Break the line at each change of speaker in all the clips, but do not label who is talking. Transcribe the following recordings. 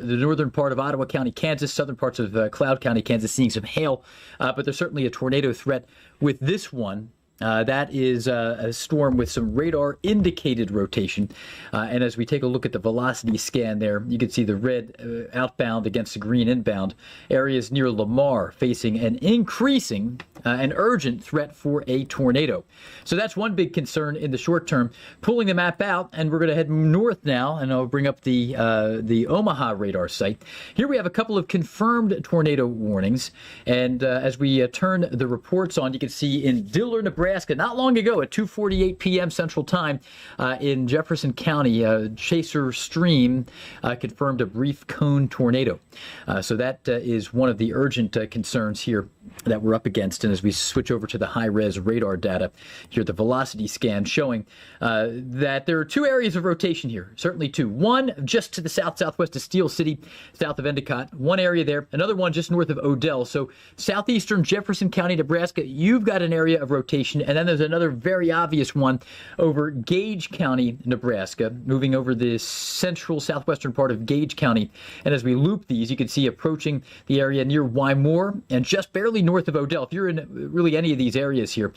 the northern part of Ottawa County, Kansas, southern parts of Cloud County, Kansas, seeing some hail. But there's certainly a tornado threat with this one. That is a storm with some radar indicated rotation. And as we take a look at the velocity scan there, you can see the red outbound against the green inbound. Areas near Lamar facing an increasing and urgent threat for a tornado. So that's one big concern in the short term. Pulling the map out, and we're going to head north now, and I'll bring up the Omaha radar site. Here we have a couple of confirmed tornado warnings. And as we turn the reports on, you can see in Diller, Nebraska, not long ago at 2:48 p.m. Central Time in Jefferson County, Chaser Stream confirmed a brief cone tornado. So that is one of the urgent concerns here that we're up against. And as we switch over to the high-res radar data, here the velocity scan showing that there are two areas of rotation here, certainly two. One just to the southwest of Steel City, south of Endicott, one area there, another one just north of Odell. So southeastern Jefferson County, Nebraska, you've got an area of rotation. And then there's another very obvious one over Gage County, Nebraska, moving over the central southwestern part of Gage County. And as we loop these, you can see approaching the area near Wymore and just barely north of Odell. If you're in really any of these areas here,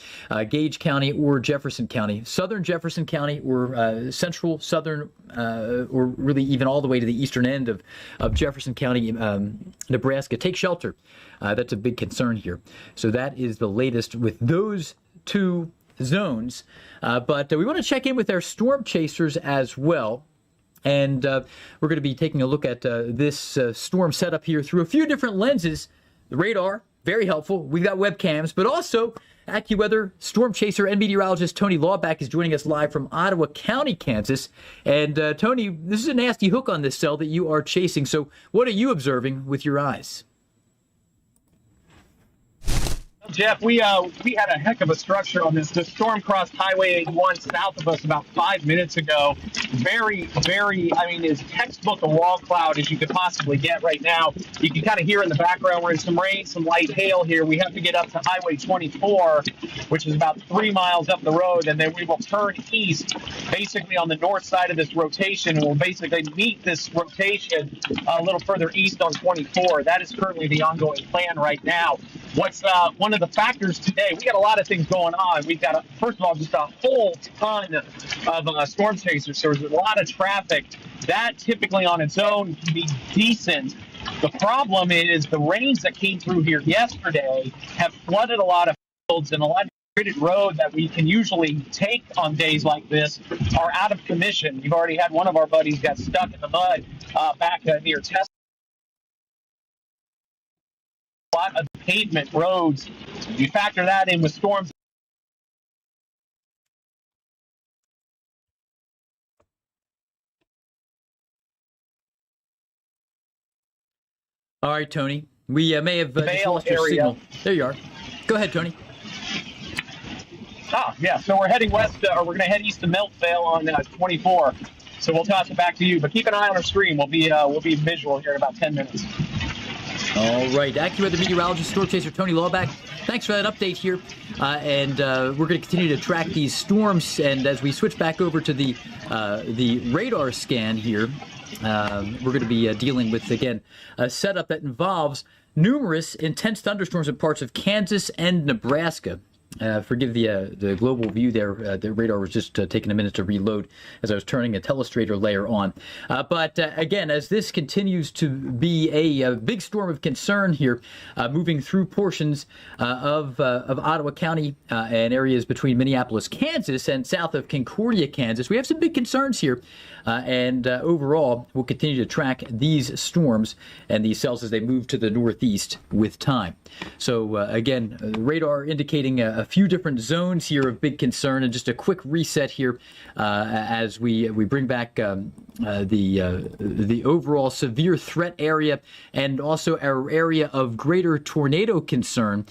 Gage County or Jefferson County, southern Jefferson County or central, southern, or really even all the way to the eastern end of Jefferson County, Nebraska, take shelter. That's a big concern here. So that is the latest with those two zones. But we want to check in with our storm chasers as well. And we're going to be taking a look at this storm setup here through a few different lenses. The radar, very helpful. We've got webcams, but also AccuWeather storm chaser and meteorologist Tony Lawback is joining us live from Ottawa County, Kansas. And Tony, this is a nasty hook on this cell that you are chasing. So what are you observing with your eyes?
Geoff, we had a heck of a structure on this. The storm crossed Highway 81 south of us about 5 minutes ago. Very, as textbook a wall cloud as you could possibly get right now. You can kind of hear in the background we're in some rain, some light hail here. We have to get up to Highway 24, which is about 3 miles up the road, and then we will turn east, basically on the north side of this rotation, and we'll basically meet this rotation a little further east on 24. That is currently the ongoing plan right now. What's one of the factors today, we got a lot of things going on. We've got, first of all, just a whole ton of storm chasers. So there's a lot of traffic. That typically on its own can be decent. The problem is the rains that came through here yesterday have flooded a lot of fields, and a lot of graded road that we can usually take on days like this are out of commission. You've already had one of our buddies got stuck in the mud back near Tesla. A lot of pavement roads. You factor that in with storms.
All right, Tony. We may have lost your signal. There you are. Go ahead, Tony.
Yeah. So we're heading west, or we're going to head east to Meltvale on 24. So we'll toss it back to you. But keep an eye on our screen. We'll be visual here in about 10 minutes.
All right, AccuWeather meteorologist, storm chaser Tony Lawback. Thanks for that update here. And we're going to continue to track these storms. And as we switch back over to the radar scan here, we're going to be dealing with, again, a setup that involves numerous intense thunderstorms in parts of Kansas and Nebraska. Forgive the global view there. The radar was just taking a minute to reload as I was turning a telestrator layer on. But again, as this continues to be a big storm of concern here, moving through portions of Ottawa County and areas between Minneapolis, Kansas, and south of Concordia, Kansas, we have some big concerns here. And overall, we'll continue to track these storms and these cells as they move to the northeast with time. So again, radar indicating a few different zones here of big concern, and just a quick reset here as we bring back the overall severe threat area and also our area of greater tornado concern.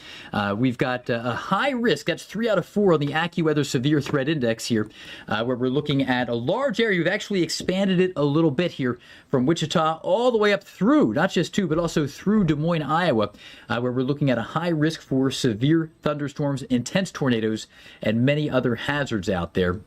We've got a high risk. That's 3 out of 4 on the AccuWeather Severe Threat Index here, where we're looking at a large area. We've actually expanded it a little bit here from Wichita all the way up through, not just to, but also through Des Moines, Iowa, where we're looking at a high risk for severe thunderstorms, intense tornadoes, and many other hazards out there.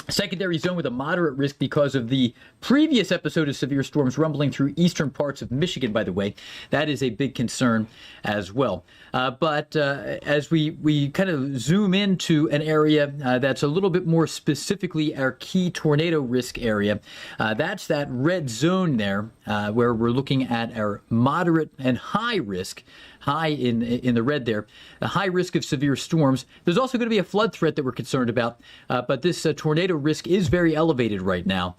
Secondary zone with a moderate risk because of the previous episode of severe storms rumbling through eastern parts of Michigan, by the way. That is a big concern as well. But as we kind of zoom into an area that's a little bit more specifically our key tornado risk area, that's that red zone there where we're looking at our moderate and high risk. High in the red there, a high risk of severe storms. There's also going to be a flood threat that we're concerned about, but this tornado risk is very elevated right now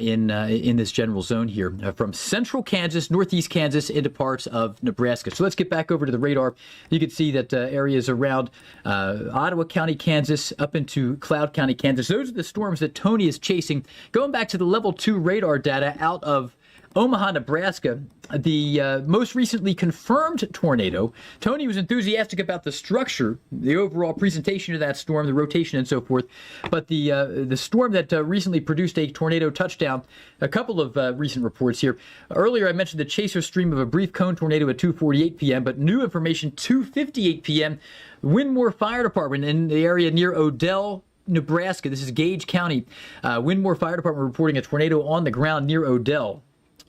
in this general zone here, from central Kansas, northeast Kansas, into parts of Nebraska. So let's get back over to the radar. You can see that areas around Ottawa County, Kansas, up into Cloud County, Kansas. Those are the storms that Tony is chasing. Going back to the level 2 radar data out of Omaha, Nebraska, the most recently confirmed tornado. Tony was enthusiastic about the structure, the overall presentation of that storm, the rotation and so forth. But the storm that recently produced a tornado touchdown, a couple of recent reports here. Earlier I mentioned the chaser stream of a brief cone tornado at 2:48 p.m., but new information, 2:58 p.m., Windmore Fire Department in the area near Odell, Nebraska. This is Gage County. Windmore Fire Department reporting a tornado on the ground near Odell.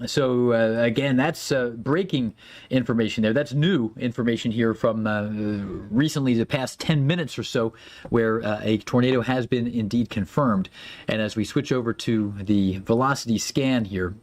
So, again, that's breaking information there. That's new information here from recently, the past 10 minutes or so, where a tornado has been indeed confirmed. And as we switch over to the velocity scan here,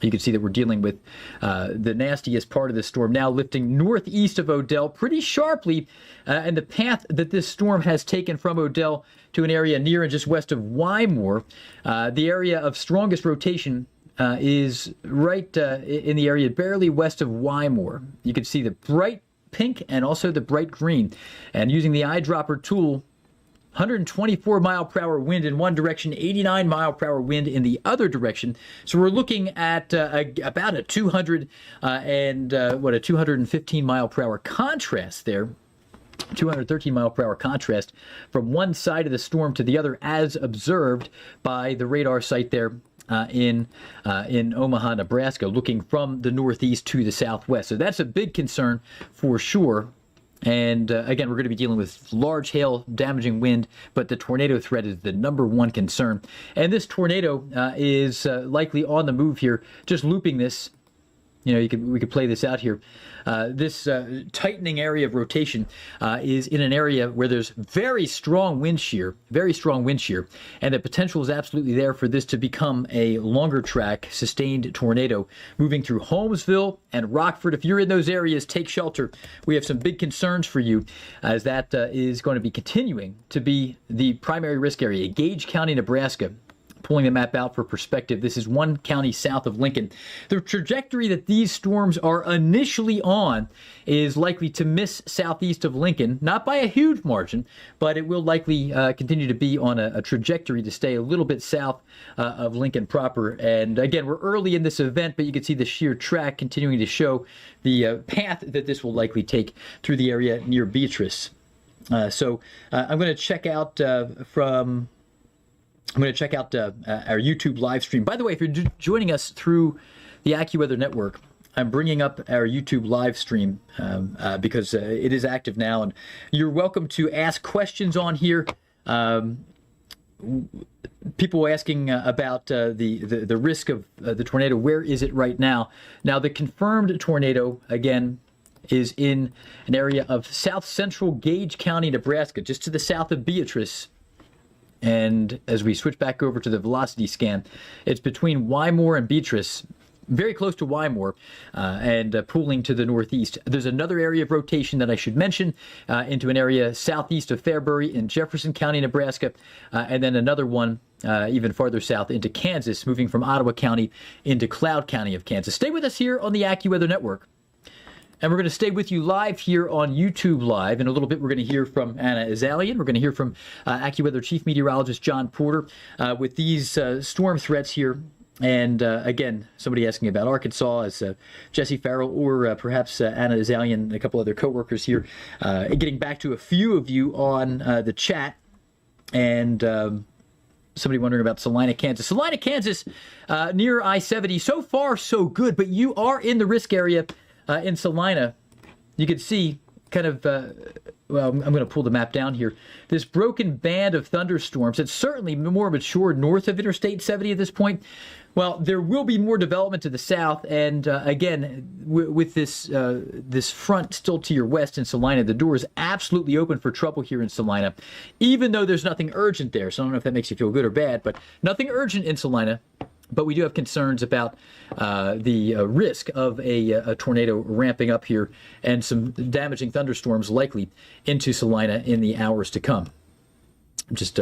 you can see that we're dealing with the nastiest part of the storm now lifting northeast of Odell pretty sharply. And the path that this storm has taken from Odell to an area near and just west of Wymore, the area of strongest rotation is right in the area barely west of Wymore. You can see the bright pink and also the bright green. And using the eyedropper tool, 124 mile per hour wind in one direction, 89 mile per hour wind in the other direction. So we're looking at about a 215 mile per hour contrast there. 213 mile per hour contrast from one side of the storm to the other, as observed by the radar site there in Omaha, Nebraska, looking from the northeast to the southwest. So that's a big concern for sure. And again, we're going to be dealing with large hail, damaging wind, but the tornado threat is the number one concern. And this tornado is likely on the move here, just looping this. You know, we could play this out here. This tightening area of rotation is in an area where there's very strong wind shear, and the potential is absolutely there for this to become a longer track, sustained tornado moving through Holmesville and Rockford. If you're in those areas, take shelter. We have some big concerns for you, as that is going to be continuing to be the primary risk area. Gage County, Nebraska. Pulling the map out for perspective, this is one county south of Lincoln. The trajectory that these storms are initially on is likely to miss southeast of Lincoln, not by a huge margin, but it will likely continue to be on a trajectory to stay a little bit south of Lincoln proper. And again, we're early in this event, but you can see the sheer track continuing to show the path that this will likely take through the area near Beatrice. So I'm going to check out our YouTube live stream. By the way, if you're joining us through the AccuWeather network, I'm bringing up our YouTube live stream because it is active now, and you're welcome to ask questions on here. People asking about the risk of the tornado. Where is it right now? Now, the confirmed tornado, again, is in an area of south central Gage County, Nebraska, just to the south of Beatrice. And as we switch back over to the velocity scan, it's between Wymore and Beatrice, very close to Wymore, and pooling to the northeast. There's another area of rotation that I should mention into an area southeast of Fairbury in Jefferson County, Nebraska, and then another one even farther south into Kansas, moving from Ottawa County into Cloud County of Kansas. Stay with us here on the AccuWeather Network. And we're going to stay with you live here on YouTube Live. In a little bit, we're going to hear from Anna Azalian. We're going to hear from AccuWeather Chief Meteorologist John Porter with these storm threats here. And again, somebody asking about Arkansas, as Jesse Farrell or perhaps Anna Azalian and a couple other coworkers here. Getting back to a few of you on the chat. And somebody wondering about Salina, Kansas. Salina, Kansas, near I-70. So far, so good. But you are in the risk area. In Salina, you can see kind of well, I'm going to pull the map down here. This broken band of thunderstorms, it's certainly more mature north of Interstate 70 at this point. Well, there will be more development to the south, and again, with this this front still to your west in Salina, the door is absolutely open for trouble here in Salina, even though there's nothing urgent there. So I don't know if that makes you feel good or bad, but nothing urgent in Salina. But we do have concerns about the risk of a tornado ramping up here and some damaging thunderstorms likely into Salina in the hours to come. I'm just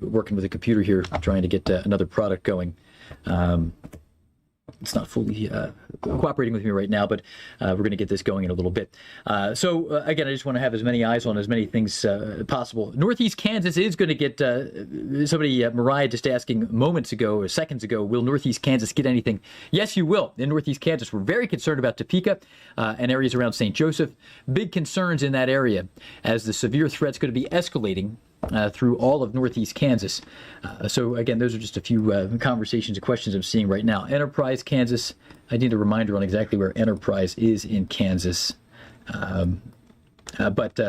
working with the computer here, trying to get another product going. It's not fully cooperating with me right now, but we're going to get this going in a little bit. So again, I just want to have as many eyes on as many things possible. Northeast Kansas is going to get, somebody, Mariah just asking moments ago or seconds ago, will Northeast Kansas get anything? Yes, you will. In Northeast Kansas, we're very concerned about Topeka and areas around St. Joseph. Big concerns in that area as the severe threat's going to be escalating through all of Northeast Kansas. So again, those are just a few conversations and questions I'm seeing right now. Enterprise, Kansas. I need a reminder on exactly where Enterprise is in Kansas. But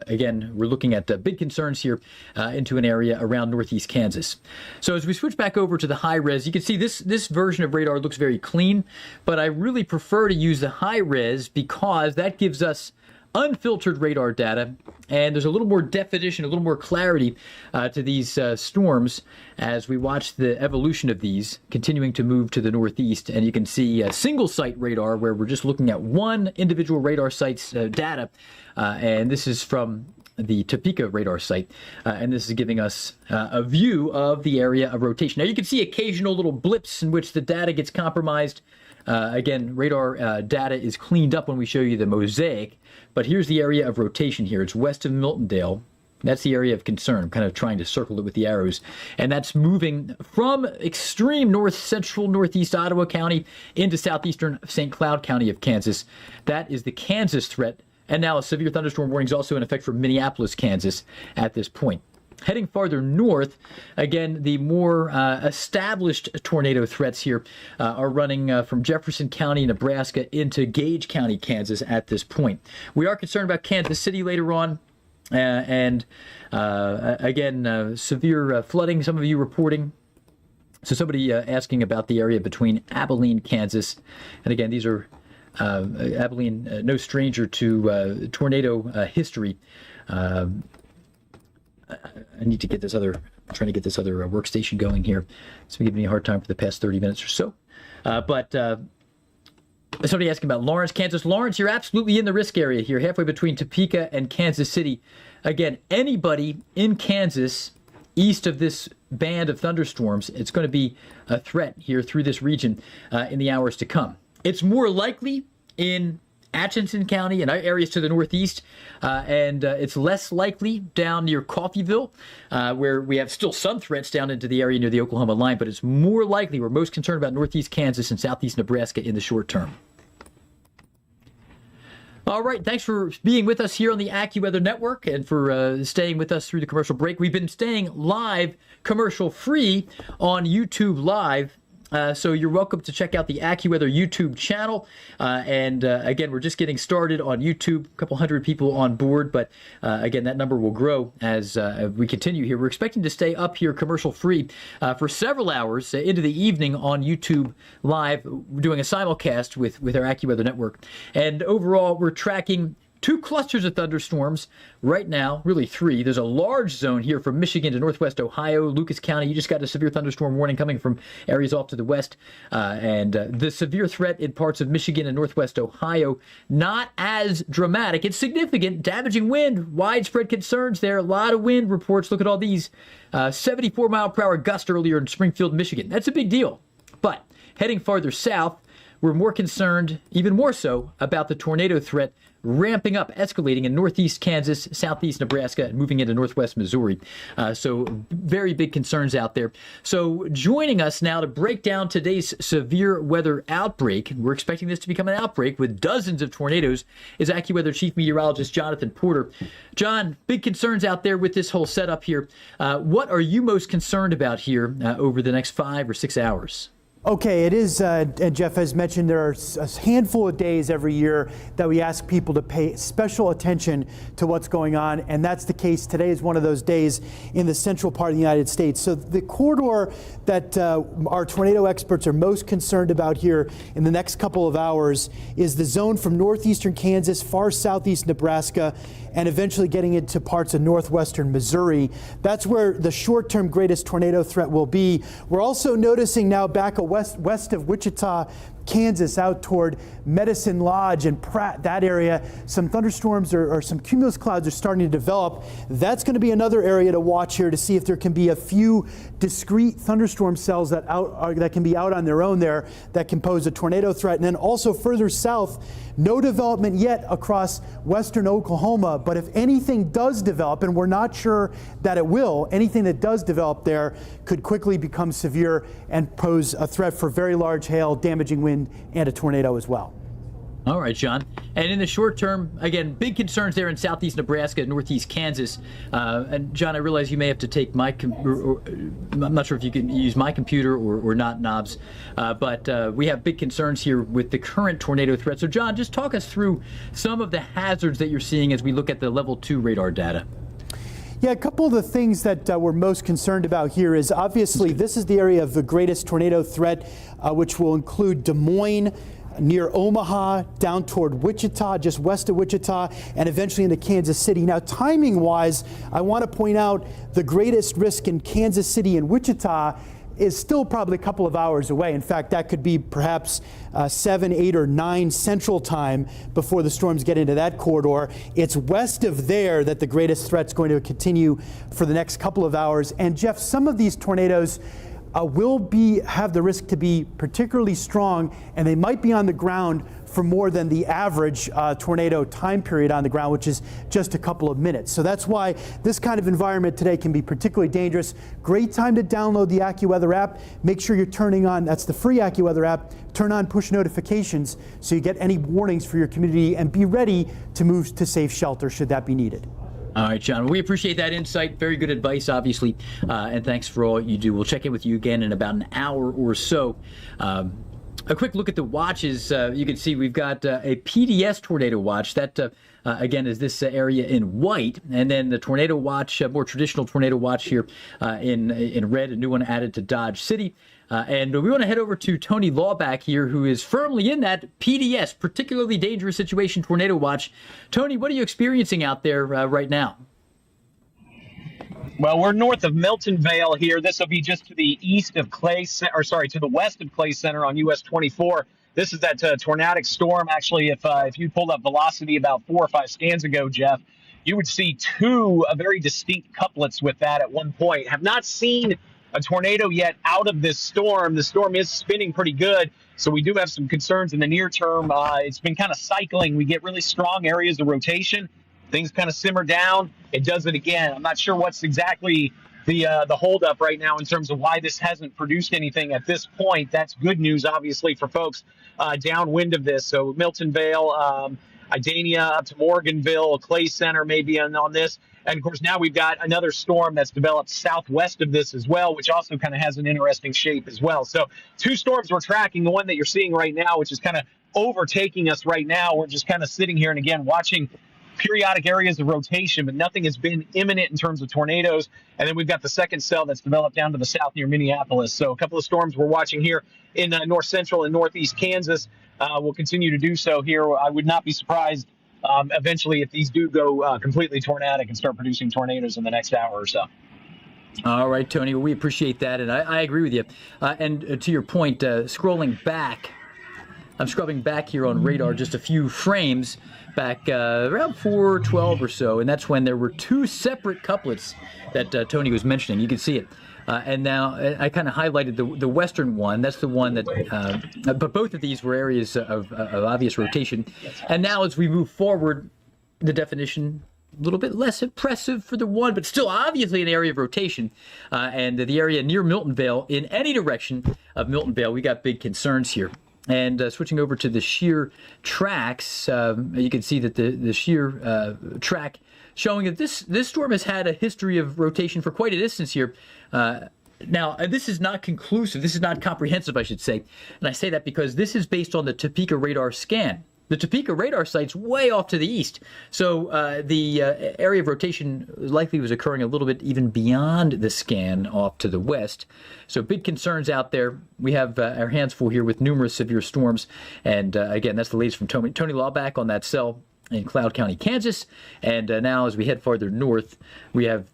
again, we're looking at big concerns here into an area around Northeast Kansas. So as we switch back over to the high res, you can see this version of radar looks very clean, but I really prefer to use the high res because that gives us unfiltered radar data, and there's a little more definition, a little more clarity to these storms as we watch the evolution of these continuing to move to the northeast. And you can see single site radar where we're just looking at one individual radar site's data, and this is from the Topeka radar site, and this is giving us a view of the area of rotation. Now you can see occasional little blips in which the data gets compromised. Again, radar data is cleaned up when we show you the mosaic, but here's the area of rotation here. It's west of Miltondale. That's the area of concern. I'm kind of trying to circle it with the arrows. And that's moving from extreme north central northeast Ottawa County into southeastern St. Cloud County of Kansas. That is the Kansas threat. And now a severe thunderstorm warning is also in effect for Minneapolis, Kansas at this point. Heading farther north, again, the more established tornado threats here are running from Jefferson County, Nebraska, into Gage County, Kansas at this point. We are concerned about Kansas City later on, and again, severe flooding, some of you reporting. So somebody asking about the area between Abilene, Kansas, and again, these are Abilene, no stranger to tornado history. I need to get this other, I'm trying to get this other workstation going here. It's been giving me a hard time for the past 30 minutes or so. But somebody asking about Lawrence, Kansas. Lawrence, you're absolutely in the risk area here, halfway between Topeka and Kansas City. Again, anybody in Kansas east of this band of thunderstorms, it's going to be a threat here through this region in the hours to come. It's more likely in Atchison County and areas to the northeast, and it's less likely down near Coffeyville, where we have still some threats down into the area near the Oklahoma line, but it's more likely, we're most concerned about northeast Kansas and southeast Nebraska in the short term. All right, thanks for being with us here on the AccuWeather Network and for staying with us through the commercial break. We've been staying live, commercial-free on YouTube Live. So you're welcome to check out the AccuWeather YouTube channel. And again, we're just getting started on YouTube, a couple hundred people on board. But again, that number will grow as we continue here. We're expecting to stay up here commercial free for several hours into the evening on YouTube Live. We're doing a simulcast with our AccuWeather network. And overall, we're tracking 2 clusters of thunderstorms right now, really 3. There's a large zone here from Michigan to northwest Ohio, Lucas County. You just got a severe thunderstorm warning coming from areas off to the west. And the severe threat in parts of Michigan and northwest Ohio, not as dramatic. It's significant, damaging wind, widespread concerns there. A lot of wind reports. Look at all these 74 mile per hour gust earlier in Springfield, Michigan. That's a big deal. But heading farther south, we're more concerned, even more so, about the tornado threat ramping up, escalating in northeast Kansas, southeast Nebraska, and moving into northwest Missouri. So very big concerns out there. So joining us now to break down today's severe weather outbreak, we're expecting this to become an outbreak with dozens of tornadoes, is AccuWeather Chief Meteorologist Jonathan Porter. John, big concerns out there with this whole setup here. What are you most concerned about here over the next 5 or 6 hours?
Okay, it is, and Geoff has mentioned, there are a handful of days every year that we ask people to pay special attention to what's going on, and that's the case. Today is one of those days in the central part of the United States. So the corridor that our tornado experts are most concerned about here in the next couple of hours is the zone from northeastern Kansas, far southeast Nebraska, and eventually getting into parts of northwestern Missouri. That's where the short-term greatest tornado threat will be. We're also noticing now back west of Wichita, Kansas, out toward Medicine Lodge and Pratt, that area, some thunderstorms or some cumulus clouds are starting to develop. That's going to be another area to watch here to see if there can be a few discrete thunderstorm cells that can be out on their own there that can pose a tornado threat. And then also further south, no development yet across western Oklahoma, but if anything does develop, and we're not sure that it will, anything that does develop there could quickly become severe and pose a threat for very large hail, damaging wind, and a tornado as well.
All right, John. And in the short term, again, big concerns there in southeast Nebraska, northeast Kansas. And John, I realize you may have to take my, I'm not sure if you can use my computer or not, Knobs, but we have big concerns here with the current tornado threat. So John, just talk us through some of the hazards that you're seeing as we look at the level 2 radar data.
Yeah, a couple of the things that we're most concerned about here is obviously this is the area of the greatest tornado threat, which will include Des Moines, near Omaha, down toward Wichita, just west of Wichita, and eventually into Kansas City. Now, timing-wise, I want to point out the greatest risk in Kansas City and Wichita is still probably a couple of hours away. In fact, that could be perhaps 7, 8, or 9 Central Time before the storms get into that corridor. It's west of there that the greatest threat's going to continue for the next couple of hours. And Geoff, some of these tornadoes will have the risk to be particularly strong, and they might be on the ground for more than the average tornado time period on the ground, which is just a couple of minutes. So that's why this kind of environment today can be particularly dangerous. Great time to download the AccuWeather app. Make sure you're turning on, that's the free AccuWeather app, turn on push notifications so you get any warnings for your community and be ready to move to safe shelter should that be needed.
All right, John, we appreciate that insight. Very good advice, obviously, and thanks for all you do. We'll check in with you again in about an hour or so. A quick look at the watches. You can see we've got a PDS tornado watch. That, again, is this area in white. And then the tornado watch, more traditional tornado watch here in red, a new one added to Dodge City. And we want to head over to Tony Lawback here, who is firmly in that PDS, particularly dangerous situation tornado watch. Tony, what are you experiencing out there right now?
Well, we're north of Milton Vale here. This will be just to the east of to the west of Clay Center on US 24. This is that tornadic storm. Actually, if you pulled up velocity about 4 or 5 scans ago, Geoff, you would see two very distinct couplets with that at one point. Have not seen a tornado yet out of this storm. The storm is spinning pretty good, so we do have some concerns in the near term. It's been kind of cycling. We get really strong areas of rotation. Things kind of simmer down. It does it again. I'm not sure what's exactly the holdup right now in terms of why this hasn't produced anything at this point. That's good news, obviously, for folks downwind of this. So Milton Vale, Idania up to Morganville, Clay Center maybe on this. And, of course, now we've got another storm that's developed southwest of this as well, which also kind of has an interesting shape as well. So 2 storms we're tracking, the one that you're seeing right now, which is kind of overtaking us right now. We're just kind of sitting here and, again, watching periodic areas of rotation, but nothing has been imminent in terms of tornadoes. And then we've got the second cell that's developed down to the south near Minneapolis. So a couple of storms we're watching here in north central and northeast Kansas. We'll continue to do so here. I would not be surprised eventually if these do go completely tornadic and start producing tornadoes in the next hour or so.
All right, Tony, well, we appreciate that, and I agree with you. And to your point, scrolling back, I'm scrubbing back here on radar just a few frames back around 4:12 or so, and that's when there were 2 separate couplets that Tony was mentioning. You can see it. And now I kind of highlighted the western one. That's the one that, but both of these were areas of obvious rotation. And now as we move forward, the definition a little bit less impressive for the one, but still obviously an area of rotation. And the area near Milton Vale, in any direction of Milton Vale, we got big concerns here. And switching over to the shear tracks, you can see that the shear track showing that this storm has had a history of rotation for quite a distance here. Now, this is not conclusive. This is not comprehensive, I should say. And I say that because this is based on the Topeka radar scan. The Topeka radar site's way off to the east. So the area of rotation likely was occurring a little bit even beyond the scan off to the west. So big concerns out there. We have our hands full here with numerous severe storms. And again, that's the latest from Tony Lawback on that cell in Cloud County, Kansas. And now as we head farther north, we have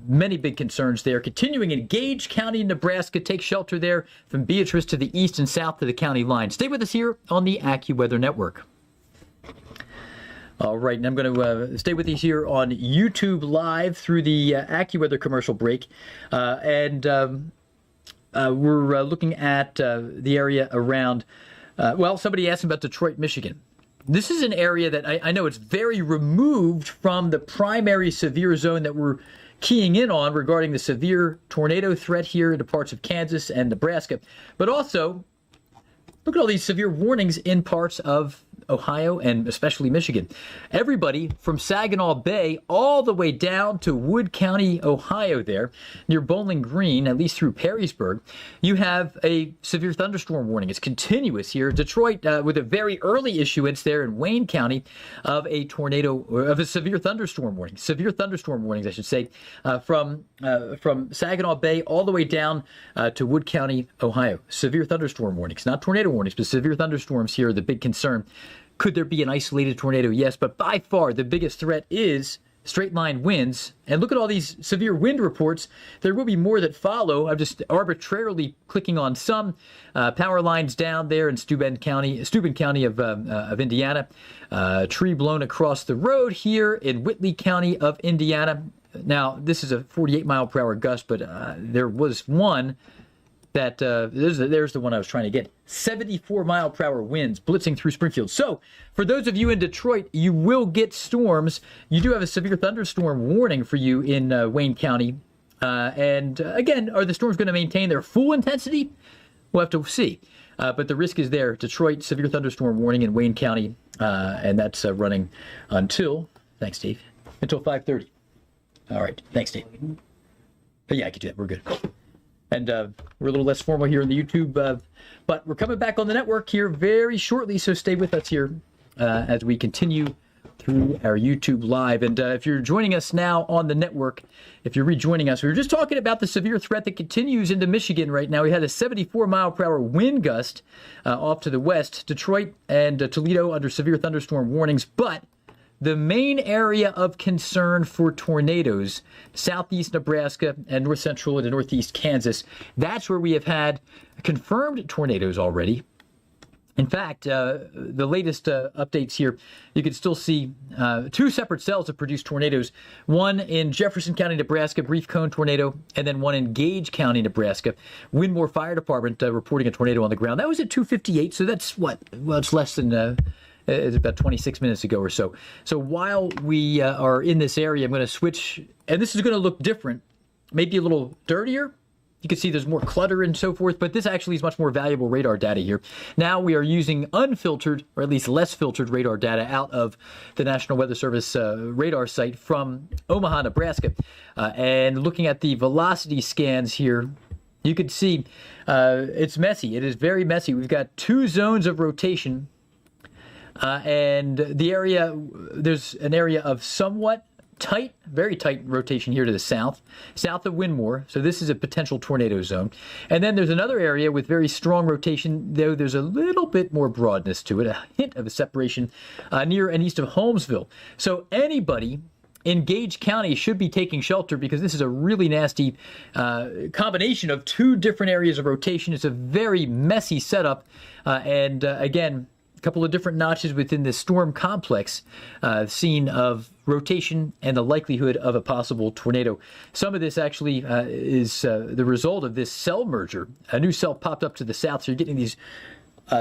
many big concerns there. Continuing in Gage County, Nebraska. Take shelter there from Beatrice to the east and south of the county line. Stay with us here on the AccuWeather Network. All right, and I'm going to stay with you here on YouTube Live through the AccuWeather commercial break. We're looking at the area around, somebody asked about Detroit, Michigan. This is an area that I know it's very removed from the primary severe zone that we're keying in on regarding the severe tornado threat here in the parts of Kansas and Nebraska. But also, look at all these severe warnings in parts of Ohio and especially Michigan. Everybody from Saginaw Bay all the way down to Wood County, Ohio there, near Bowling Green, at least through Perrysburg, you have a severe thunderstorm warning. It's continuous here. Detroit with a very early issuance there in Wayne County of a severe thunderstorm warning. Severe thunderstorm warnings, I should say, from Saginaw Bay all the way down to Wood County, Ohio. Severe thunderstorm warnings, not tornado warnings, but severe thunderstorms here are the big concern. Could there be an isolated tornado? Yes, but by far the biggest threat is straight line winds. And look at all these severe wind reports. There will be more that follow. I'm just arbitrarily clicking on some. Power lines down there in Steuben County of Indiana. Tree blown across the road here in Whitley County of Indiana. Now, this is a 48-mile-per-hour gust, but there was one that there's the one I was trying to get. 74-mile-per-hour winds blitzing through Springfield. So for those of you in Detroit, you will get storms. You do have a severe thunderstorm warning for you in Wayne County. And again, are the storms going to maintain their full intensity? We'll have to see. But the risk is there. Detroit, severe thunderstorm warning in Wayne County. And that's running until, thanks, Dave, until 5:30. All right. Thanks, Dave. But yeah, I could do that. We're good. And we're a little less formal here on the YouTube, but we're coming back on the network here very shortly, so stay with us here as we continue through our YouTube Live. And if you're joining us now on the network, if you're rejoining us, we were just talking about the severe threat that continues into Michigan right now. We had a 74-mile-per-hour wind gust off to the west. Detroit and Toledo under severe thunderstorm warnings, but the main area of concern for tornadoes, southeast Nebraska and north central and northeast Kansas, that's where we have had confirmed tornadoes already. In fact, the latest updates here, you can still see two separate cells have produced tornadoes. One in Jefferson County, Nebraska, brief cone tornado, and then one in Gage County, Nebraska. Windmore Fire Department reporting a tornado on the ground. That was at 2:58, so that's what? Well, it's less than... It's about 26 minutes ago or so. So while we are in this area, I'm going to switch, and this is going to look different, maybe a little dirtier. You can see there's more clutter and so forth, but this actually is much more valuable radar data here. Now we are using unfiltered, or at least less filtered radar data out of the National Weather Service radar site from Omaha, Nebraska. And looking at the velocity scans here, you can see it's messy. It is very messy. We've got two zones of rotation. And the area, there's an area of somewhat tight, very tight rotation here to the south of Windmore. So this is a potential tornado zone. And then there's another area with very strong rotation, though there's a little bit more broadness to it, a hint of a separation near and east of Holmesville. So anybody in Gage County should be taking shelter because this is a really nasty combination of two different areas of rotation. It's a very messy setup. Again, a couple of different notches within this storm complex, scene of rotation and the likelihood of a possible tornado. Some of this actually is the result of this cell merger. A new cell popped up to the south, so you're getting these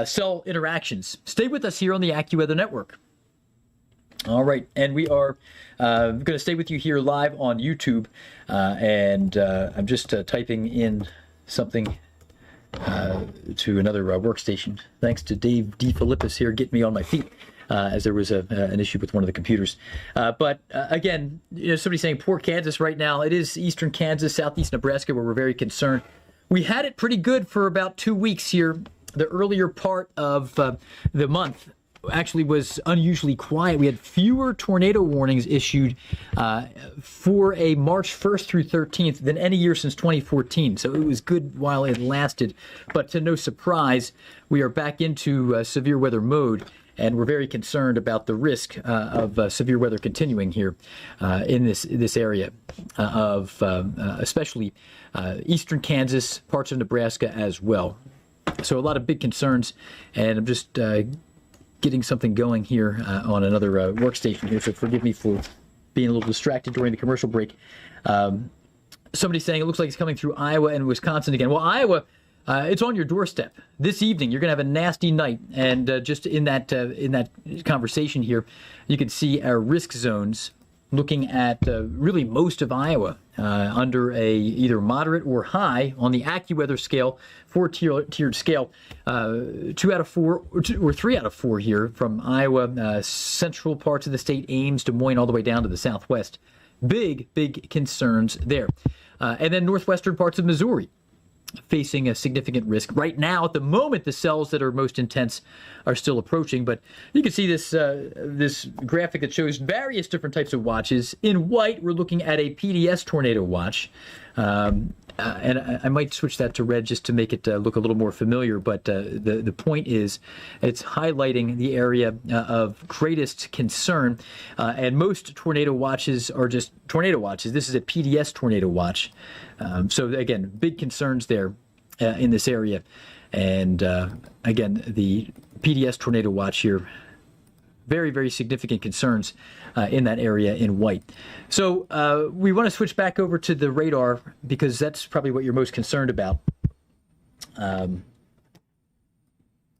cell interactions. Stay with us here on the AccuWeather Network. All right, and we are going to stay with you here live on YouTube, and I'm just typing in something to another workstation. Thanks to Dave DeFilippis here, getting me on my feet. as there was an issue with one of the computers. But again, somebody saying poor Kansas right now. It is eastern Kansas, southeast Nebraska, where we're very concerned. We had it pretty good for about 2 weeks here. The earlier part of the month actually was unusually quiet. We had fewer tornado warnings issued for a March 1st through 13th than any year since 2014. So it was good while it lasted. But to no surprise, we are back into severe weather mode, and we're very concerned about the risk of severe weather continuing here in this area of especially eastern Kansas, parts of Nebraska as well. So a lot of big concerns, and I'm just getting something going here on another workstation here, so forgive me for being a little distracted during the commercial break. Somebody's saying it looks like it's coming through Iowa and Wisconsin again. Well, Iowa, it's on your doorstep. This evening, you're going to have a nasty night, and just in that conversation here, you can see our risk zones looking at really most of Iowa under a either moderate or high on the AccuWeather scale, four-tiered scale, 2 out of 4 or 3 out of 4 here from Iowa, central parts of the state, Ames, Des Moines, all the way down to the southwest. Big concerns there. And then northwestern parts of Missouri facing a significant risk. Right now, at the moment, the cells that are most intense are still approaching, but you can see this this graphic that shows various different types of watches. In white, we're looking at a PDS tornado watch, and I might switch that to red just to make it look a little more familiar, but the point is it's highlighting the area of greatest concern, and most tornado watches are just tornado watches. This is a PDS tornado watch. So again, big concerns there in this area. And again, the PDS tornado watch here, very significant concerns in that area in white. So we want to switch back over to the radar because that's probably what you're most concerned about.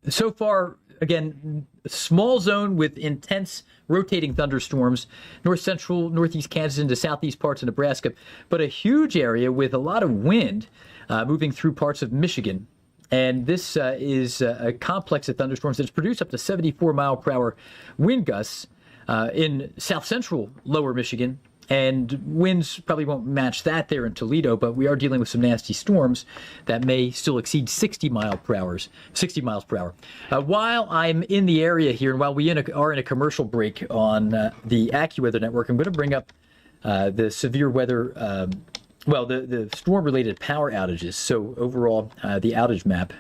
So far, again, small zone with intense rotating thunderstorms, north central, northeast Kansas into southeast parts of Nebraska, but a huge area with a lot of wind moving through parts of Michigan. And this is a complex of thunderstorms that's produced up to 74 mile per hour wind gusts in south central lower Michigan. And winds probably won't match that there in Toledo, but we are dealing with some nasty storms that may still exceed 60 miles per hour. While I'm in the area here, and while we are in a commercial break on the AccuWeather network, I'm going to bring up the severe weather, the storm-related power outages. So overall, the outage map.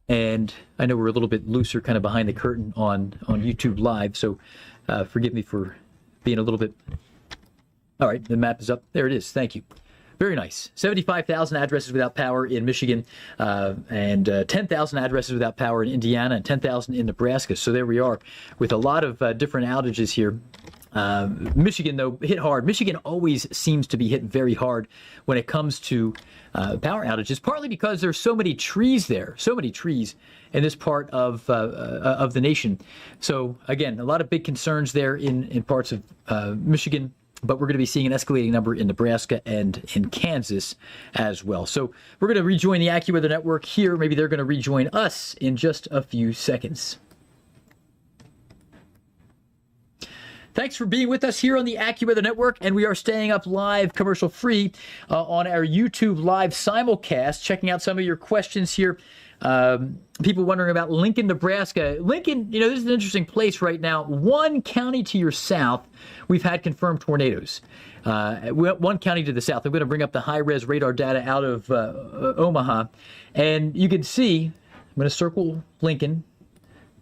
And I know we're a little bit looser kind of behind the curtain on YouTube Live, so forgive me for being a little bit... All right, the map is up. There it is. Thank you. Very nice. 75,000 addresses without power in Michigan, and 10,000 addresses without power in Indiana, and 10,000 in Nebraska. So there we are with a lot of different outages here. Michigan, though, hit hard. Michigan always seems to be hit very hard when it comes to power outages, partly because there's so many trees there, in this part of the nation. So, again, a lot of big concerns there in parts of Michigan. But we're going to be seeing an escalating number in Nebraska and in Kansas as well. So we're going to rejoin the AccuWeather network here. Maybe they're going to rejoin us in just a few seconds. Thanks for being with us here on the AccuWeather network, and we are staying up live, commercial-free, on our YouTube Live simulcast, checking out some of your questions here. People wondering about Lincoln, Nebraska. Lincoln, this is an interesting place right now. One county to your south, we've had confirmed tornadoes. One county to the south. I'm going to bring up the high-res radar data out of Omaha. And you can see, I'm going to circle Lincoln.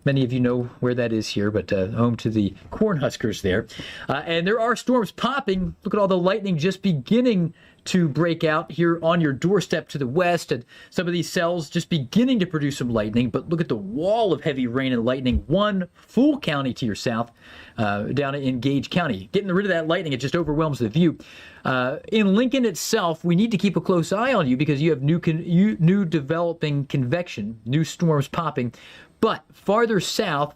Many of you know where that is here, but home to the Cornhuskers there. And there are storms popping. Look at all the lightning just beginning to break out here on your doorstep to the west, and some of these cells just beginning to produce some lightning. But look at the wall of heavy rain and lightning. One full county to your south, down in Gage County. Getting rid of that lightning, it just overwhelms the view. In Lincoln itself, we need to keep a close eye on you because you have new developing convection, new storms popping. But farther south,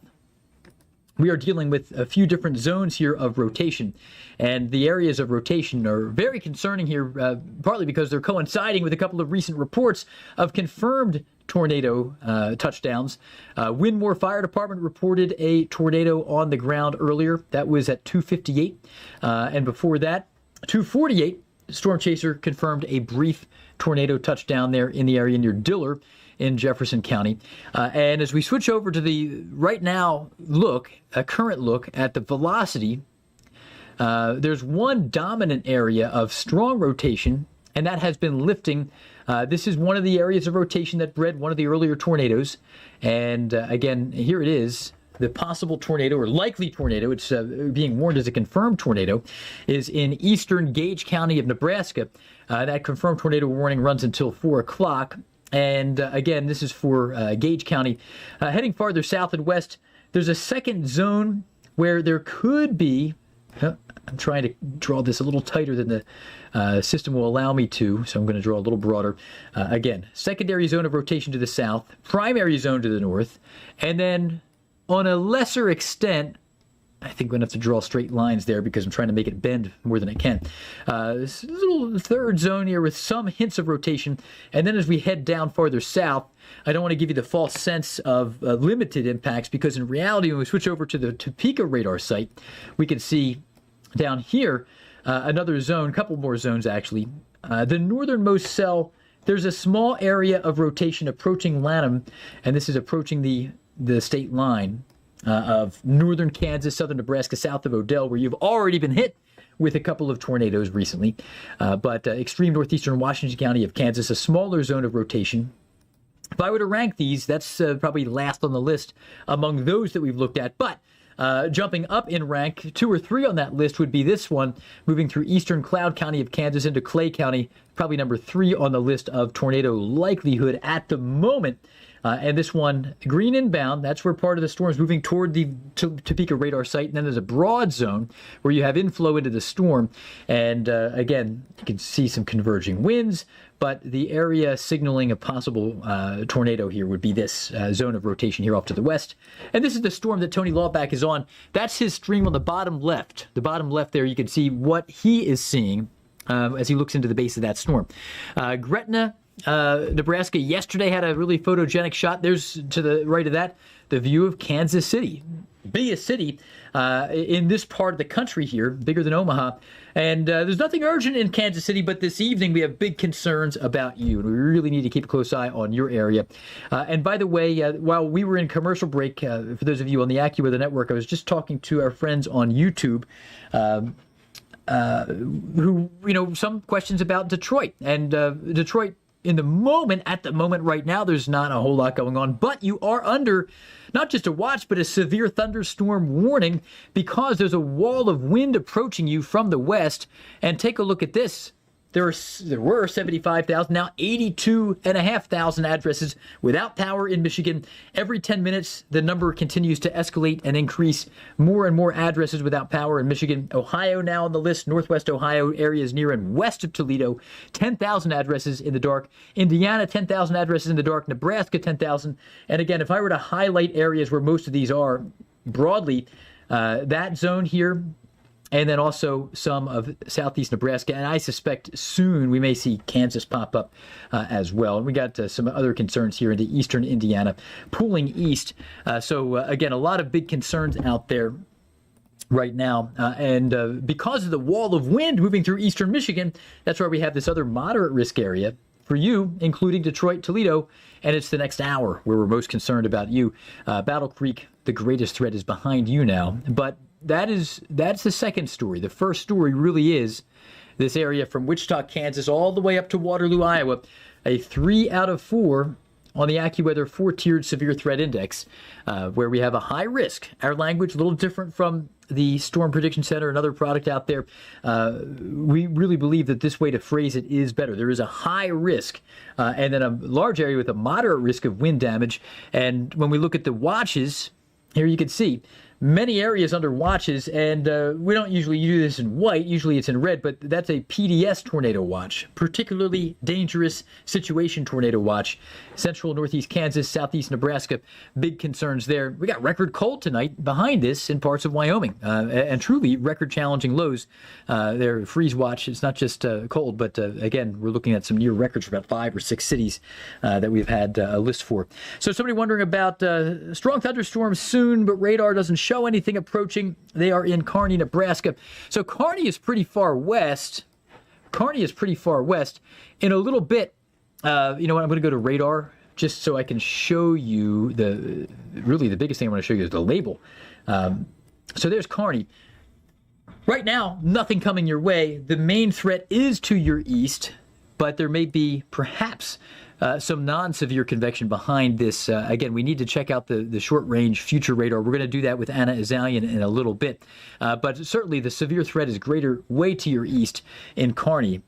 we are dealing with a few different zones here of rotation. And the areas of rotation are very concerning here, partly because they're coinciding with a couple of recent reports of confirmed tornado touchdowns. Windmore Fire Department reported a tornado on the ground earlier. That was at 2:58. And before that, 2:48, Stormchaser confirmed a brief tornado touchdown there in the area near Diller in Jefferson County. And as we switch over to the right now current look at the velocity, there's one dominant area of strong rotation, and that has been lifting. This is one of the areas of rotation that bred one of the earlier tornadoes. And again, here it is. The possible tornado, or likely tornado, it's being warned as a confirmed tornado, is in eastern Gage County of Nebraska. That confirmed tornado warning runs until 4 o'clock. And again, this is for Gage County. Heading farther south and west, there's a second zone where there could be, I'm trying to draw this a little tighter than the system will allow me to, so I'm going to draw a little broader. Again, secondary zone of rotation to the south, primary zone to the north, and then on a lesser extent, I think we're going to have to draw straight lines there because I'm trying to make it bend more than it can. This little third zone here with some hints of rotation. And then as we head down farther south, I don't want to give you the false sense of limited impacts, because in reality, when we switch over to the Topeka radar site, we can see down here another zone, a couple more zones actually. The northernmost cell, there's a small area of rotation approaching Lanham, and this is approaching the state line of northern Kansas, southern Nebraska, south of Odell, where you've already been hit with a couple of tornadoes recently. But extreme northeastern Washington County of Kansas, a smaller zone of rotation. If I were to rank these, that's probably last on the list among those that we've looked at. But jumping up in rank, 2 or 3 on that list would be this one, moving through eastern Cloud County of Kansas into Clay County, probably number 3 on the list of tornado likelihood at the moment. And this one, green inbound, that's where part of the storm is moving toward the Topeka radar site. And then there's a broad zone where you have inflow into the storm. And again, you can see some converging winds, but the area signaling a possible tornado here would be this zone of rotation here off to the west. And this is the storm that Tony Lawback is on. That's his stream on the bottom left. The bottom left there, you can see what he is seeing as he looks into the base of that storm. Gretna, Nebraska yesterday had a really photogenic shot. There's to the right of that, the view of Kansas City, biggest city in this part of the country here, bigger than Omaha. And there's nothing urgent in Kansas City, but this evening we have big concerns about you, and we really need to keep a close eye on your area. And by the way, while we were in commercial break, for those of you on the AccuWeather Network, I was just talking to our friends on YouTube who, some questions about Detroit. And Detroit, at the moment right now, there's not a whole lot going on, but you are under not just a watch, but a severe thunderstorm warning because there's a wall of wind approaching you from the west. And take a look at this. There were 75,000, now 82,500 addresses without power in Michigan. Every 10 minutes, the number continues to escalate and increase. More and more addresses without power in Michigan. Ohio now on the list, northwest Ohio, areas near and west of Toledo, 10,000 addresses in the dark. Indiana, 10,000 addresses in the dark. Nebraska, 10,000. And again, if I were to highlight areas where most of these are broadly, that zone here, and then also some of southeast Nebraska. And I suspect soon we may see Kansas pop up as well. And we got some other concerns here into eastern Indiana, pulling east. So again, a lot of big concerns out there right now. And because of the wall of wind moving through eastern Michigan, that's where we have this other moderate risk area for you, including Detroit, Toledo, and it's the next hour where we're most concerned about you. Battle Creek, the greatest threat is behind you now. But that's the second story. The first story really is this area from Wichita, Kansas, all the way up to Waterloo, Iowa, a 3 out of 4 on the AccuWeather 4-tiered severe threat index, where we have a high risk. Our language, a little different from the Storm Prediction Center, another product out there. We really believe that this way to phrase it is better. There is a high risk and then a large area with a moderate risk of wind damage. And when we look at the watches, here you can see many areas under watches, and we don't usually do this in white. Usually it's in red, but that's a PDS tornado watch, particularly dangerous situation tornado watch. Central northeast Kansas, southeast Nebraska, big concerns there. We got record cold tonight behind this in parts of Wyoming, and truly record challenging lows. Their freeze watch, it's not just cold, but again, we're looking at some near records for about 5 or 6 cities that we've had a list for. So somebody wondering about strong thunderstorms soon, but radar doesn't show anything approaching. They are in Kearney, Nebraska. So Kearney is pretty far west. In a little bit, you know what, I'm going to go to radar just so I can show you the biggest thing I want to show you is the label. So there's Kearney. Right now, nothing coming your way. The main threat is to your east, but there may be perhaps some non-severe convection behind this. Again, we need to check out the short-range future radar. We're going to do that with Anna Azalian in a little bit. But certainly the severe threat is greater way to your east in Kearney.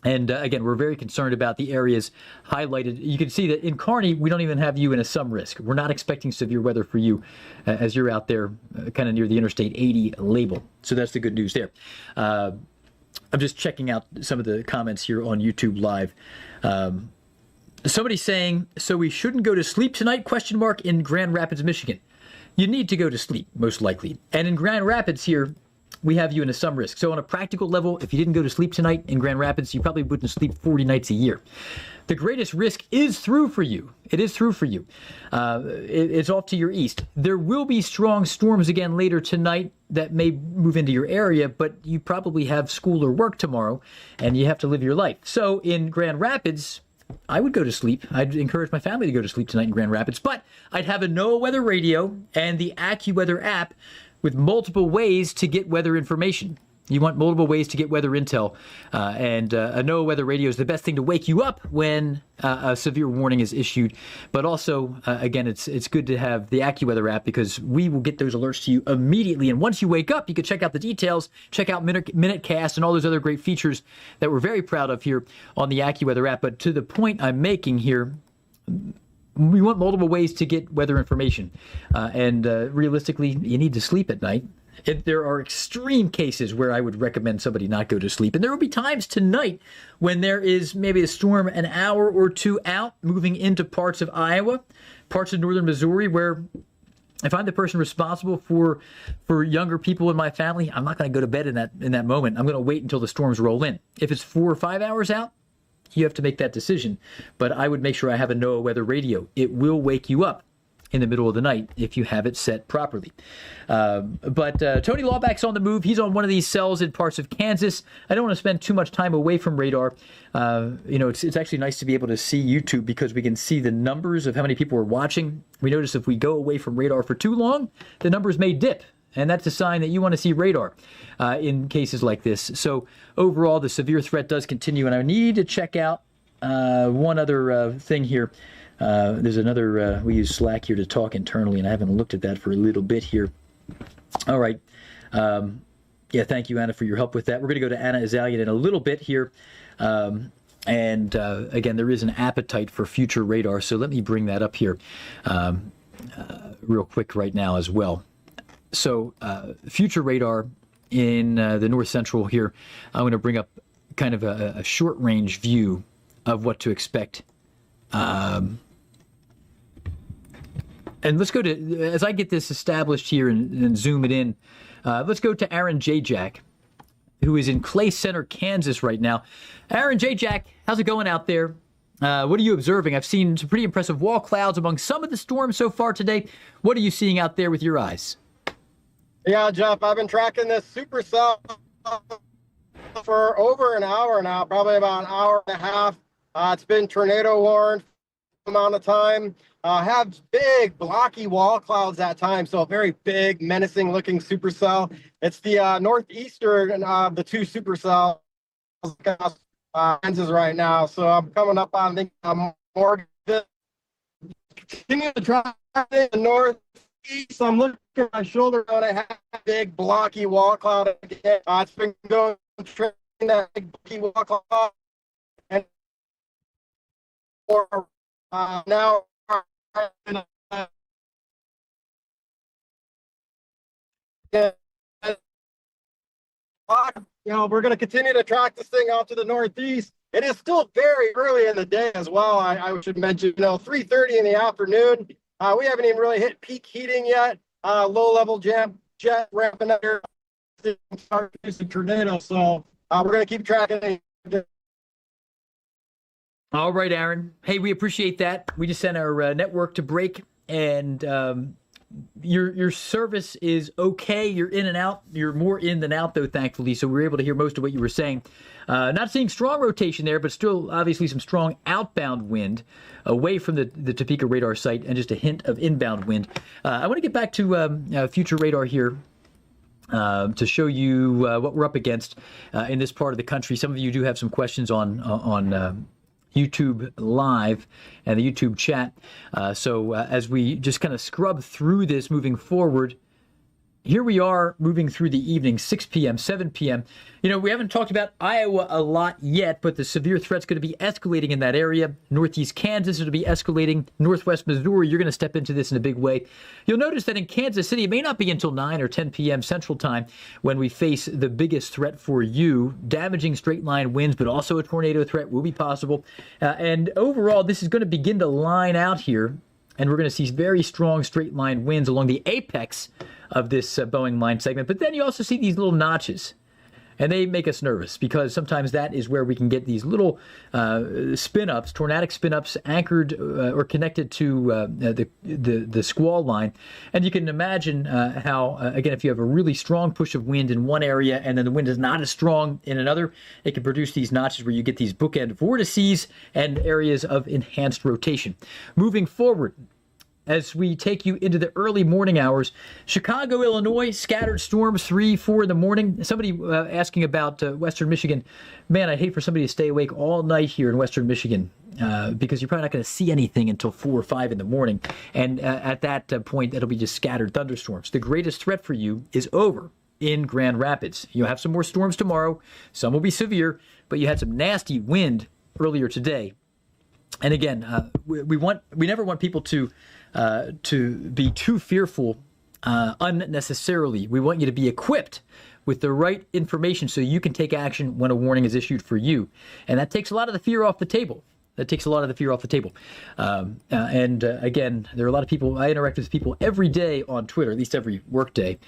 And again, we're very concerned about the areas highlighted. You can see that in Kearney, we don't even have you in a some risk. We're not expecting severe weather for you as you're out there kind of near the Interstate 80 label. So that's the good news there. I'm just checking out some of the comments here on YouTube Live. Somebody saying, so we shouldn't go to sleep tonight, ? In Grand Rapids, Michigan. You need to go to sleep, most likely. And in Grand Rapids here, we have you in a some risk. So on a practical level, if you didn't go to sleep tonight in Grand Rapids, you probably wouldn't sleep 40 nights a year. The greatest risk is through for you. It is through for you. It's off to your east. There will be strong storms again later tonight that may move into your area, but you probably have school or work tomorrow, and you have to live your life. So in Grand Rapids, I would go to sleep. I'd encourage my family to go to sleep tonight in Grand Rapids, but I'd have a NOAA weather radio and the AccuWeather app with multiple ways to get weather information. You want multiple ways to get weather intel, and a NOAA weather radio is the best thing to wake you up when a severe warning is issued. But also, again, it's good to have the AccuWeather app because we will get those alerts to you immediately. And once you wake up, you can check out the details, check out Minutecast and all those other great features that we're very proud of here on the AccuWeather app. But to the point I'm making here, we want multiple ways to get weather information. And realistically, you need to sleep at night. There are extreme cases where I would recommend somebody not go to sleep. And there will be times tonight when there is maybe a storm an hour or two out moving into parts of Iowa, parts of northern Missouri, where if I'm the person responsible for younger people in my family, I'm not going to go to bed in that moment. I'm going to wait until the storms roll in. If it's 4 or 5 hours out, you have to make that decision. But I would make sure I have a NOAA weather radio. It will wake you up in the middle of the night if you have it set properly. But Tony Lawback's on the move. He's on one of these cells in parts of Kansas. I don't want to spend too much time away from radar. It's actually nice to be able to see YouTube because we can see the numbers of how many people are watching. We notice if we go away from radar for too long, the numbers may dip. And that's a sign that you want to see radar in cases like this. So overall, the severe threat does continue. And I need to check out one other thing here. There's another, we use Slack here to talk internally, and I haven't looked at that for a little bit here. All right. Yeah, thank you, Anna, for your help with that. We're going to go to Anna Azalian in a little bit here. And again, there is an appetite for future radar, so let me bring that up here real quick right now as well. So future radar in the north central here, I'm going to bring up kind of a short-range view of what to expect. And let's go to, as I get this established here and zoom it in, let's go to Aaron Jajak, who is in Clay Center, Kansas right now. Aaron Jajak, how's it going out there? What are you observing? I've seen some pretty impressive wall clouds among some of the storms so far today. What are you seeing out there with your eyes?
Yeah, Jeff, I've been tracking this supercell for over an hour now, probably about an hour and a half. It's been tornado warned for amount of time. Have big blocky wall clouds at times, so a very big, menacing-looking supercell. It's the northeastern of the two supercells Kansas right now. So I'm coming up on, I think, more. Continue to drive in the northeast. I'm looking at my shoulder, and I have a big blocky wall cloud again. It's been going that big blocky wall cloud, and now We're going to continue to track this thing out to the northeast. It is still very early in the day as well. I should mention, 3:30 in the afternoon. We haven't even really hit peak heating yet. Low-level jet ramping up here, start producing tornadoes. So we're going to keep tracking.
All right, Aaron. Hey, we appreciate that. We just sent our network to break, and your service is okay. You're in and out. You're more in than out, though, thankfully. So we were able to hear most of what you were saying. Not seeing strong rotation there, but still obviously some strong outbound wind away from the Topeka radar site, and just a hint of inbound wind. I want to get back to future radar here. To show you what we're up against in this part of the country. Some of you do have some questions on YouTube Live and the YouTube chat. So as we just kind of scrub through this moving forward, here we are moving through the evening, 6 p.m., 7 p.m. We haven't talked about Iowa a lot yet, but the severe threat's going to be escalating in that area. Northeast Kansas is going to be escalating. Northwest Missouri, you're going to step into this in a big way. You'll notice that in Kansas City, it may not be until 9 or 10 p.m. Central Time when we face the biggest threat for you. Damaging straight line winds, but also a tornado threat will be possible. And overall, this is going to begin to line out here, and we're going to see very strong straight line winds along the apex of this Boeing line segment. But then you also see these little notches, and they make us nervous because sometimes that is where we can get these little spin-ups, tornadic spin-ups anchored or connected to the squall line. And you can imagine how, again, if you have a really strong push of wind in one area and then the wind is not as strong in another, it can produce these notches where you get these bookend vortices and areas of enhanced rotation. Moving forward, as we take you into the early morning hours, Chicago, Illinois, scattered storms 3, 4 in the morning. Somebody asking about Western Michigan. Man, I'd hate for somebody to stay awake all night here in Western Michigan because you're probably not going to see anything until 4 or 5 in the morning. And at that point, it'll be just scattered thunderstorms. The greatest threat for you is over in Grand Rapids. You'll have some more storms tomorrow. Some will be severe, but you had some nasty wind earlier today. And again, we never want people to be too fearful unnecessarily. We want you to be equipped with the right information so you can take action when a warning is issued for you. And that takes a lot of the fear off the table. And again, there are a lot of people, I interact with people every day on Twitter, at least every work day.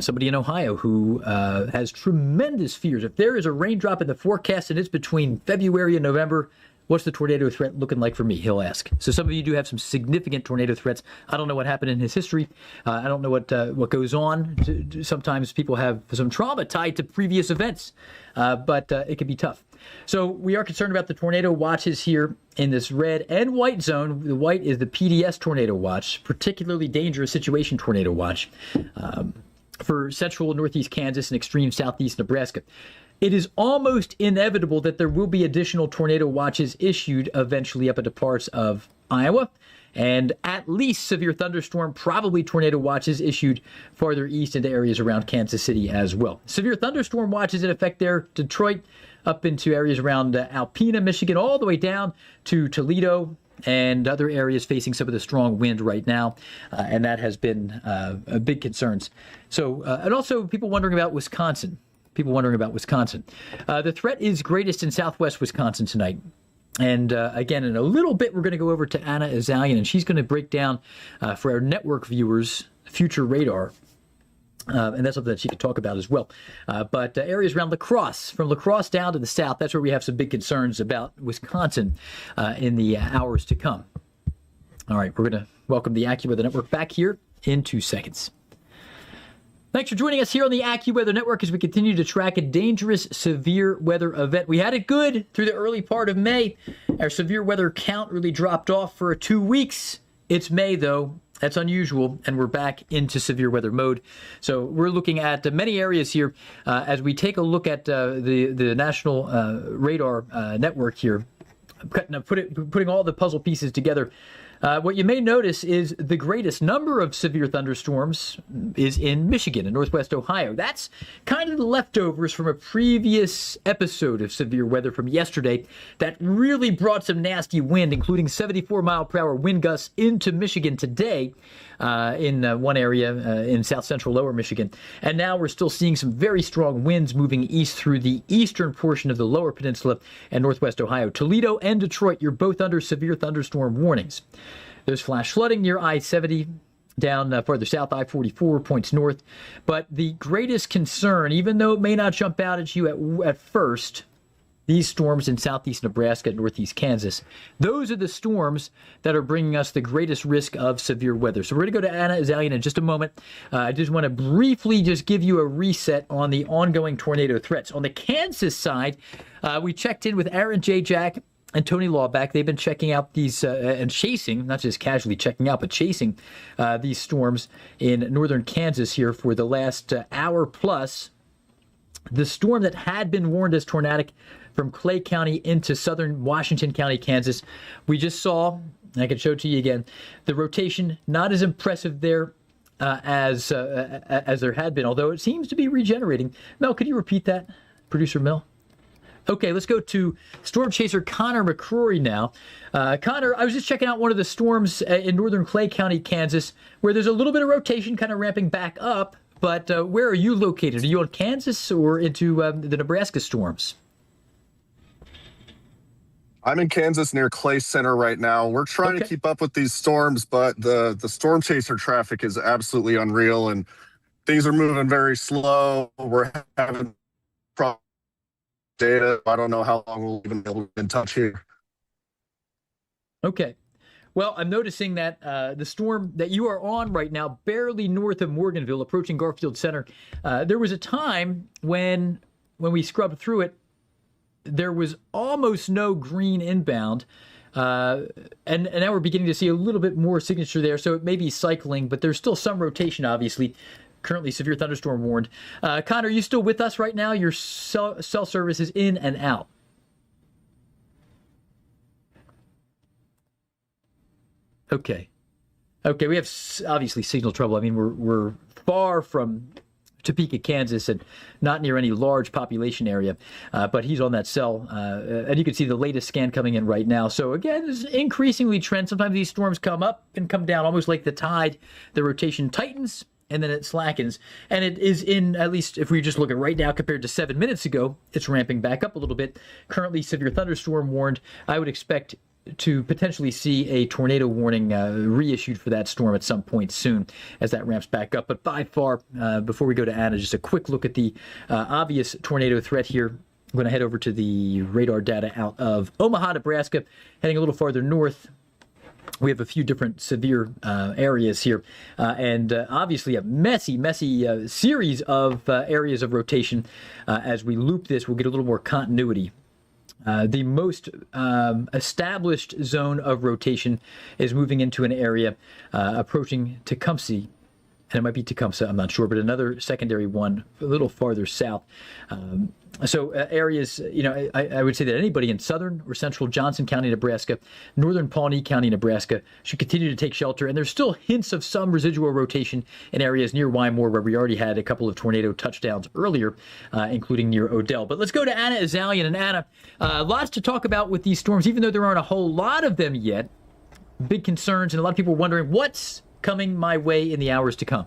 Somebody in Ohio who has tremendous fears. If there is a raindrop in the forecast and it's between February and November, what's the tornado threat looking like for me? He'll ask. So some of you do have some significant tornado threats. I don't know what happened in his history. I don't know what goes on. Sometimes people have some trauma tied to previous events, but it can be tough. So we are concerned about the tornado watches here in this red and white zone. The white is the PDS tornado watch, particularly dangerous situation tornado watch. For central and northeast Kansas and extreme southeast Nebraska. It is almost inevitable that there will be additional tornado watches issued eventually up into parts of Iowa, and at least severe thunderstorm, probably tornado watches issued farther east into areas around Kansas City as well. Severe thunderstorm watches in effect there, Detroit, up into areas around Alpena, Michigan, all the way down to Toledo, and other areas facing some of the strong wind right now, and that has been big concerns. So, and also people wondering about Wisconsin. The threat is greatest in southwest Wisconsin tonight. And again, in a little bit, we're going to go over to Anna Azalian, and she's going to break down for our network viewers future radar. And that's something that she could talk about as well. But areas around La Crosse, from La Crosse down to the south, that's where we have some big concerns about Wisconsin in the hours to come. All right, we're going to welcome the AccuWeather Network back here in 2 seconds. Thanks for joining us here on the AccuWeather Network as we continue to track a dangerous severe weather event. We had it good through the early part of May. Our severe weather count really dropped off for 2 weeks. It's May, though. That's unusual, and we're back into severe weather mode. So we're looking at many areas here as we take a look at the national radar network here, putting all the puzzle pieces together. What you may notice is the greatest number of severe thunderstorms is in Michigan and northwest Ohio. That's kind of the leftovers from a previous episode of severe weather from yesterday that really brought some nasty wind, including 74-mile-per-hour wind gusts into Michigan today. in one area in south central lower Michigan. And now we're still seeing some very strong winds moving east through the eastern portion of the lower peninsula and northwest Ohio. Toledo and Detroit, you're both under severe thunderstorm warnings. There's flash flooding near I-70. Down farther south, I-44 points north. But the greatest concern, even though it may not jump out at you at first, these storms in southeast Nebraska and northeast Kansas, those are the storms that are bringing us the greatest risk of severe weather. So we're going to go to Anna Azalian in just a moment. I just want to briefly just give you a reset on the ongoing tornado threats. On the Kansas side, we checked in with Aaron J. Jack and Tony Lawback. They've been checking out these and chasing, not just casually checking out, but chasing these storms in northern Kansas here for the last hour plus. The storm that had been warned as tornadic from Clay County into southern Washington County, Kansas, we just saw, and I can show it to you again, the rotation not as impressive there as there had been, although it seems to be regenerating. Mel, could you repeat that, producer Mel? Okay, let's go to Stormchaser Connor McCrory now. Connor, I was just checking out one of the storms in northern Clay County, Kansas, where there's a little bit of rotation kind of ramping back up. But where are you located? Are you on Kansas or into the Nebraska storms?
I'm in Kansas near Clay Center right now. We're trying to keep up with these storms, but the Stormchaser traffic is absolutely unreal, and things are moving very slow. We're having problems with data. I don't know how long we'll even be able to get in touch here.
Okay. Well, I'm noticing that the storm that you are on right now, barely north of Morganville, approaching Garfield Center, there was a time when we scrubbed through it, there was almost no green inbound, and now we're beginning to see a little bit more signature there, so it may be cycling, but there's still some rotation, obviously. Currently severe thunderstorm warned. Connor, are you still with us right now? Your cell service is in and out. Okay, we have obviously signal trouble. I mean, we're far from Topeka, Kansas, and not near any large population area, but he's on that cell, and you can see the latest scan coming in right now. So again, this is increasingly trend. Sometimes these storms come up and come down, almost like the tide. The rotation tightens, and then it slackens. And it is in, at least if we just look at right now compared to 7 minutes ago, it's ramping back up a little bit. Currently severe thunderstorm warned. I would expect to potentially see a tornado warning reissued for that storm at some point soon as that ramps back up. But by far, before we go to Anna, just a quick look at the obvious tornado threat here. I'm going to head over to the radar data out of Omaha, Nebraska, heading a little farther north. We have a few different severe areas here, and obviously a messy series of areas of rotation. As we loop this, we'll get a little more continuity. The most established zone of rotation is moving into an area approaching Tecumseh, and it might be Tecumseh, I'm not sure, but another secondary one a little farther south. So areas, I would say that anybody in southern or central Johnson County, Nebraska, northern Pawnee County, Nebraska, should continue to take shelter. And there's still hints of some residual rotation in areas near Wymore, where we already had a couple of tornado touchdowns earlier, including near Odell. But let's go to Anna Azalian. And Anna, lots to talk about with these storms, even though there aren't a whole lot of them yet. Big concerns, and a lot of people wondering what's coming my way in the hours to come.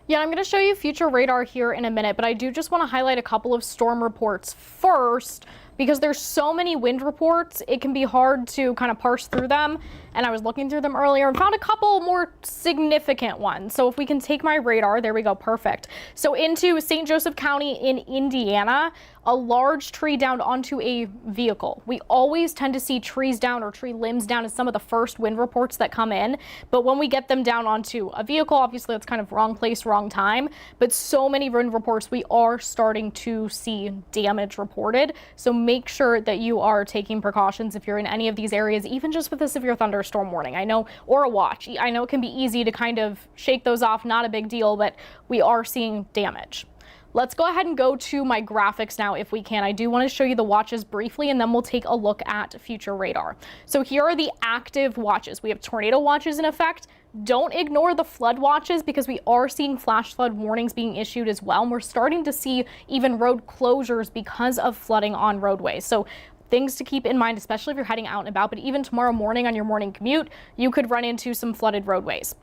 Yeah, I'm going to show you future radar here in a minute, but I do just want to highlight a couple of storm reports first, because there's so many wind reports, it can be hard to kind of parse through them. And I was looking through them earlier and found a couple more significant ones. So if we can take my radar, there we go, perfect. So into St. Joseph County in Indiana, a large tree down onto a vehicle. We always tend to see trees down or tree limbs down as some of the first wind reports that come in. But when we get them down onto a vehicle, obviously that's kind of wrong place, wrong time. But so many wind reports, we are starting to see damage reported. So make sure that you are taking precautions if you're in any of these areas, even just with a severe thunderstorm warning. I know, or a watch. I know it can be easy to kind of shake those off, not a big deal, but we are seeing damage. Let's go ahead and go to my graphics now if we can. I do want to show you the watches briefly, and then we'll take a look at future radar. So here are the active watches. We have tornado watches in effect. Don't ignore the flood watches, because we are seeing flash flood warnings being issued as well. And we're starting to see even road closures because of flooding on roadways. So things to keep in mind, especially if you're heading out and about, but even tomorrow morning on your morning commute, you could run into some flooded roadways.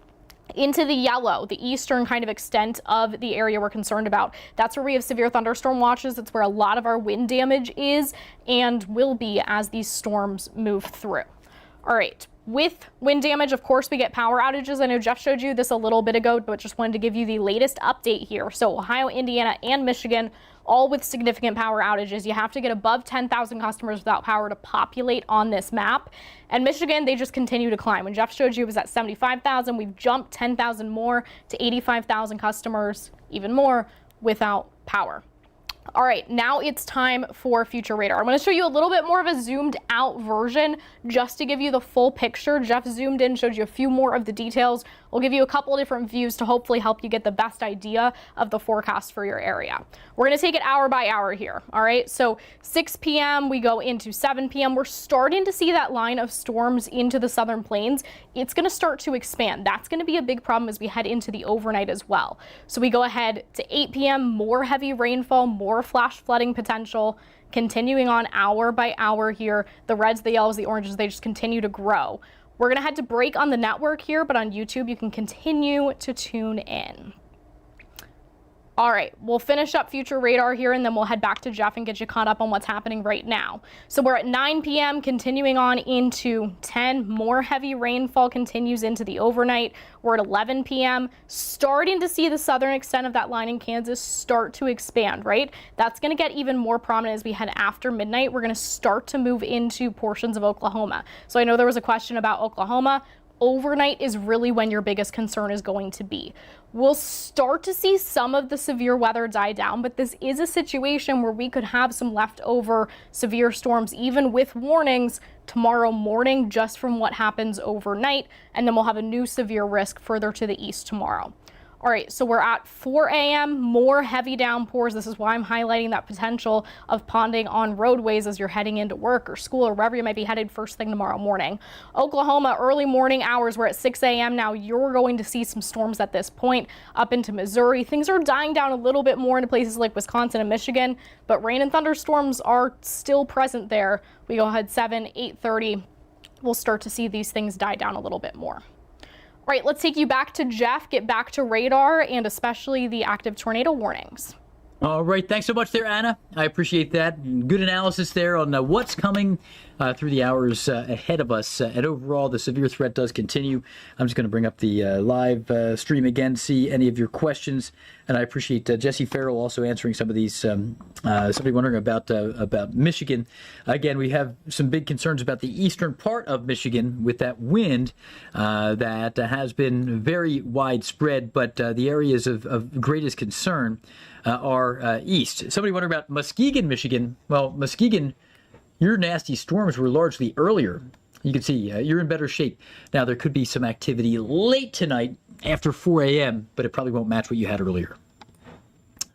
into the yellow, the eastern kind of extent of the area we're concerned about. That's where we have severe thunderstorm watches. That's where a lot of our wind damage is and will be as these storms move through. All right. With wind damage, of course, we get power outages. I know Geoff showed you this a little bit ago, but just wanted to give you the latest update here. So Ohio, Indiana, and Michigan, all with significant power outages. You have to get above 10,000 customers without power to populate on this map. And Michigan, they just continue to climb. When Geoff showed you, it was at 75,000. We've jumped 10,000 more to 85,000 customers, even more, without power. All right, now it's time for future radar. I'm going to show you a little bit more of a zoomed out version just to give you the full picture. Geoff zoomed in, showed you a few more of the details. We'll give you a couple of different views to hopefully help you get the best idea of the forecast for your area. We're going to take it hour by hour here. All right, so 6 p.m. we go into 7 p.m. We're starting to see that line of storms into the southern plains. It's going to start to expand. That's going to be a big problem as we head into the overnight as well. So we go ahead to 8 p.m., more heavy rainfall, more flash flooding potential, continuing on hour by hour here. The reds, the yellows, the oranges, they just continue to grow. We're going to head to break on the network here, but on YouTube, you can continue to tune in. All right, we'll finish up future radar here, and then we'll head back to Geoff and get you caught up on what's happening right now. So we're at 9 p.m., continuing on into 10. More heavy rainfall continues into the overnight. We're at 11 p.m., starting to see the southern extent of that line in Kansas start to expand, right? That's going to get even more prominent as we head after midnight. We're going to start to move into portions of Oklahoma. So I know there was a question about Oklahoma. Overnight is really when your biggest concern is going to be. We'll start to see some of the severe weather die down, but this is a situation where we could have some leftover severe storms, even with warnings tomorrow morning, just from what happens overnight. And then we'll have a new severe risk further to the east tomorrow. All right, so we're at 4 a.m., more heavy downpours. This is why I'm highlighting that potential of ponding on roadways as you're heading into work or school or wherever you might be headed first thing tomorrow morning. Oklahoma, early morning hours, we're at 6 a.m. now. You're going to see some storms at this point up into Missouri. Things are dying down a little bit more into places like Wisconsin and Michigan, but rain and thunderstorms are still present there. We go ahead 7, 8:30. We'll start to see these things die down a little bit more. All right, let's take you back to Geoff, get back to radar, and especially the active tornado warnings.
All right, thanks so much there, Anna. I appreciate that. Good analysis there on what's coming through the hours ahead of us. And overall, the severe threat does continue. I'm just going to bring up the live stream again, see any of your questions. And I appreciate Jesse Farrell also answering some of these. Somebody wondering about Michigan. Again, we have some big concerns about the eastern part of Michigan with that wind that has been very widespread. But the areas of greatest concern are east. Somebody wondering about Muskegon, Michigan. Well, Muskegon, your nasty storms were largely earlier. You can see you're in better shape. Now, there could be some activity late tonight after 4 a.m., but it probably won't match what you had earlier.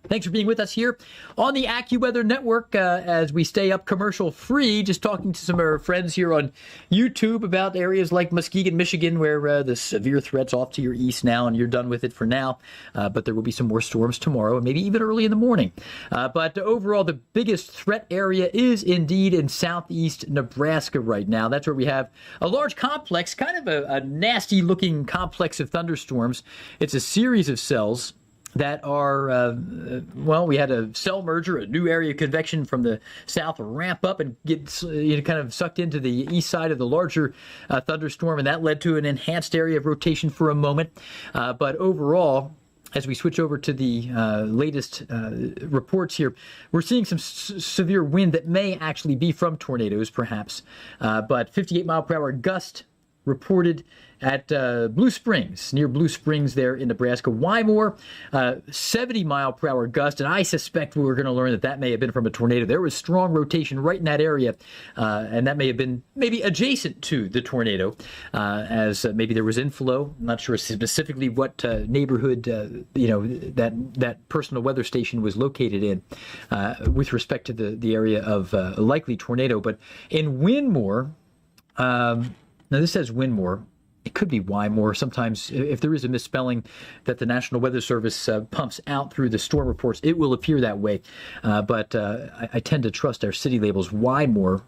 Thanks for being with us here on the AccuWeather Network as we stay up commercial free. Just talking to some of our friends here on YouTube about areas like Muskegon, Michigan, where the severe threat's off to your east now and you're done with it for now. But there will be some more storms tomorrow and maybe even early in the morning. But overall, the biggest threat area is indeed in southeast Nebraska right now. That's where we have a large complex, kind of a nasty looking complex of thunderstorms. It's a series of cells that are, we had a cell merger, a new area of convection from the south ramp up and get kind of sucked into the east side of the larger thunderstorm, and that led to an enhanced area of rotation for a moment. But overall, as we switch over to the latest reports here, we're seeing some severe wind that may actually be from tornadoes, perhaps. But 58-mile-per-hour gust reported at Blue Springs, near Blue Springs there in Nebraska. Wymore, 70-mile-per-hour gust, and I suspect we're going to learn that may have been from a tornado. There was strong rotation right in that area, and that may have been maybe adjacent to the tornado, as maybe there was inflow. I'm not sure specifically what neighborhood that personal weather station was located in with respect to the area of a likely tornado. But in Wynmoor, now this says Wynmoor. It could be Wymore. Sometimes, if there is a misspelling that the National Weather Service pumps out through the storm reports, it will appear that way. But I tend to trust our city labels. Wymore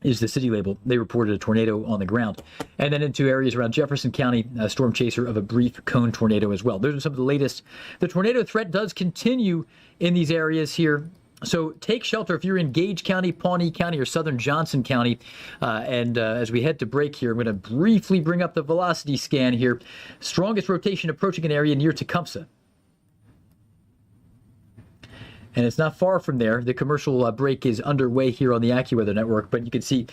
is the city label. They reported a tornado on the ground. And then into areas around Jefferson County, a storm chaser of a brief cone tornado as well. Those are some of the latest. The tornado threat does continue in these areas here. So take shelter if you're in Gage County, Pawnee County, or southern Johnson County. As we head to break here, I'm going to briefly bring up the velocity scan here. Strongest rotation approaching an area near Tecumseh. And it's not far from there. The commercial break is underway here on the AccuWeather network, but you can see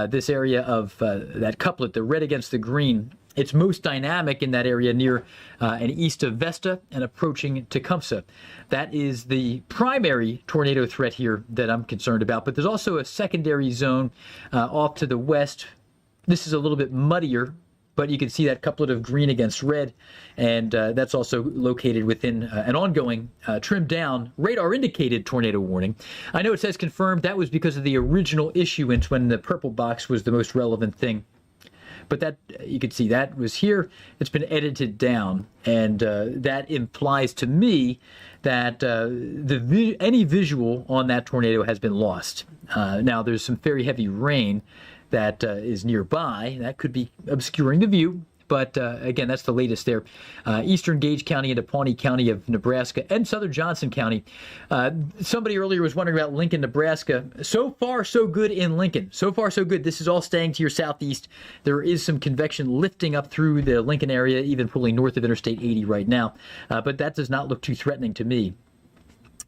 this area of that couplet, the red against the green. It's most dynamic in that area near and east of Vesta and approaching Tecumseh. That is the primary tornado threat here that I'm concerned about, but there's also a secondary zone off to the west. This is a little bit muddier, but you can see that couplet of green against red, and that's also located within an ongoing trimmed down radar indicated tornado warning. I know it says confirmed. That was because of the original issuance when the purple box was the most relevant thing. But that, you can see that was here. It's been edited down, and that implies to me that any visual on that tornado has been lost. Now, there's some very heavy rain that is nearby. That could be obscuring the view. But again, that's the latest there. Eastern Gage County into Pawnee County of Nebraska and southern Johnson County. Somebody earlier was wondering about Lincoln, Nebraska. So far, so good in Lincoln. So far, so good. This is all staying to your southeast. There is some convection lifting up through the Lincoln area, even pulling north of Interstate 80 right now. But that does not look too threatening to me.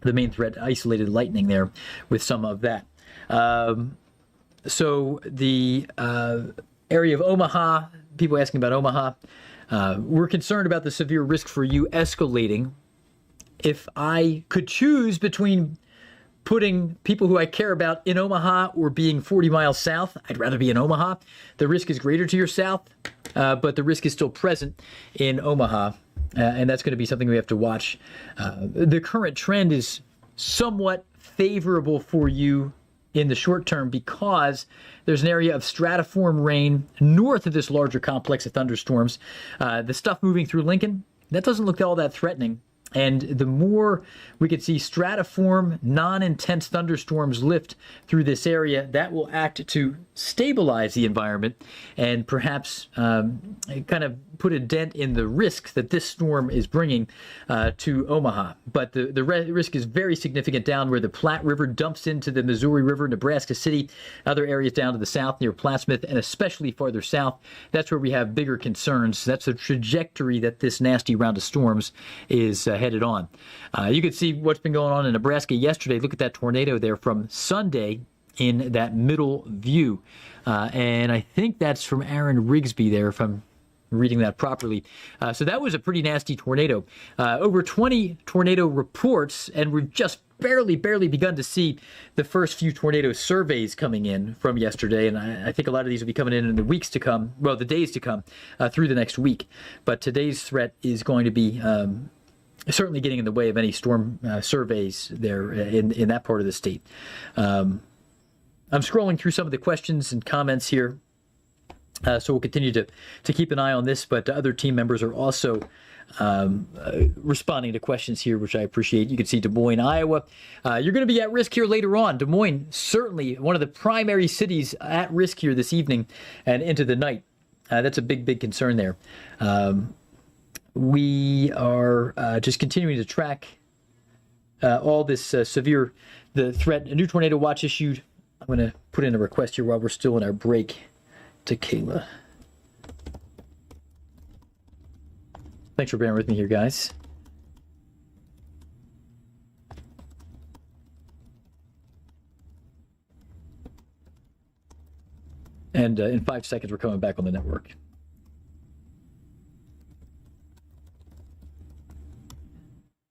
The main threat, isolated lightning there with some of that. So the area of Omaha, people asking about Omaha, we're concerned about the severe risk for you escalating. If I could choose between putting people who I care about in Omaha or being 40 miles south, I'd rather be in Omaha. The risk is greater to your south, but the risk is still present in Omaha, and that's going to be something we have to watch. The current trend is somewhat favorable for you in the short term because there's an area of stratiform rain north of this larger complex of thunderstorms. The stuff moving through Lincoln, that doesn't look all that threatening. And the more we could see stratiform, non-intense thunderstorms lift through this area, that will act to stabilize the environment and perhaps kind of put a dent in the risk that this storm is bringing to Omaha. But the risk is very significant down where the Platte River dumps into the Missouri River, Nebraska City, other areas down to the south near Plattsmouth, and especially farther south. That's where we have bigger concerns. That's the trajectory that this nasty round of storms is headed on. You can see what's been going on in Nebraska yesterday. Look at that tornado there from Sunday in that middle view. And I think that's from Aaron Rigsby there, if I'm reading that properly. So that was a pretty nasty tornado. Over 20 tornado reports, and we've just barely begun to see the first few tornado surveys coming in from yesterday. And I think a lot of these will be coming in the weeks to come, well, the days to come through the next week. But today's threat is going to be certainly getting in the way of any storm surveys there in that part of the state. I'm scrolling through some of the questions and comments here. So we'll continue to keep an eye on this, but other team members are also responding to questions here, which I appreciate. You can see Des Moines, Iowa. You're going to be at risk here later on. Des Moines, certainly one of the primary cities at risk here this evening and into the night. That's a big concern there. We are just continuing to track all this the threat. A new tornado watch issued. I'm going to put in a request here while we're still in our break to Kayla. Thanks for bearing with me here, guys. And in 5 seconds, we're coming back on the network.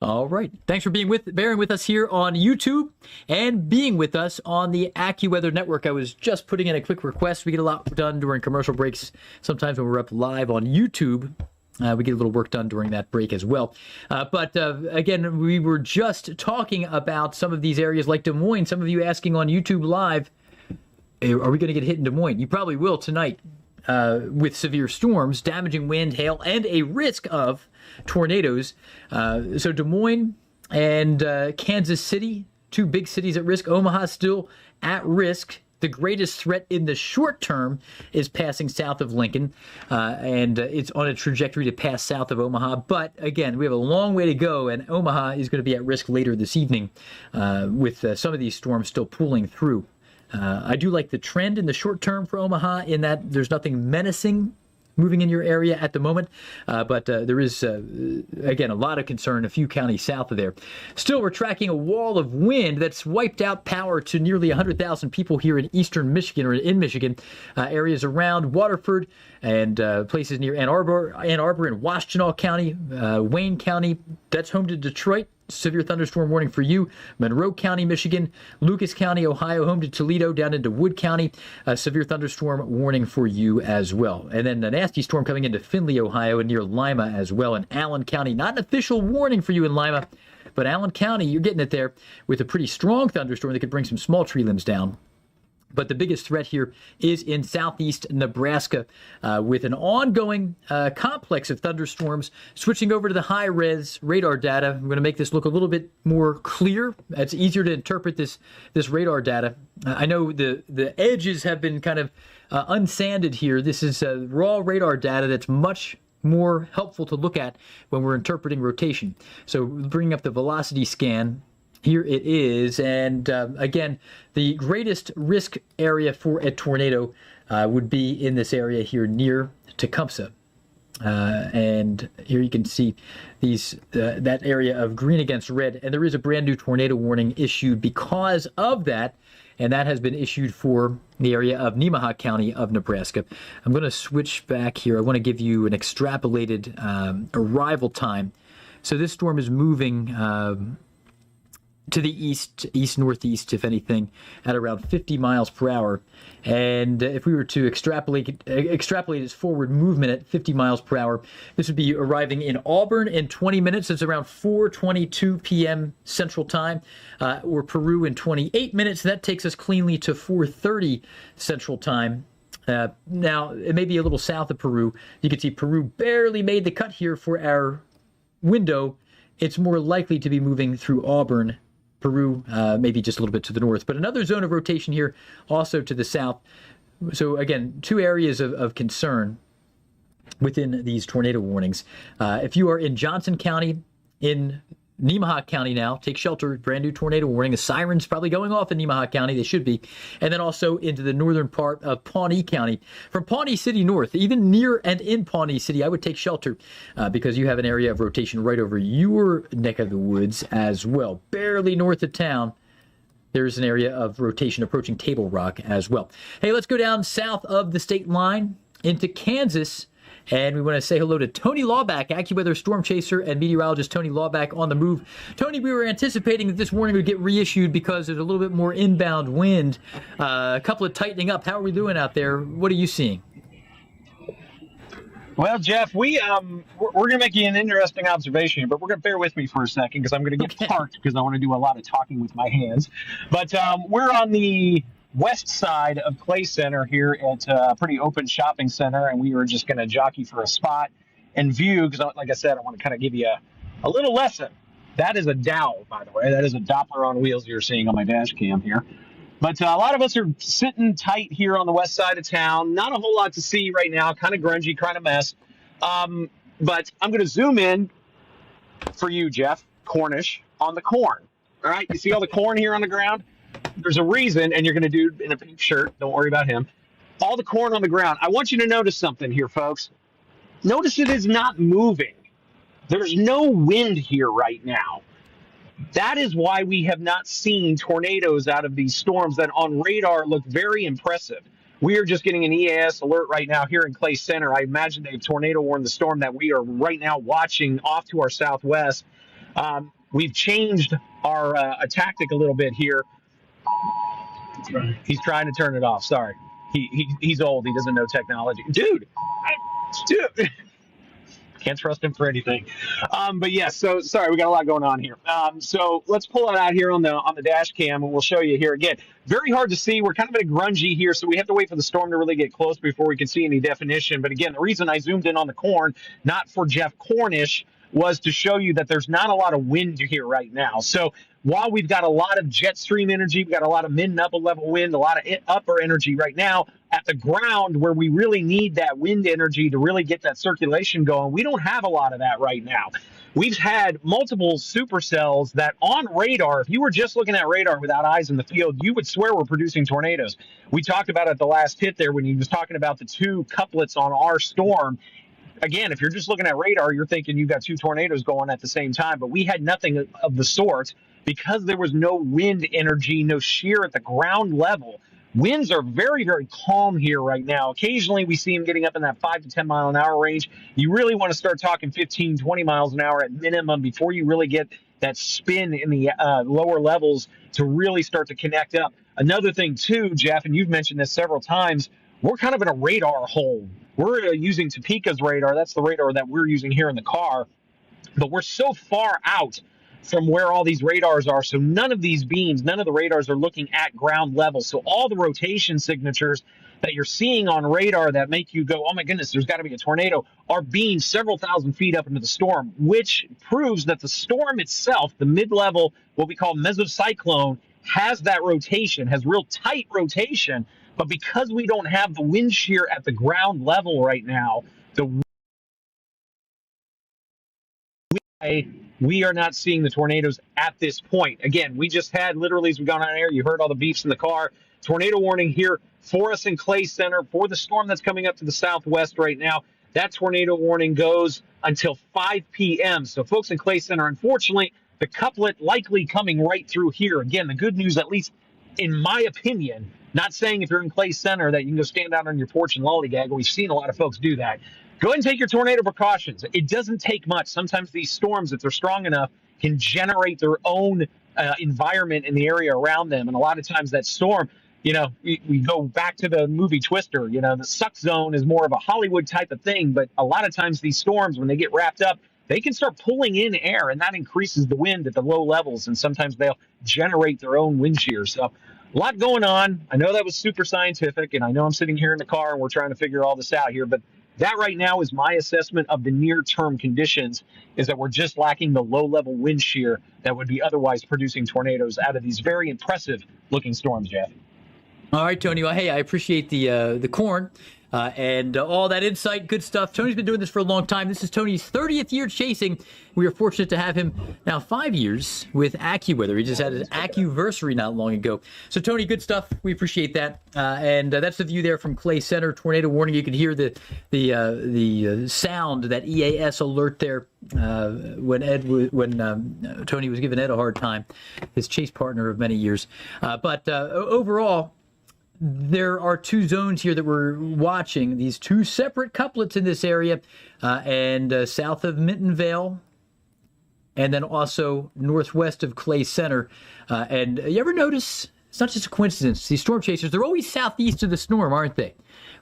All right. Thanks for bearing with us here on YouTube and being with us on the AccuWeather Network. I was just putting in a quick request. We get a lot done during commercial breaks. Sometimes when we're up live on YouTube, we get a little work done during that break as well. But again, we were just talking about some of these areas like Des Moines. Some of you asking on YouTube Live, are we going to get hit in Des Moines? You probably will tonight with severe storms, damaging wind, hail, and a risk of tornadoes. So Des Moines and Kansas City, two big cities at risk. Omaha still at risk. The greatest threat in the short term is passing south of Lincoln, and it's on a trajectory to pass south of Omaha. But again, we have a long way to go, and Omaha is going to be at risk later this evening with some of these storms still pulling through. I do like the trend in the short term for Omaha in that there's nothing menacing moving in your area at the moment, but there is, again, a lot of concern a few counties south of there. Still, we're tracking a wall of wind that's wiped out power to nearly 100,000 people here in eastern Michigan, or in Michigan, areas around Waterford and places near Ann Arbor and Washtenaw County, Wayne County. That's home to Detroit. Severe thunderstorm warning for you. Monroe County, Michigan, Lucas County, Ohio, home to Toledo, down into Wood County. Severe thunderstorm warning for you as well. And then a nasty storm coming into Findlay, Ohio, and near Lima as well. In Allen County, not an official warning for you in Lima, but Allen County, you're getting it there with a pretty strong thunderstorm that could bring some small tree limbs down. But the biggest threat here is in southeast Nebraska with an ongoing complex of thunderstorms. Switching over to the high-res radar data, I'm going to make this look a little bit more clear. It's easier to interpret this radar data. I know the edges have been kind of unsanded here. This is raw radar data that's much more helpful to look at when we're interpreting rotation. So bringing up the velocity scan. Here it is, and again, the greatest risk area for a tornado would be in this area here near Tecumseh. And here you can see these that area of green against red, and there is a brand new tornado warning issued because of that, and that has been issued for the area of Nemaha County of Nebraska. I'm going to switch back here. I want to give you an extrapolated arrival time. So this storm is moving to the east-northeast, if anything, at around 50 miles per hour. And if we were to extrapolate its forward movement at 50 miles per hour, this would be arriving in Auburn in 20 minutes. It's around 4:22 p.m. Central Time, or Peru in 28 minutes. That takes us cleanly to 4:30 Central Time. Now, it may be a little south of Peru. You can see Peru barely made the cut here for our window. It's more likely to be moving through Auburn, Peru, maybe just a little bit to the north, but another zone of rotation here also to the south. So again, two areas of concern within these tornado warnings. If you are in Johnson County, in Nemaha County now, take shelter, brand new tornado warning. The sirens probably going off in Nemaha County, they should be. And then also into the northern part of Pawnee County. From Pawnee City north, even near and in Pawnee City, I would take shelter because you have an area of rotation right over your neck of the woods as well. Barely north of town, there's an area of rotation approaching Table Rock as well. Hey, let's go down south of the state line into Kansas. And we want to say hello to Tony Lawback, AccuWeather Stormchaser and meteorologist Tony Lawback on the move. Tony, we were anticipating that this warning would get reissued because there's a little bit more inbound wind, a couple of tightening up. How are we doing out there? What are you seeing?
Well, Geoff, we're going to make you an interesting observation here, but we're going to bear with me for a second because I'm going to get parked because I want to do a lot of talking with my hands. But we're on the west side of Clay Center here at a pretty open shopping center, and we were just going to jockey for a spot and view because, like I said, I want to kind of give you a little lesson. That is a dowel, by the way. That is a Doppler on wheels you're seeing on my dash cam here. But a lot of us are sitting tight here on the west side of town. Not a whole lot to see right now. Kind of grungy, kind of mess. But I'm going to zoom in for you, Geoff Cornish, on the corn. All right, you see all the corn here on the ground? There's a reason, and you're going to do in a pink shirt. Don't worry about him. All the corn on the ground. I want you to notice something here, folks. Notice it is not moving. There's no wind here right now. That is why we have not seen tornadoes out of these storms that on radar look very impressive. We are just getting an EAS alert right now here in Clay Center. I imagine they've tornado warned the storm that we are right now watching off to our southwest. We've changed our tactic a little bit here. He's trying to turn it off. Sorry. He's old. He doesn't know technology. Dude. Can't trust him for anything. But yes, so sorry, we got a lot going on here. So let's pull it out here on the dash cam, and we'll show you here again. Very hard to see. We're kind of in a grungy here, so we have to wait for the storm to really get close before we can see any definition. But again, the reason I zoomed in on the corn, not for Geoff Cornish, was to show you that there's not a lot of wind here right now. So while we've got a lot of jet stream energy, we've got a lot of mid and upper level wind, a lot of upper energy right now at the ground where we really need that wind energy to really get that circulation going. We don't have a lot of that right now. We've had multiple supercells that on radar, if you were just looking at radar without eyes in the field, you would swear we're producing tornadoes. We talked about it the last hit there when he was talking about the two couplets on our storm. Again, if you're just looking at radar, you're thinking you've got two tornadoes going at the same time, but we had nothing of the sort because there was no wind energy, no shear at the ground level. Winds are very, very calm here right now. Occasionally, we see them getting up in that 5 to 10 mile an hour range. You really want to start talking 15, 20 miles an hour at minimum before you really get that spin in the lower levels to really start to connect up. Another thing, too, Geoff, and you've mentioned this several times, we're kind of in a radar hole. We're using Topeka's radar. That's the radar that we're using here in the car. But we're so far out from where all these radars are. So none of these beams, none of the radars are looking at ground level. So all the rotation signatures that you're seeing on radar that make you go, oh my goodness, there's got to be a tornado, are being several thousand feet up into the storm, which proves that the storm itself, the mid-level, what we call mesocyclone, has that rotation, has real tight rotation. But because we don't have the wind shear at the ground level right now, we are not seeing the tornadoes at this point. Again, we just had, literally, as we've gone on air, you heard all the beeps in the car. Tornado warning here for us in Clay Center for the storm that's coming up to the southwest right now. That tornado warning goes until 5 p.m. So, folks in Clay Center, unfortunately, the couplet likely coming right through here. Again, the good news, at least in my opinion, not saying if you're in Clay Center that you can go stand out on your porch and lollygag. We've seen a lot of folks do that. Go ahead and take your tornado precautions. It doesn't take much. Sometimes these storms, if they're strong enough, can generate their own environment in the area around them. And a lot of times that storm, you know, we go back to the movie Twister. You know, the suck zone is more of a Hollywood type of thing. But a lot of times these storms, when they get wrapped up, they can start pulling in air, and that increases the wind at the low levels. And sometimes they'll generate their own wind shear. So a lot going on. I know that was super scientific, and I know I'm sitting here in the car and we're trying to figure all this out here. But that right now is my assessment of the near-term conditions, is that we're just lacking the low-level wind shear that would be otherwise producing tornadoes out of these very impressive-looking storms, Geoff.
All right, Tony. Well, hey, I appreciate the corn and all that insight. Good stuff. Tony's been doing this for a long time. This is Tony's 30th year chasing. We are fortunate to have him now 5 years with AccuWeather. He just had his AccuVersary not long ago. So, Tony, good stuff. We appreciate that. And that's the view there from Clay Center. Tornado warning. You can hear the sound, that EAS alert there when Tony was giving Ed a hard time, his chase partner of many years. But overall, there are two zones here that we're watching, these two separate couplets in this area, and south of Mintonvale, and then also northwest of Clay Center. And you ever notice, it's not just a coincidence, these storm chasers, they're always southeast of the storm, aren't they?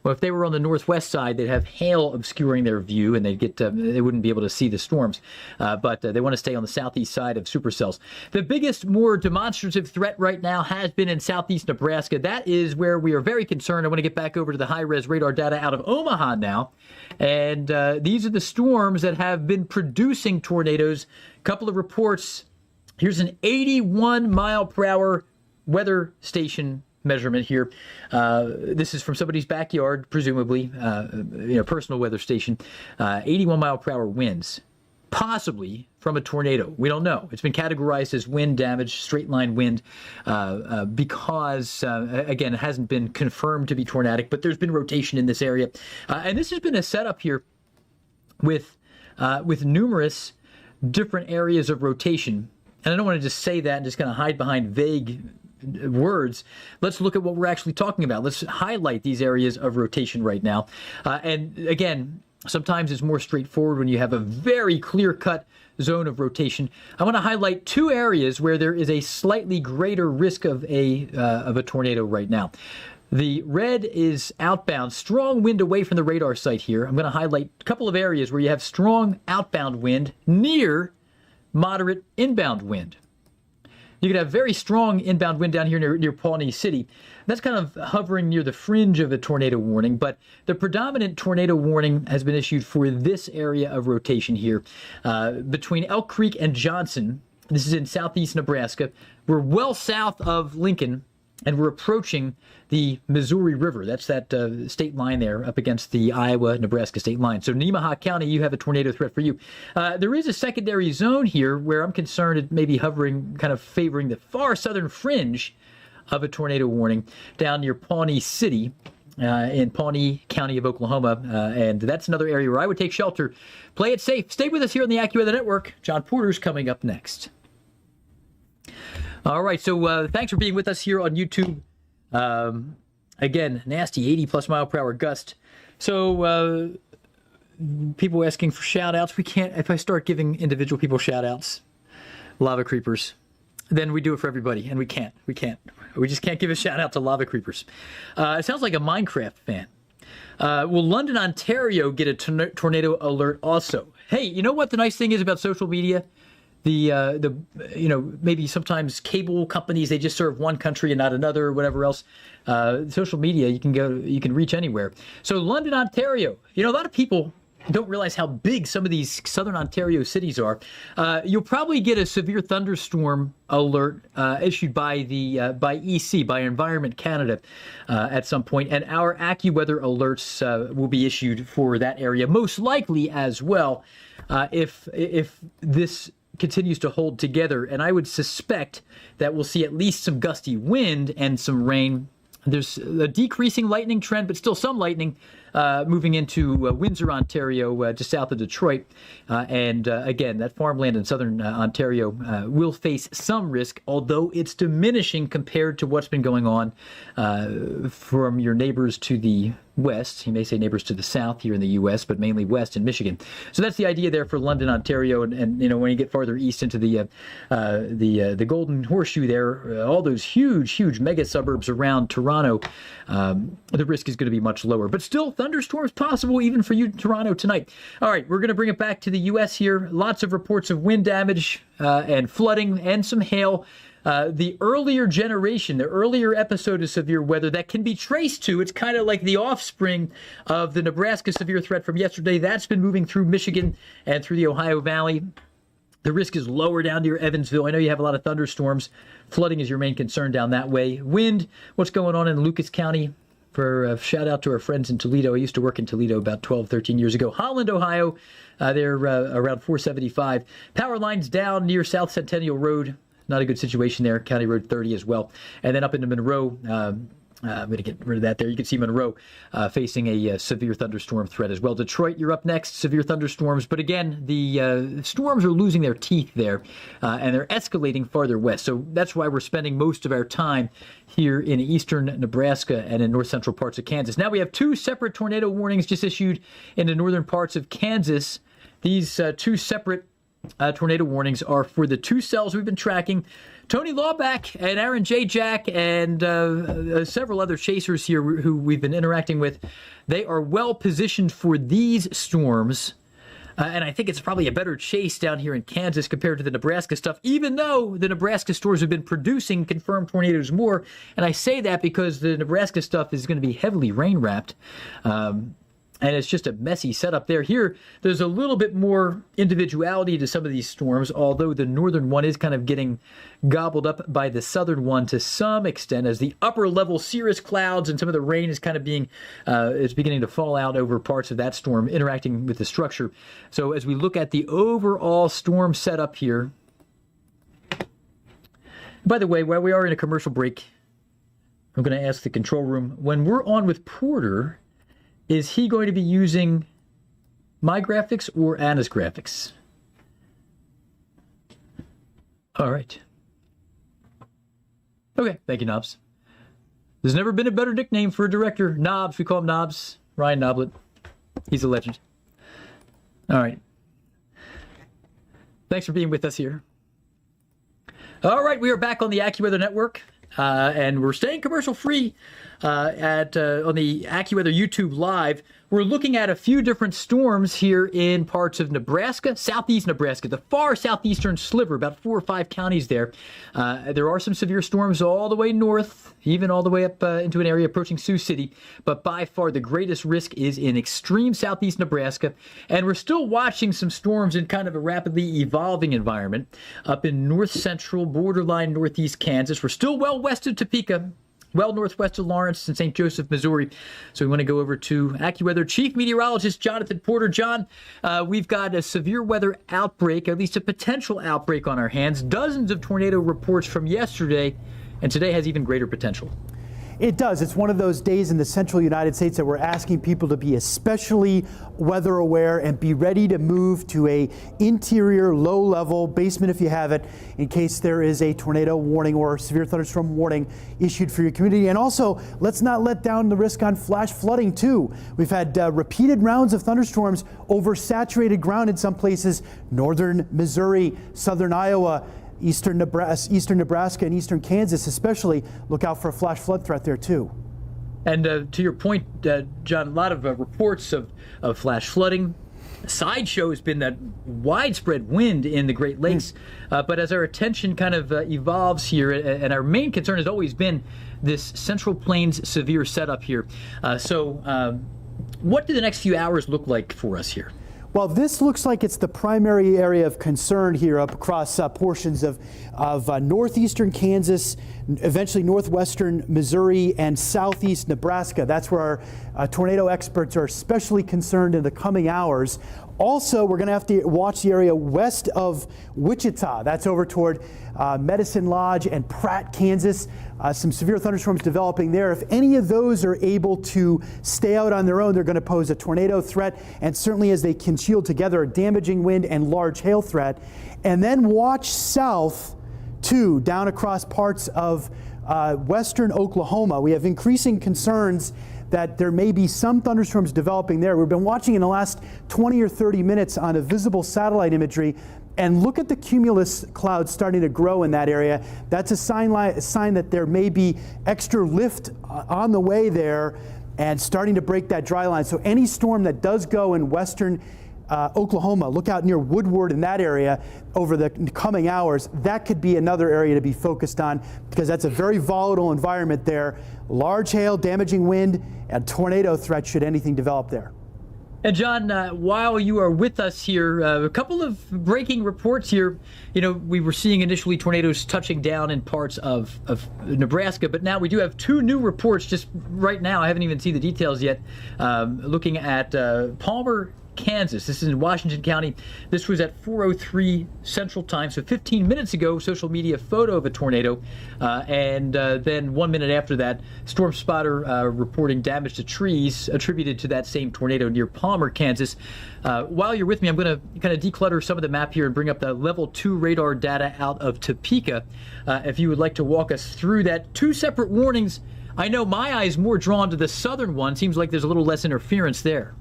Well, if they were on the northwest side, they'd have hail obscuring their view, and they wouldn't be able to see the storms. But they want to stay on the southeast side of supercells. The biggest, more demonstrative threat right now has been in southeast Nebraska. That is where we are very concerned. I want to get back over to the high-res radar data out of Omaha now. And these are the storms that have been producing tornadoes. A couple of reports. Here's an 81-mile-per-hour weather station measurement here. This is from somebody's backyard, presumably, personal weather station. 81-mile-per-hour winds, possibly from a tornado. We don't know. It's been categorized as wind damage, straight line wind, because, again, it hasn't been confirmed to be tornadic, but there's been rotation in this area. And this has been a setup here with numerous different areas of rotation. And I don't want to just say that and just kind of hide behind vague words. Let's look at what we're actually talking about. Let's highlight these areas of rotation right now. And again, sometimes it's more straightforward when you have a very clear-cut zone of rotation. I want to highlight two areas where there is a slightly greater risk of a tornado right now. The red is outbound, strong wind away from the radar site here. I'm going to highlight a couple of areas where you have strong outbound wind near moderate inbound wind. You could have very strong inbound wind down here near Pawnee City. That's kind of hovering near the fringe of a tornado warning, but the predominant tornado warning has been issued for this area of rotation here between Elk Creek and Johnson. This is in southeast Nebraska. We're well south of Lincoln, and we're approaching the Missouri River. That's that state line there up against the Iowa-Nebraska state line. So Nemaha County, you have a tornado threat for you. There is a secondary zone here where I'm concerned it may be hovering, kind of favoring the far southern fringe of a tornado warning down near Pawnee City in Pawnee County of Oklahoma. And that's another area where I would take shelter. Play it safe. Stay with us here on the AccuWeather Network. John Porter's coming up next. All right, so thanks for being with us here on YouTube. Again, nasty 80-plus mile per hour gust. So people asking for shout-outs. We can't, if I start giving individual people shout-outs, lava creepers, then we do it for everybody, and we can't. We just can't give a shout-out to lava creepers. It sounds like a Minecraft fan. Will London, Ontario get a tornado alert also? Hey, you know what the nice thing is about social media? The maybe sometimes cable companies, they just serve one country and not another or whatever else. Social media, you can reach anywhere. So London, Ontario, a lot of people don't realize how big some of these southern Ontario cities are. You'll probably get a severe thunderstorm alert issued by EC, by Environment Canada, at some point, and our AccuWeather alerts will be issued for that area, most likely as well, if this continues to hold together. And I would suspect that we'll see at least some gusty wind and some rain. There's a decreasing lightning trend, but still some lightning moving into Windsor, Ontario, just south of Detroit. And again, that farmland in southern Ontario will face some risk, although it's diminishing compared to what's been going on from your neighbors to the west. You may say neighbors to the south here in the U.S., but mainly west in Michigan. So that's the idea there for London, Ontario, and when you get farther east into the Golden Horseshoe there, all those huge mega suburbs around Toronto, the risk is going to be much lower. But still, thunderstorms possible even for you, Toronto, tonight. All right, we're going to bring it back to the U.S. here. Lots of reports of wind damage and flooding and some hail. The earlier generation, the earlier episode of severe weather that can be traced to, it's kind of like the offspring of the Nebraska severe threat from yesterday. That's been moving through Michigan and through the Ohio Valley. The risk is lower down near Evansville. I know you have a lot of thunderstorms. Flooding is your main concern down that way. Wind, what's going on in Lucas County? For a shout out to our friends in Toledo. I used to work in Toledo about 12, 13 years ago. Holland, Ohio, they're around 475. Power lines down near South Centennial Road. Not a good situation there. County Road 30 as well. And then up into Monroe, I'm going to get rid of that there. You can see Monroe facing a severe thunderstorm threat as well. Detroit, you're up next. Severe thunderstorms. But again, the storms are losing their teeth there, and they're escalating farther west. So that's why we're spending most of our time here in eastern Nebraska and in north central parts of Kansas. Now we have two separate tornado warnings just issued in the northern parts of Kansas. These two separate tornado warnings are for the two cells we've been tracking. Tony Lawback and Aaron J. Jack and several other chasers here who we've been interacting with. They are well positioned for these storms. And I think it's probably a better chase down here in Kansas compared to the Nebraska stuff, even though the Nebraska stores have been producing confirmed tornadoes more. And I say that because the Nebraska stuff is going to be heavily rain-wrapped. And it's just a messy setup there. Here, there's a little bit more individuality to some of these storms, although the northern one is kind of getting gobbled up by the southern one to some extent, as the upper level cirrus clouds and some of the rain is kind of is beginning to fall out over parts of that storm, interacting with the structure. So as we look at the overall storm setup here, by the way, while we are in a commercial break, I'm going to ask the control room, when we're on with Porter, is he going to be using my graphics or Anna's graphics? All right. Okay, thank you, Knobs. There's never been a better nickname for a director. Knobs, we call him Knobs. Ryan Noblet. He's a legend. All right. Thanks for being with us here. All right, we are back on the AccuWeather Network. And we're staying commercial free on the AccuWeather YouTube Live. we're looking at a few different storms here in parts of Nebraska, southeast Nebraska, the far southeastern sliver, about 4 or 5 counties there. There are some severe storms all the way north, even all the way up into an area approaching Sioux City. But by far the greatest risk is in extreme southeast Nebraska. And we're still watching some storms in kind of a rapidly evolving environment up in north central, borderline northeast Kansas. We're still well west of Topeka, well northwest of Lawrence and St. Joseph, Missouri. So we want to go over to AccuWeather Chief Meteorologist Jonathan Porter. John, we've got a severe weather outbreak, at least a potential outbreak on our hands. Dozens of tornado reports from yesterday, and today has even greater potential.
It does. It's one of those days in the central United States that we're asking people to be especially weather aware and be ready to move to a interior, low-level basement if you have it, in case there is a tornado warning or severe thunderstorm warning issued for your community. And also, let's not let down the risk on flash flooding too. We've had repeated rounds of thunderstorms over saturated ground in some places, northern Missouri, southern Iowa, eastern Nebraska, and eastern Kansas especially. Look out for a flash flood threat there too.
And to your point, John, a lot of reports of flash flooding. The sideshow has been that widespread wind in the Great Lakes. But as our attention kind of evolves here, and our main concern has always been this Central Plains severe setup here. So what do the next few hours look like for us here?
Well, this looks like it's the primary area of concern here up across portions of northeastern Kansas, eventually northwestern Missouri, and southeast Nebraska. That's where our tornado experts are especially concerned in the coming hours. Also, we're going to have to watch the area west of Wichita. That's over toward Medicine Lodge and Pratt, Kansas. Some severe thunderstorms developing there. If any of those are able to stay out on their own, they're going to pose a tornado threat, and certainly as they can shield together, a damaging wind and large hail threat. And then watch south, too, down across parts of western Oklahoma. We have increasing concerns that there may be some thunderstorms developing there. We've been watching in the last 20 or 30 minutes on a visible satellite imagery, and look at the cumulus clouds starting to grow in that area. That's a sign that there may be extra lift on the way there and starting to break that dry line. So any storm that does go in western Oklahoma, look out near Woodward in that area over the coming hours. That could be another area to be focused on, because that's a very volatile environment there. Large hail, damaging wind, and tornado threat should anything develop there.
And John, while you are with us here, a couple of breaking reports here. You know, we were seeing initially tornadoes touching down in parts of Nebraska, but now we do have 2 new reports just right now. I haven't even seen the details yet. Looking at Palmer, Kansas. This is in Washington County. This was at 4:03 Central Time, so 15 minutes ago, social media photo of a tornado. And then 1 minute after that, Storm Spotter reporting damage to trees attributed to that same tornado near Palmer, Kansas. While you're with me, I'm going to kind of declutter some of the map here and bring up the level 2 radar data out of Topeka. If you would like to walk us through that. 2 separate warnings. I know my eye is more drawn to the southern one. Seems like there's a little less interference there.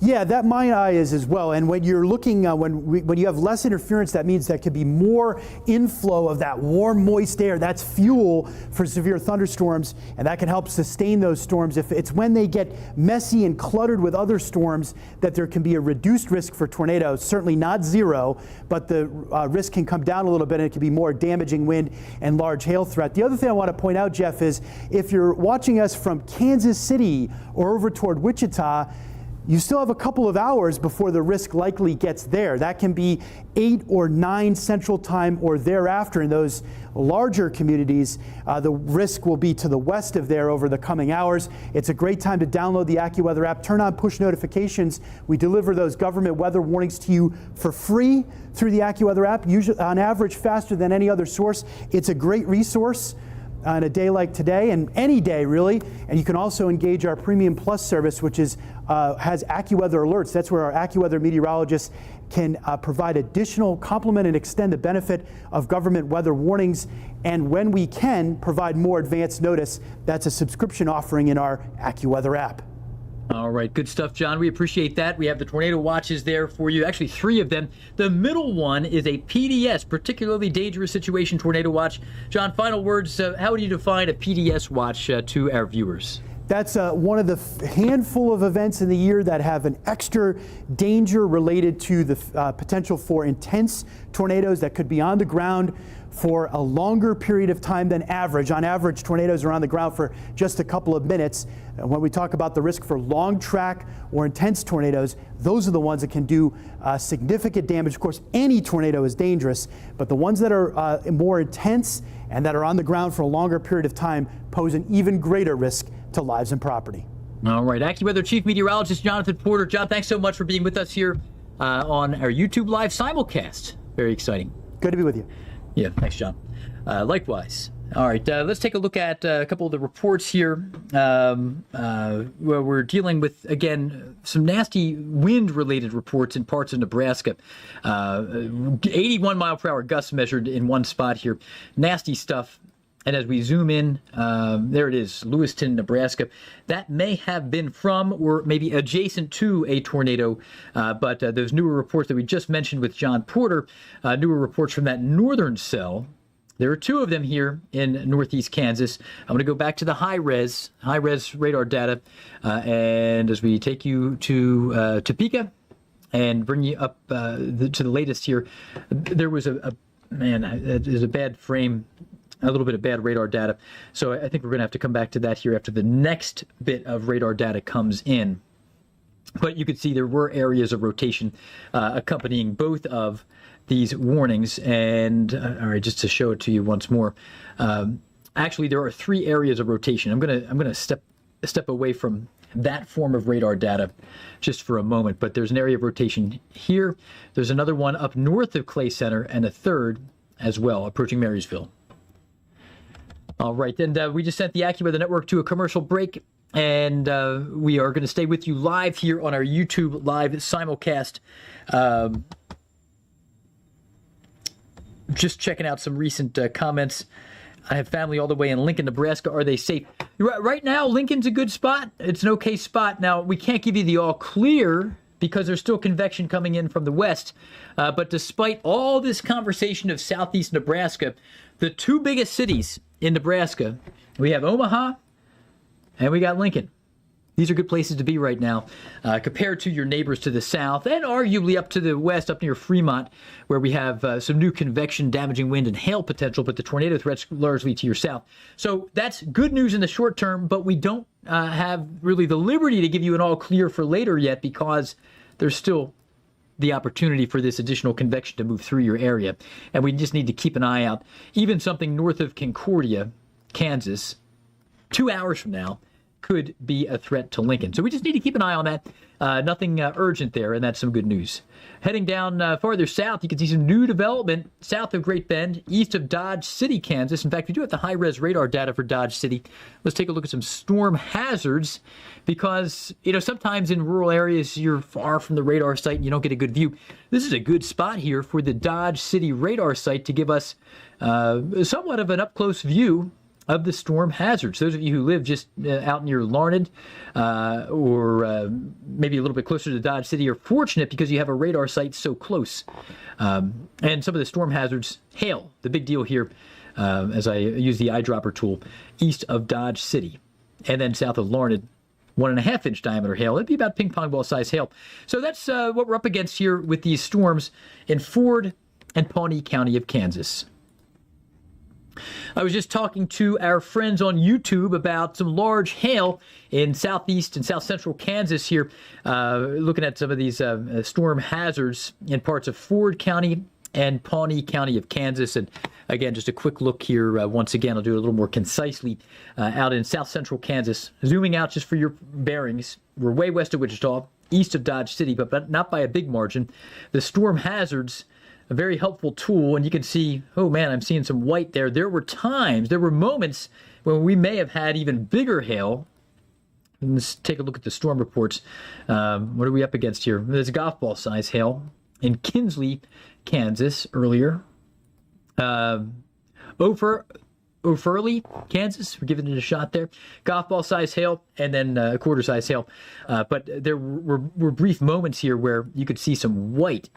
Yeah, that my eye is as well. And when you're looking, when you have less interference, that means that could be more inflow of that warm, moist air. That's fuel for severe thunderstorms, and that can help sustain those storms. If it's when they get messy and cluttered with other storms that there can be a reduced risk for tornadoes. Certainly not zero, but the risk can come down a little bit, and it can be more damaging wind and large hail threat. The other thing I want to point out, Jeff, is if you're watching us from Kansas City or over toward Wichita, you still have a couple of hours before the risk likely gets there. That can be 8 or 9 Central Time or thereafter in those larger communities. The risk will be to the west of there over the coming hours. It's a great time to download the AccuWeather app, turn on push notifications. We deliver those government weather warnings to you for free through the AccuWeather app, usually on average faster than any other source. It's a great resource on a day like today, and any day really. And you can also engage our Premium Plus service, which is has AccuWeather alerts. That's where our AccuWeather meteorologists can provide additional complement and extend the benefit of government weather warnings, and when we can, provide more advanced notice. That's a subscription offering in our AccuWeather app.
All right, good stuff, John. We appreciate that. We have the tornado watches there for you, actually 3 of them. The middle one is a PDS, particularly dangerous situation tornado watch. John, final words, how would you define a PDS watch to our viewers?
That's one of the handful of events in the year that have an extra danger related to the potential for intense tornadoes that could be on the ground for a longer period of time than average. On average, tornadoes are on the ground for just a couple of minutes. When we talk about the risk for long track or intense tornadoes, those are the ones that can do significant damage. Of course, any tornado is dangerous, but the ones that are more intense and that are on the ground for a longer period of time pose an even greater risk to lives and property.
All right, AccuWeather Chief Meteorologist Jonathan Porter. John, thanks so much for being with us here on our YouTube Live simulcast. Very exciting.
Good to be with you.
Yeah, thanks, John. Likewise. All right, let's take a look at a couple of the reports here where we're dealing with, again, some nasty wind-related reports in parts of Nebraska. 81 mile per hour gusts measured in one spot here. Nasty stuff. And as we zoom in, there it is, Lewiston, Nebraska. That may have been from or maybe adjacent to a tornado, but those newer reports that we just mentioned with John Porter, newer reports from that northern cell. There are two of them here in northeast Kansas. I'm going to go back to the high-res radar data, and as we take you to Topeka and bring you up to the latest here, there was a bad frame. A little bit of bad radar data. So I think we're going to have to come back to that here after the next bit of radar data comes in. But you could see there were areas of rotation accompanying both of these warnings. And all right, just to show it to you once more, actually there are three areas of rotation. I'm going to step away from that form of radar data just for a moment. But there's an area of rotation here. There's another one up north of Clay Center, and a third as well approaching Marysville. All right, then we just sent the AccuWeather Network to a commercial break, and we are going to stay with you live here on our YouTube Live simulcast. Just checking out some recent comments. I have family all the way in Lincoln, Nebraska. Are they safe? Right now, Lincoln's a good spot. It's an okay spot. Now, we can't give you the all clear because there's still convection coming in from the west. But despite all this conversation of southeast Nebraska, the two biggest cities in Nebraska, we have Omaha and we got Lincoln. These are good places to be right now compared to your neighbors to the south and arguably up to the west, up near Fremont, where we have some new convection, damaging wind, and hail potential, but the tornado threat's largely to your south. So that's good news in the short term, but we don't have really the liberty to give you an all clear for later yet because there's still the opportunity for this additional convection to move through your area. And we just need to keep an eye out. Even something north of Concordia, Kansas, 2 hours from now, could be a threat to Lincoln. So we just need to keep an eye on that. Nothing urgent there, and that's some good news. Heading down farther south, you can see some new development south of Great Bend, east of Dodge City, Kansas. In fact, we do have the high-res radar data for Dodge City. Let's take a look at some storm hazards because, sometimes in rural areas, you're far from the radar site and you don't get a good view. This is a good spot here for the Dodge City radar site to give us somewhat of an up-close view of the storm hazards. Those of you who live just out near Larned or maybe a little bit closer to Dodge City are fortunate because you have a radar site so close. And some of the storm hazards, hail, the big deal here as I use the eyedropper tool, east of Dodge City. And then south of Larned, 1.5 inch diameter hail. It'd be about ping pong ball size hail. So that's what we're up against here with these storms in Ford and Pawnee County of Kansas. I was just talking to our friends on YouTube about some large hail in southeast and south central Kansas here, looking at some of these storm hazards in parts of Ford County and Pawnee County of Kansas. And again, just a quick look here. Once again, I'll do it a little more concisely out in south central Kansas. Zooming out just for your bearings, we're way west of Wichita, east of Dodge City, but not by a big margin. The storm hazards, a very helpful tool, and you can see, oh man, I'm seeing some white there. There were moments when we may have had even bigger hail. Let's take a look at the storm reports. What are we up against here? There's golf ball size hail in Kinsley, Kansas earlier. O'Furley, Kansas, we're giving it a shot there. Golf ball size hail and then a quarter size hail. But there were brief moments here where you could see some white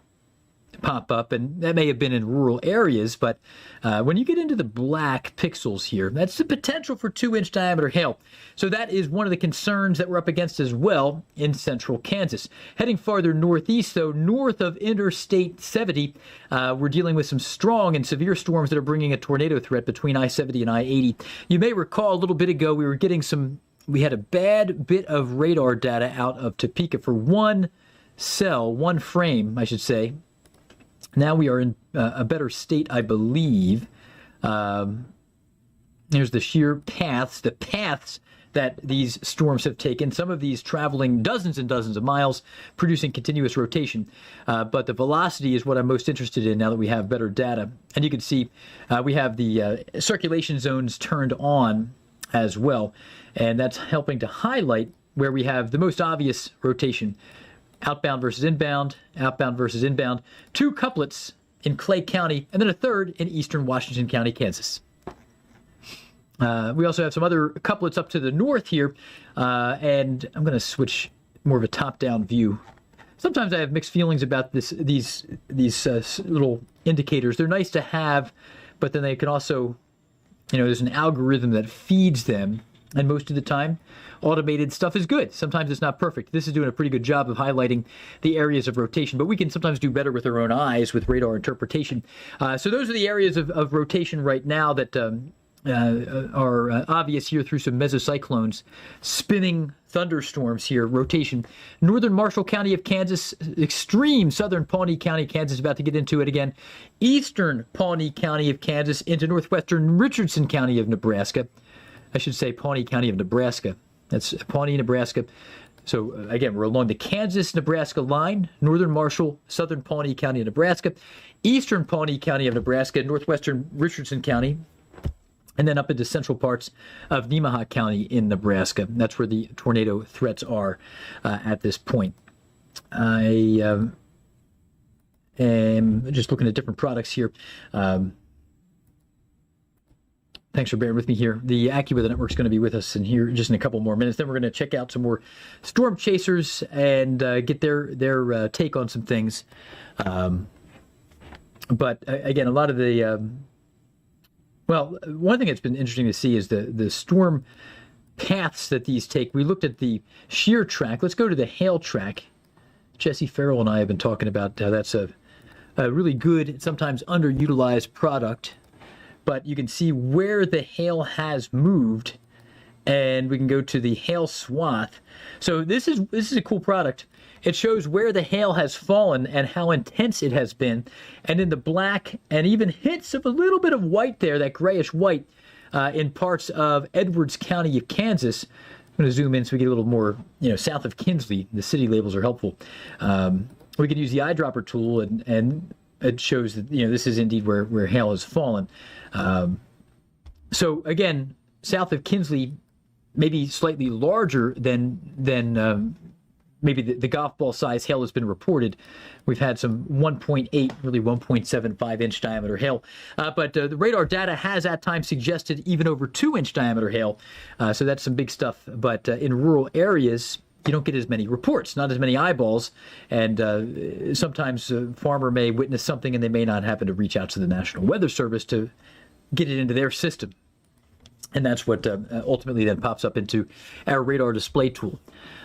pop up, and that may have been in rural areas, but when you get into the black pixels here, that's the potential for 2-inch diameter hail. So that is one of the concerns that we're up against as well in central Kansas. Heading farther northeast, though, north of Interstate 70, we're dealing with some strong and severe storms that are bringing a tornado threat between I-70 and I-80. You may recall a little bit ago we had a bad bit of radar data out of Topeka for one frame, I should say. Now we are in a better state, I believe. There's the sheer paths, that these storms have taken. Some of these traveling dozens and dozens of miles, producing continuous rotation. But the velocity is what I'm most interested in now that we have better data. And you can see we have the circulation zones turned on as well. And that's helping to highlight where we have the most obvious rotation. Outbound versus inbound, outbound versus inbound. 2 couplets in Clay County, and then a third in eastern Washington County, Kansas. We also have some other couplets up to the north here, and I'm going to switch more of a top-down view. Sometimes I have mixed feelings about these little indicators. They're nice to have, but then they can also, there's an algorithm that feeds them, and most of the time, automated stuff is good. Sometimes it's not perfect. This is doing a pretty good job of highlighting the areas of rotation, but we can sometimes do better with our own eyes with radar interpretation. So those are the areas of rotation right now that are obvious here through some mesocyclones, spinning thunderstorms here, rotation. Northern Marshall County of Kansas, extreme southern Pawnee County, Kansas, about to get into it again. Eastern Pawnee County of Kansas into northwestern Richardson County of Nebraska. I should say Pawnee County of Nebraska. That's Pawnee, Nebraska. So again, we're along the Kansas-Nebraska line, northern Marshall, southern Pawnee County of Nebraska, eastern Pawnee County of Nebraska, northwestern Richardson County, and then up into central parts of Nemaha County in Nebraska. That's where the tornado threats are at this point. I am just looking at different products here. Thanks for bearing with me here. The AccuWeather Network is going to be with us in here just in a couple more minutes. Then we're going to check out some more storm chasers and get their take on some things. But again, a lot of the one thing that's been interesting to see is the storm paths that these take. We looked at the shear track. Let's go to the hail track. Jesse Farrell and I have been talking about how that's a really good, sometimes underutilized product. But you can see where the hail has moved, and we can go to the hail swath. So this is a cool product. It shows where the hail has fallen and how intense it has been, and in the black and even hints of a little bit of white there, that grayish white, in parts of Edwards County of Kansas. I'm going to zoom in so we get a little more, south of Kinsley. The city labels are helpful. We can use the eyedropper tool and it shows that this is indeed where hail has fallen. So again, south of Kinsley, maybe slightly larger than maybe the golf ball size hail has been reported. We've had some 1.8, really 1.75 inch diameter hail, but the radar data has at times suggested even over 2-inch diameter hail. So that's some big stuff. But in rural areas, you don't get as many reports, not as many eyeballs, and sometimes a farmer may witness something and they may not happen to reach out to the National Weather Service to get it into their system. And that's what ultimately then pops up into our radar display tool.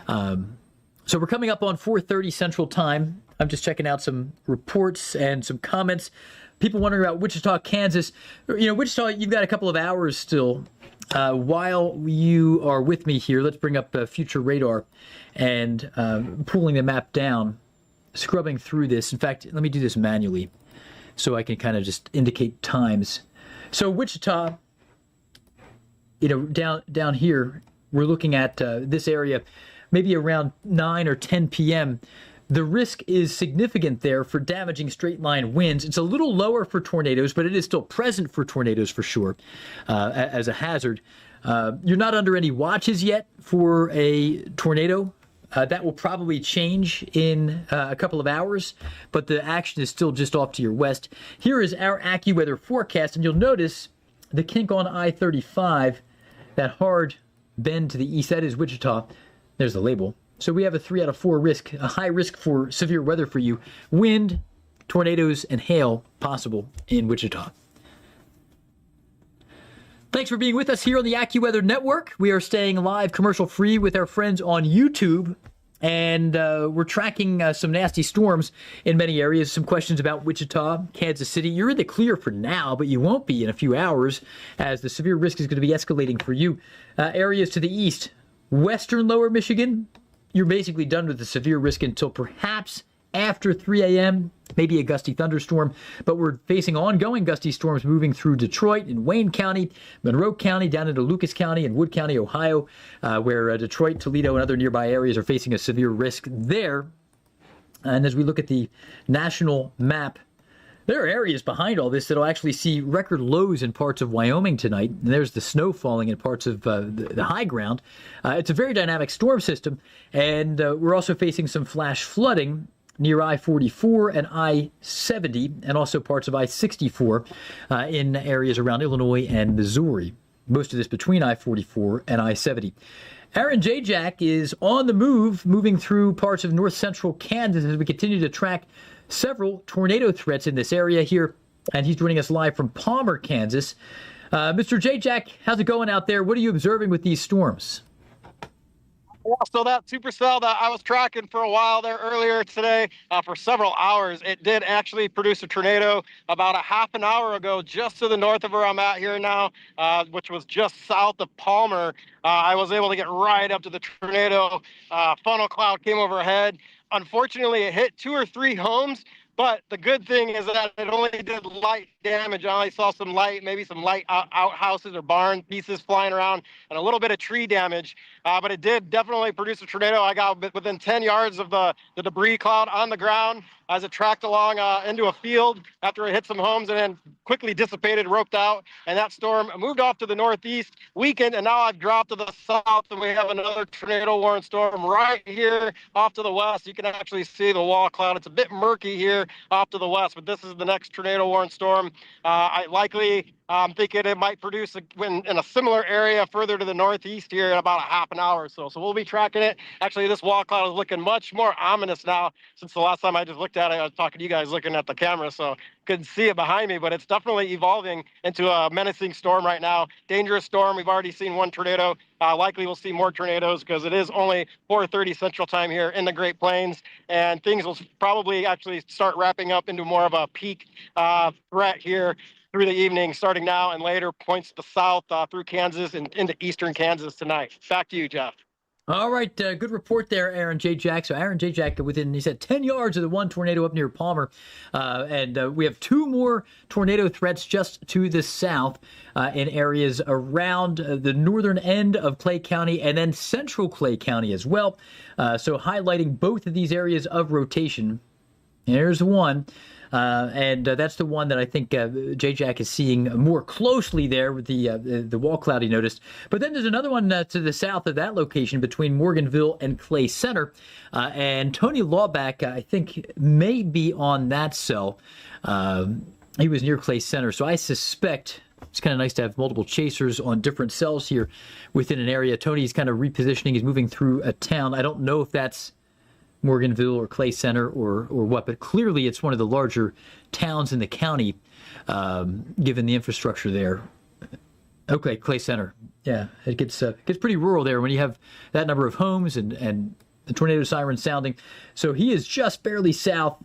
So we're coming up on 4:30 Central Time. I'm just checking out some reports and some comments. People wondering about Wichita, Kansas. Wichita, you've got a couple of hours still. While you are with me here, let's bring up future radar and pulling the map down, scrubbing through this. In fact, let me do this manually so I can kind of just indicate times. So Wichita, down here, we're looking at this area, maybe around 9 or 10 p.m. The risk is significant there for damaging straight line winds. It's a little lower for tornadoes, but it is still present for tornadoes for sure as a hazard. You're not under any watches yet for a tornado. That will probably change in a couple of hours, but the action is still just off to your west. Here is our AccuWeather forecast, and you'll notice the kink on I-35, that hard bend to the east. That is Wichita. There's the label. So we have a 3 out of 4 risk, a high risk for severe weather for you. Wind tornadoes and hail possible in Wichita. Thanks for being with us here on the AccuWeather Network. We are staying live commercial-free with our friends on YouTube, and we're tracking some nasty storms in many areas. Some questions about Wichita, Kansas City. You're in the clear for now, but you won't be in a few hours as the severe risk is going to be escalating for you. Areas to the east, western lower Michigan, you're basically done with the severe risk until perhaps after 3 a.m., maybe a gusty thunderstorm, but we're facing ongoing gusty storms moving through Detroit and Wayne County, Monroe County, down into Lucas County and Wood County, Ohio, where Detroit, Toledo, and other nearby areas are facing a severe risk there. And as we look at the national map, there are areas behind all this that will actually see record lows in parts of Wyoming tonight. And there's the snow falling in parts of the high ground. It's a very dynamic storm system, and we're also facing some flash flooding near I-44 and I-70, and also parts of I-64 in areas around Illinois and Missouri. Most of this between I-44 and I-70. Aaron Jack is on the move, moving through parts of north central Kansas as we continue to track several tornado threats in this area here, and he's joining us live from Palmer, Kansas. Mr. Jack, how's it going out there? What are you observing with these storms?
Yeah, so that supercell that I was tracking for a while there earlier today, for several hours, it did actually produce a tornado about a half an hour ago, just to the north of where I'm at here now, which was just south of Palmer. I was able to get right up to the tornado. Funnel cloud came overhead. Unfortunately, it hit 2 or 3 homes. But the good thing is that it only did light damage. I only saw some light, maybe some light outhouses or barn pieces flying around, and a little bit of tree damage. But it did definitely produce a tornado. I got within 10 yards of the debris cloud on the ground as it tracked along into a field after it hit some homes and then quickly dissipated, roped out. And that storm moved off to the northeast, weakened, and now I've dropped to the south, and we have another tornado-warned storm right here off to the west. You can actually see the wall cloud. It's a bit murky here off to the west, but this is the next tornado-warned storm. I'm thinking it might produce in a similar area further to the northeast here in about a half an hour or so. So we'll be tracking it. Actually, this wall cloud is looking much more ominous now since the last time I just looked at it. I was talking to you guys looking at the camera, so couldn't see it behind me, but it's definitely evolving into a menacing storm right now. Dangerous storm. We've already seen one tornado. Likely we'll see more tornadoes because it is only 4:30 Central Time here in the Great Plains, and things will probably actually start wrapping up into more of a peak threat here through the evening, starting now and later, points to the south through Kansas and into eastern Kansas tonight. Back to you, Geoff.
All right, good report there, Aaron Jack. So Aaron Jack within, he said, 10 yards of the one tornado up near Palmer. And we have 2 more tornado threats just to the south in areas around the northern end of Clay County and then central Clay County as well. So highlighting both of these areas of rotation. Here's one. And that's the one that I think Jack is seeing more closely there with the wall cloud he noticed. But then there's another one to the south of that location between Morganville and Clay Center. And Tony Lawback, I think, may be on that cell. He was near Clay Center. So I suspect it's kind of nice to have multiple chasers on different cells here within an area. Tony's kind of repositioning. He's moving through a town. I don't know if that's Morganville or Clay Center or what, but clearly it's one of the larger towns in the county, given the infrastructure there. Okay, Clay Center. Yeah, it gets pretty rural there when you have that number of homes and the tornado siren sounding. So he is just barely south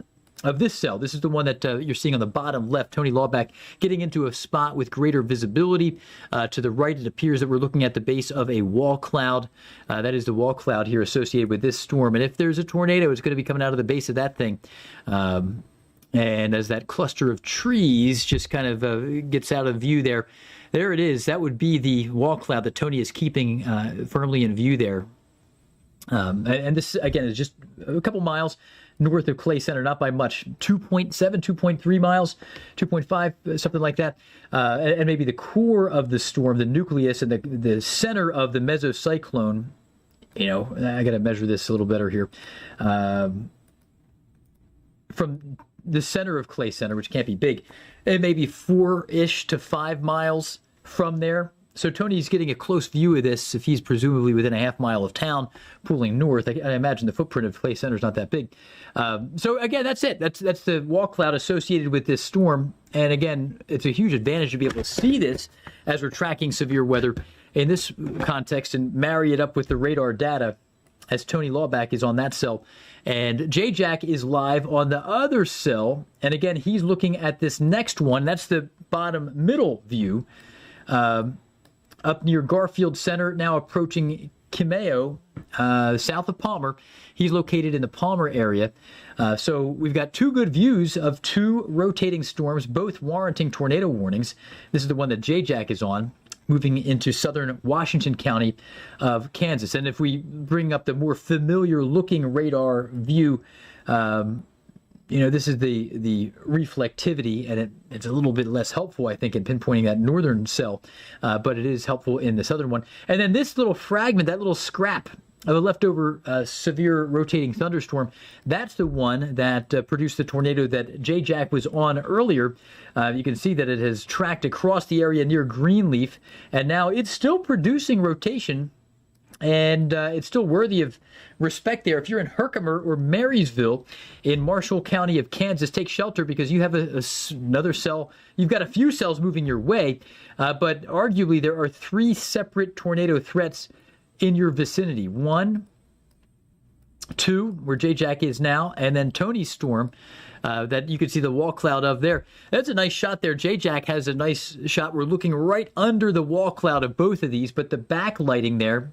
of this cell. This is the one that you're seeing on the bottom left. Tony Lawback getting into a spot with greater visibility. To the right, it appears that we're looking at the base of a wall cloud. That is the wall cloud here associated with this storm. And if there's a tornado, it's going to be coming out of the base of that thing. And as that cluster of trees just kind of gets out of view there it is. That would be the wall cloud that Tony is keeping firmly in view there. And this, again, is just a couple miles north of Clay Center, not by much, 2.7, 2.3 miles, 2.5, something like that. And maybe the core of the storm, the nucleus and the center of the mesocyclone, I got to measure this a little better here. From the center of Clay Center, which can't be big, it may be 4-ish to 5 miles from there. So Tony's getting a close view of this if he's presumably within a half mile of town, pulling north. I imagine the footprint of Clay Center is not that big. So again, that's it. That's the wall cloud associated with this storm. And again, it's a huge advantage to be able to see this as we're tracking severe weather in this context and marry it up with the radar data as Tony Lawback is on that cell. And J-Jack is live on the other cell. And again, he's looking at this next one. That's the bottom middle view. Up near Garfield Center, now approaching Kimeo, south of Palmer. He's located in the Palmer area. So we've got two good views of two rotating storms, both warranting tornado warnings. This is the one that J-Jack is on, moving into southern Washington County of Kansas. And if we bring up the more familiar looking radar view, this is the reflectivity, and it's a little bit less helpful, I think, in pinpointing that northern cell, but it is helpful in the southern one. And then this little fragment, that little scrap of a leftover severe rotating thunderstorm, that's the one that produced the tornado that J-Jack was on earlier. You can see that it has tracked across the area near Greenleaf, and now it's still producing rotation. And it's still worthy of respect there. If you're in Herkimer or Marysville in Marshall County of Kansas, take shelter because you have another cell. You've got a few cells moving your way, but arguably there are three separate tornado threats in your vicinity. 1, 2, where J-Jack is now, and then Tony's storm that you can see the wall cloud of there. That's a nice shot there. J-Jack has a nice shot. We're looking right under the wall cloud of both of these, but the backlighting there,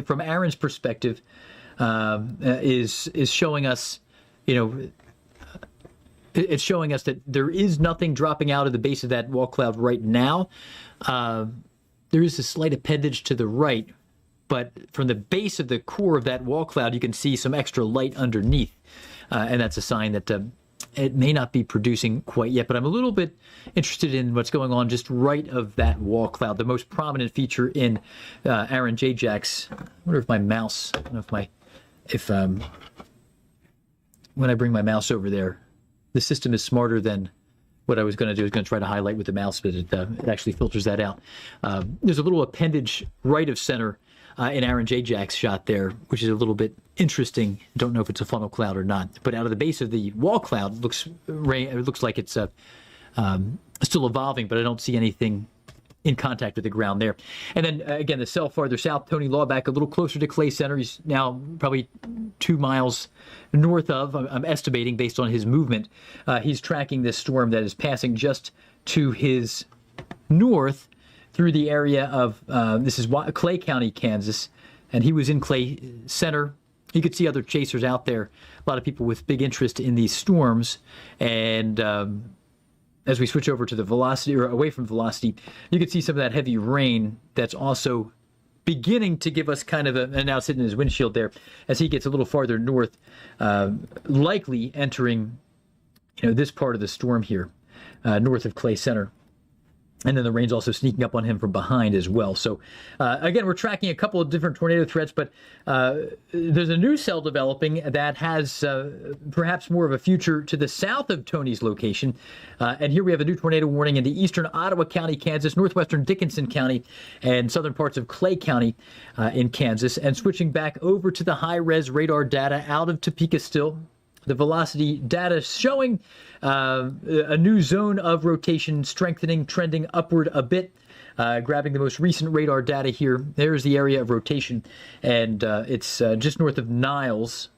from Aaron's perspective, is showing us, it's showing us that there is nothing dropping out of the base of that wall cloud right now. There is a slight appendage to the right, but from the base of the core of that wall cloud, you can see some extra light underneath, and that's a sign that it may not be producing quite yet, but I'm a little bit interested in what's going on just right of that wall cloud, the most prominent feature in Aaron J-Jack's. I wonder if my mouse, I don't know if when I bring my mouse over there, the system is smarter than what I was going to do. I was going to try to highlight with the mouse, but it actually filters that out. There's a little appendage right of center in Aaron J-Jack's shot there, which is a little bit interesting. Don't know if it's a funnel cloud or not, but out of the base of the wall cloud, it looks like it's still evolving, but I don't see anything in contact with the ground there. And then again, the cell farther south, Tony Lawback, a little closer to Clay Center. He's now probably 2 miles north of, I'm estimating based on his movement. He's tracking this storm that is passing just to his north through the area of, this is Clay County, Kansas, and he was in Clay Center. You could see other chasers out there, a lot of people with big interest in these storms. And as we switch over to the velocity, or away from velocity, you can see some of that heavy rain that's also beginning to give us kind of and now sitting in his windshield there as he gets a little farther north, likely entering, this part of the storm here, north of Clay Center. And then the rain's also sneaking up on him from behind as well. So, again, we're tracking a couple of different tornado threats, but there's a new cell developing that has perhaps more of a future to the south of Tony's location. And here we have a new tornado warning in the eastern Ottawa County, Kansas, northwestern Dickinson County, and southern parts of Clay County in Kansas. And switching back over to the high-res radar data out of Topeka still. The velocity data showing a new zone of rotation strengthening, trending upward a bit. Grabbing the most recent radar data here. There's the area of rotation, and it's just north of Niles,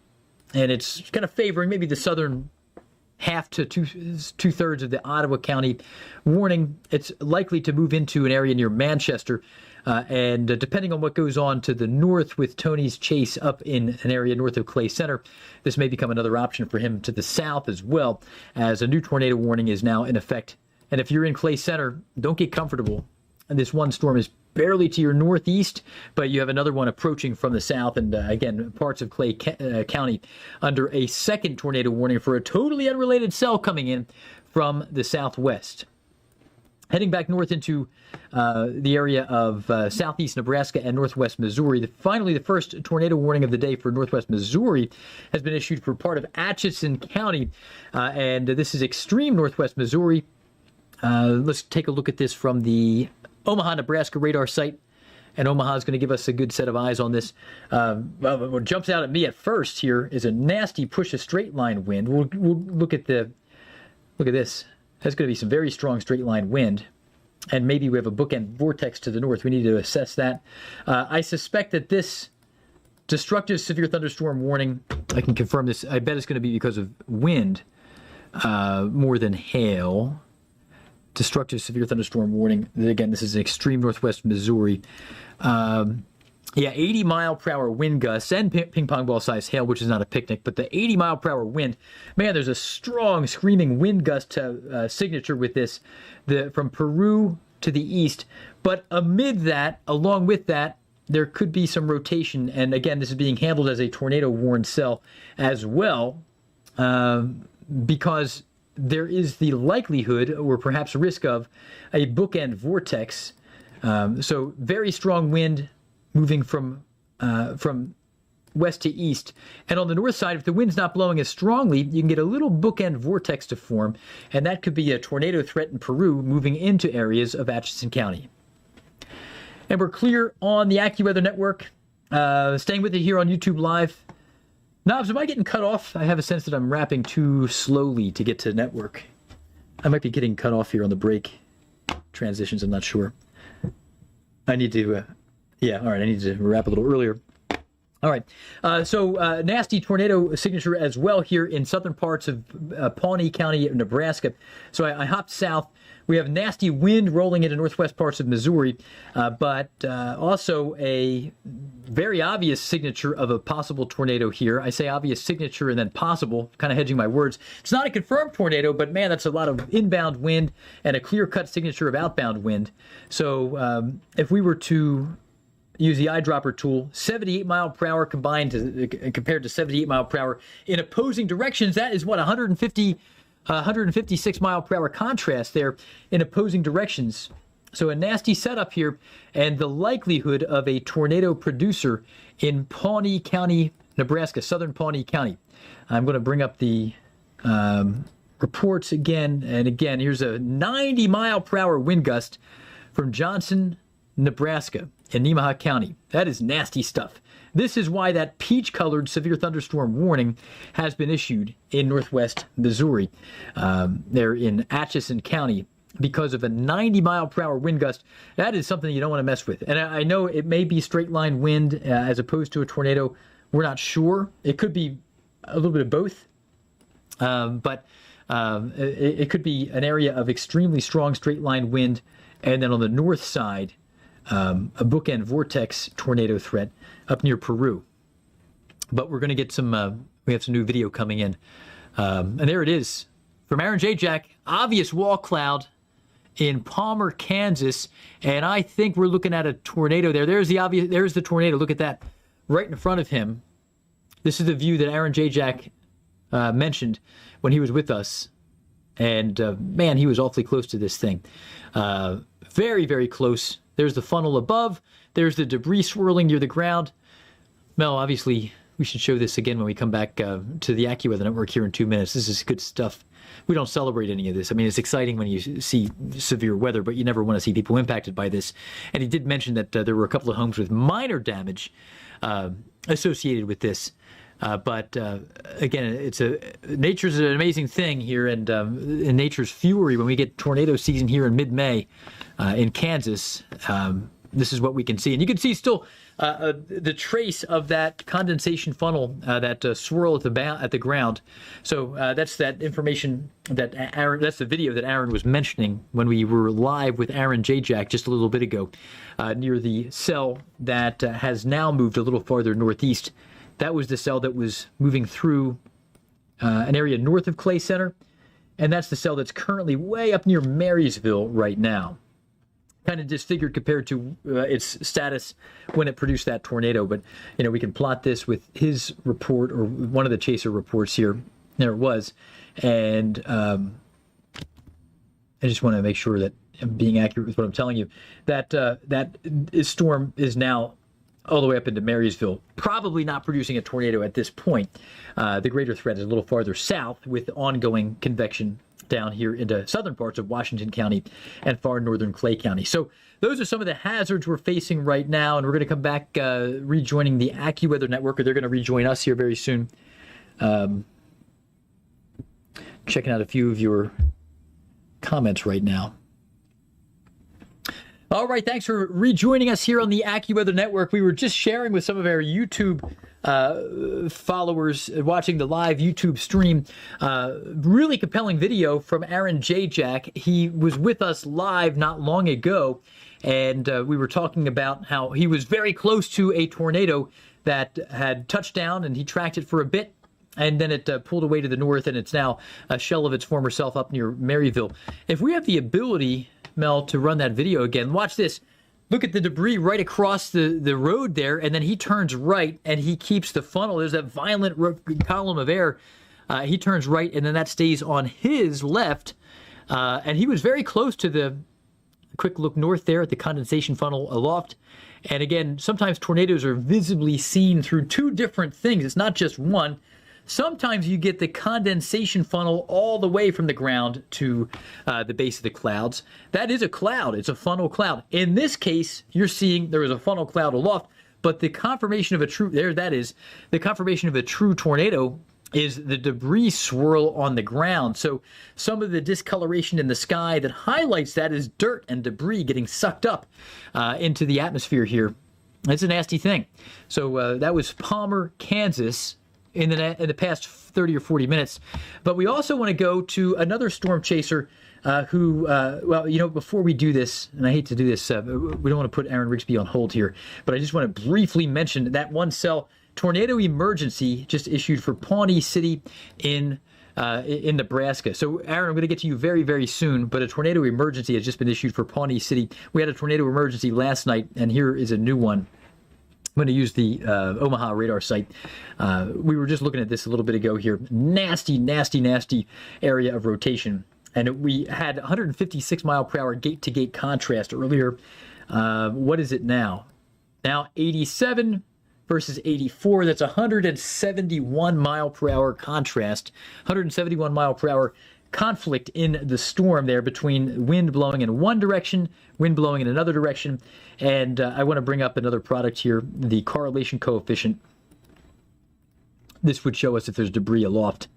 and it's kind of favoring maybe the southern half to two-thirds of the Ottawa County warning. It's likely to move into an area near Manchester. And depending on what goes on to the north with Tony's chase up in an area north of Clay Center, this may become another option for him to the south as well, as a new tornado warning is now in effect. And if you're in Clay Center, don't get comfortable. And this one storm is barely to your northeast, but you have another one approaching from the south, and again, parts of Clay County under a second tornado warning for a totally unrelated cell coming in from the southwest. Heading back north into the area of southeast Nebraska and northwest Missouri. Finally, the first tornado warning of the day for northwest Missouri has been issued for part of Atchison County, and this is extreme northwest Missouri. Let's take a look at this from the Omaha, Nebraska radar site. And Omaha is going to give us a good set of eyes on this. What jumps out at me at first here is a nasty push of straight line wind. We'll look at this. That's going to be some very strong straight line wind. And maybe we have a bookend vortex to the north. We need to assess that. I suspect that this destructive severe thunderstorm warning, I can confirm this, I bet it's going to be because of wind more than hail. Destructive severe thunderstorm warning. Again, this is extreme northwest Missouri. 80 mile per hour wind gusts and ping pong ball size hail, which is not a picnic, but the 80 mile per hour wind, man, there's a strong screaming wind gust signature with this, from Peru to the east. But amid that, along with that, there could be some rotation. And again, this is being handled as a tornado warned cell as well, because there is the likelihood, or perhaps risk of, a bookend vortex. So very strong wind moving from west to east. And on the north side, if the wind's not blowing as strongly, you can get a little bookend vortex to form, and that could be a tornado threat in Peru moving into areas of Atchison County. And we're clear on the AccuWeather network. Staying with it here on YouTube Live. Knobs, am I getting cut off? I have a sense that I'm rapping too slowly to get to the network. I might be getting cut off here on the break transitions. I'm not sure. I need to, all right, I need to wrap a little earlier. All right, so nasty tornado signature as well here in southern parts of Pawnee County, Nebraska. So I hopped south. We have nasty wind rolling into northwest parts of Missouri, but also a very obvious signature of a possible tornado here. I say obvious signature and then possible, kind of hedging my words. It's not a confirmed tornado, but man, that's a lot of inbound wind and a clear-cut signature of outbound wind. So if we were to use the eyedropper tool, 78 mile per hour compared to 78 mile per hour in opposing directions, that is what, 156 mile per hour contrast there in opposing directions. So a nasty setup here, and the likelihood of a tornado producer in Pawnee County, Nebraska, southern Pawnee County. I'm going to bring up the reports again and again. Here's a 90 mile per hour wind gust from Johnson, Nebraska, in Nemaha County. That is nasty stuff. This is why that peach-colored severe thunderstorm warning has been issued in northwest Missouri. There in Atchison County, because of a 90 mile per hour wind gust. That is something you don't want to mess with. And I know it may be straight line wind as opposed to a tornado. We're not sure. It could be a little bit of both. But it could be an area of extremely strong straight line wind. And then on the north side, a bookend vortex tornado threat up near Peru. But we're going to get some, we have some new video coming in. And there it is from Aaron J. Jack, obvious wall cloud in Palmer, Kansas. And I think we're looking at a tornado there. There's the tornado. Look at that right in front of him. This is the view that Aaron J. Jack mentioned when he was with us. And man, he was awfully close to this thing. Very, very close. There's the funnel above. There's the debris swirling near the ground. Mel, obviously, we should show this again when we come back to the AccuWeather network here in 2 minutes. This is good stuff. We don't celebrate any of this. I mean, it's exciting when you see severe weather, but you never want to see people impacted by this. And he did mention that there were a couple of homes with minor damage associated with this. But again, nature's an amazing thing here, and in nature's fury, when we get tornado season here in mid-May in Kansas, this is what we can see. And you can see still the trace of that condensation funnel, that swirl at the ground. So that's that information that Aaron, that's the video that Aaron was mentioning when we were live with Aaron J. Jack just a little bit ago, near the cell that has now moved a little farther northeast. That was the cell that was moving through an area north of Clay Center, and that's the cell that's currently way up near Marysville right now. Kind of disfigured compared to its status when it produced that tornado. But, you know, we can plot this with his report, or one of the chaser reports here. There it was. And I just want to make sure that I'm being accurate with what I'm telling you. That storm is now all the way up into Marysville, probably not producing a tornado at this point. The greater threat is a little farther south with ongoing convection down here into southern parts of Washington County and far northern Clay County. So those are some of the hazards we're facing right now, and we're going to come back rejoining the AccuWeather network, or they're going to rejoin us here very soon. Checking out a few of your comments right now. All right, thanks for rejoining us here on the AccuWeather Network. We were just sharing with some of our YouTube followers watching the live YouTube stream. Really compelling video from Aaron J. Jack. He was with us live not long ago, and we were talking about how he was very close to a tornado that had touched down, and he tracked it for a bit. And then it pulled away to the north, and it's now a shell of its former self up near Maryville. If we have the ability, Mel, to run that video again, watch this. Look at the debris right across the road there, and then he turns right, and he keeps the funnel. There's that violent column of air. He turns right, and then that stays on his left. And he was very close to the quick look north there at the condensation funnel aloft. And again, sometimes tornadoes are visibly seen through two different things. It's not just one. Sometimes you get the condensation funnel all the way from the ground to the base of the clouds. That is a cloud. It's a funnel cloud. In this case, you're seeing there is a funnel cloud aloft, but the confirmation of a true, the confirmation of a true tornado is the debris swirl on the ground. So some of the discoloration in the sky that highlights that is dirt and debris getting sucked up into the atmosphere here. It's a nasty thing. So that was Palmer, Kansas, in the past 30 or 40 minutes. But we also want to go to another storm chaser who, well, you know, before we do this, and I hate to do this, we don't want to put Aaron Rigsby on hold here, but I just want to briefly mention that one cell tornado emergency just issued for Pawnee City in Nebraska. So, Aaron, I'm going to get to you very, very soon, but a tornado emergency has just been issued for Pawnee City. We had a tornado emergency last night, and here is a new one. I'm going to use the Omaha radar site. We were just looking at this a little bit ago here. Nasty, nasty, nasty area of rotation. And we had 156 mile per hour gate-to-gate contrast earlier. What is it now? Now 87 versus 84. That's 171 mile per hour contrast. 171 mile per hour conflict in the storm there between wind blowing in one direction, wind blowing in another direction. And I want to bring up another product here, the correlation coefficient. This would show us if there's debris aloft,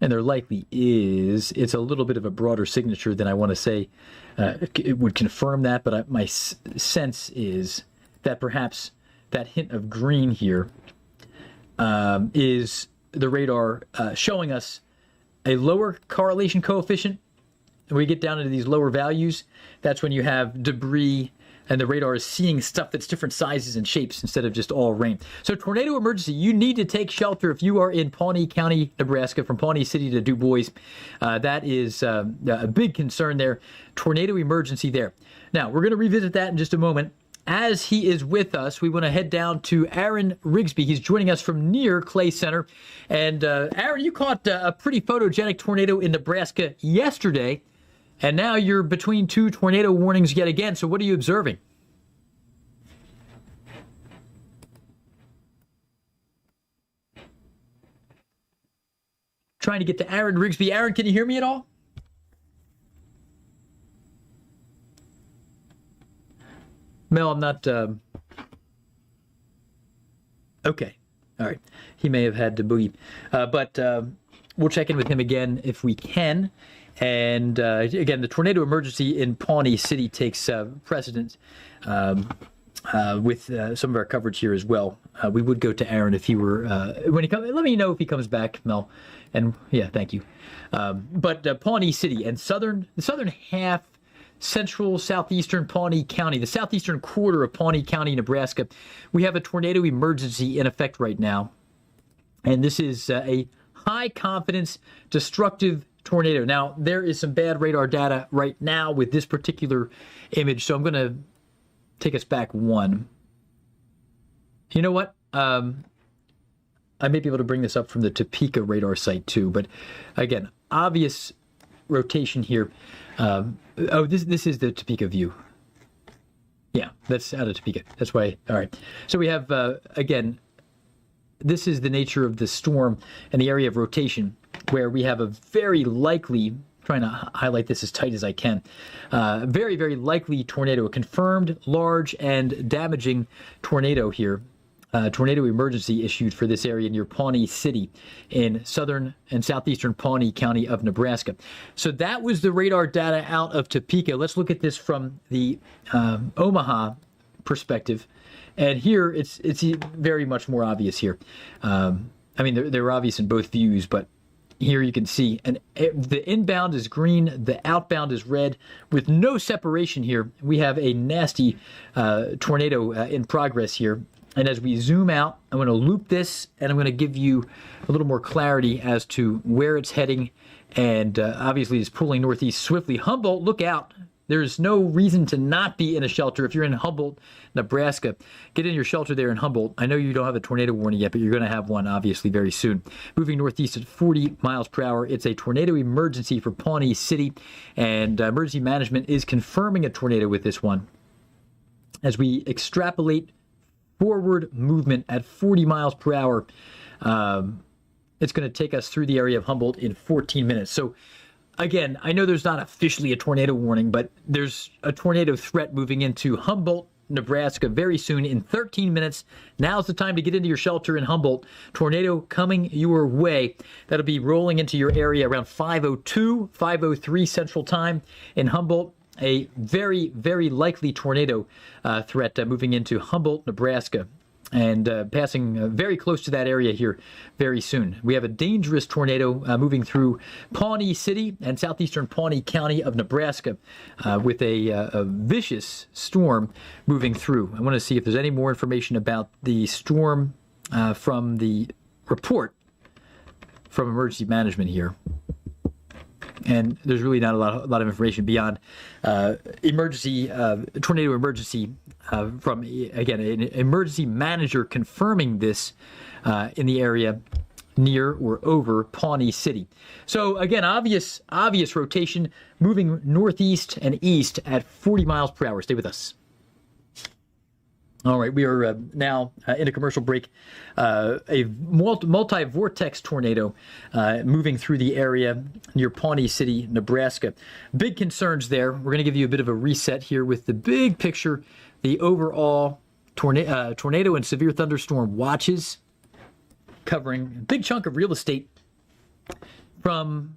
and there likely is. It's a little bit of a broader signature than I want to say it would confirm that, but my sense is that perhaps that hint of green here is the radar showing us a lower correlation coefficient. When we get down into these lower values, that's when you have debris and the radar is seeing stuff that's different sizes and shapes instead of just all rain. So tornado emergency, you need to take shelter if you are in Pawnee County, Nebraska, from Pawnee City to Du Bois. That is a big concern there. Tornado emergency there. Now, we're going to revisit that in just a moment. As he is with us, we want to head down to Aaron Rigsby. He's joining us from near Clay Center. And Aaron, you caught a pretty photogenic tornado in Nebraska yesterday, and now you're between two tornado warnings yet again. So what are you observing? Trying to get to Aaron Rigsby. Aaron, can you hear me at all? Mel, I'm not... Okay. All right. He may have had to boogie. But we'll check in with him again if we can. And again, the tornado emergency in Pawnee City takes precedence with some of our coverage here as well. We would go to Aaron if he were... when he comes, let me know if he comes back, Mel. And yeah, thank you. But Pawnee City and the southern half, central southeastern Pawnee County, the southeastern quarter of Pawnee County, Nebraska, we have a tornado emergency in effect right now. And this is a high confidence, destructive tornado. Now, there is some bad radar data right now with this particular image, so I'm going to take us back one. You know what? I may be able to bring this up from the Topeka radar site too, but again, obvious rotation here. Oh, this is the Topeka view. Yeah, that's out of Topeka. That's why. All right. So we have, again, this is the nature of the storm and the area of rotation, where we have a very likely trying to highlight this as tight as I can. Very, very likely tornado, a confirmed large and damaging tornado here. Tornado emergency issued for this area near Pawnee City in southern and southeastern Pawnee County of Nebraska. So that was the radar data out of Topeka. Let's look at this from the Omaha perspective. And here it's very much more obvious here. I mean, they're obvious in both views, but here you can see the inbound is green, the outbound is red, with no separation here. We have a nasty tornado in progress here. And as we zoom out, I'm going to loop this, and I'm going to give you a little more clarity as to where it's heading. And obviously, it's pulling northeast swiftly. Humboldt, look out. There's no reason to not be in a shelter. If you're in Humboldt, Nebraska, get in your shelter there in Humboldt. I know you don't have a tornado warning yet, but you're going to have one, obviously, very soon. Moving northeast at 40 miles per hour. It's a tornado emergency for Pawnee City, and emergency management is confirming a tornado with this one. As we extrapolate forward movement at 40 miles per hour, it's going to take us through the area of Humboldt in 14 minutes. So again, I know there's not officially a tornado warning, but there's a tornado threat moving into Humboldt, Nebraska very soon in 13 minutes. Now's the time to get into your shelter in Humboldt. Tornado coming your way. That'll be rolling into your area around 5:02, 5:03 Central Time in Humboldt. A very, very likely tornado threat moving into Humboldt, Nebraska, and passing very close to that area here very soon. We have a dangerous tornado moving through Pawnee City and southeastern Pawnee County of Nebraska with a vicious storm moving through. I want to see if there's any more information about the storm from the report from emergency management here. And there's really not a lot of information beyond tornado emergency from, again, an emergency manager confirming this in the area near or over Pawnee City. So again, obvious rotation moving northeast and east at 40 miles per hour. Stay with us. All right, we are now in a commercial break. A multi-vortex tornado moving through the area near Pawnee City, Nebraska. Big concerns there. We're going to give you a bit of a reset here with the big picture, the overall tornado and severe thunderstorm watches covering a big chunk of real estate from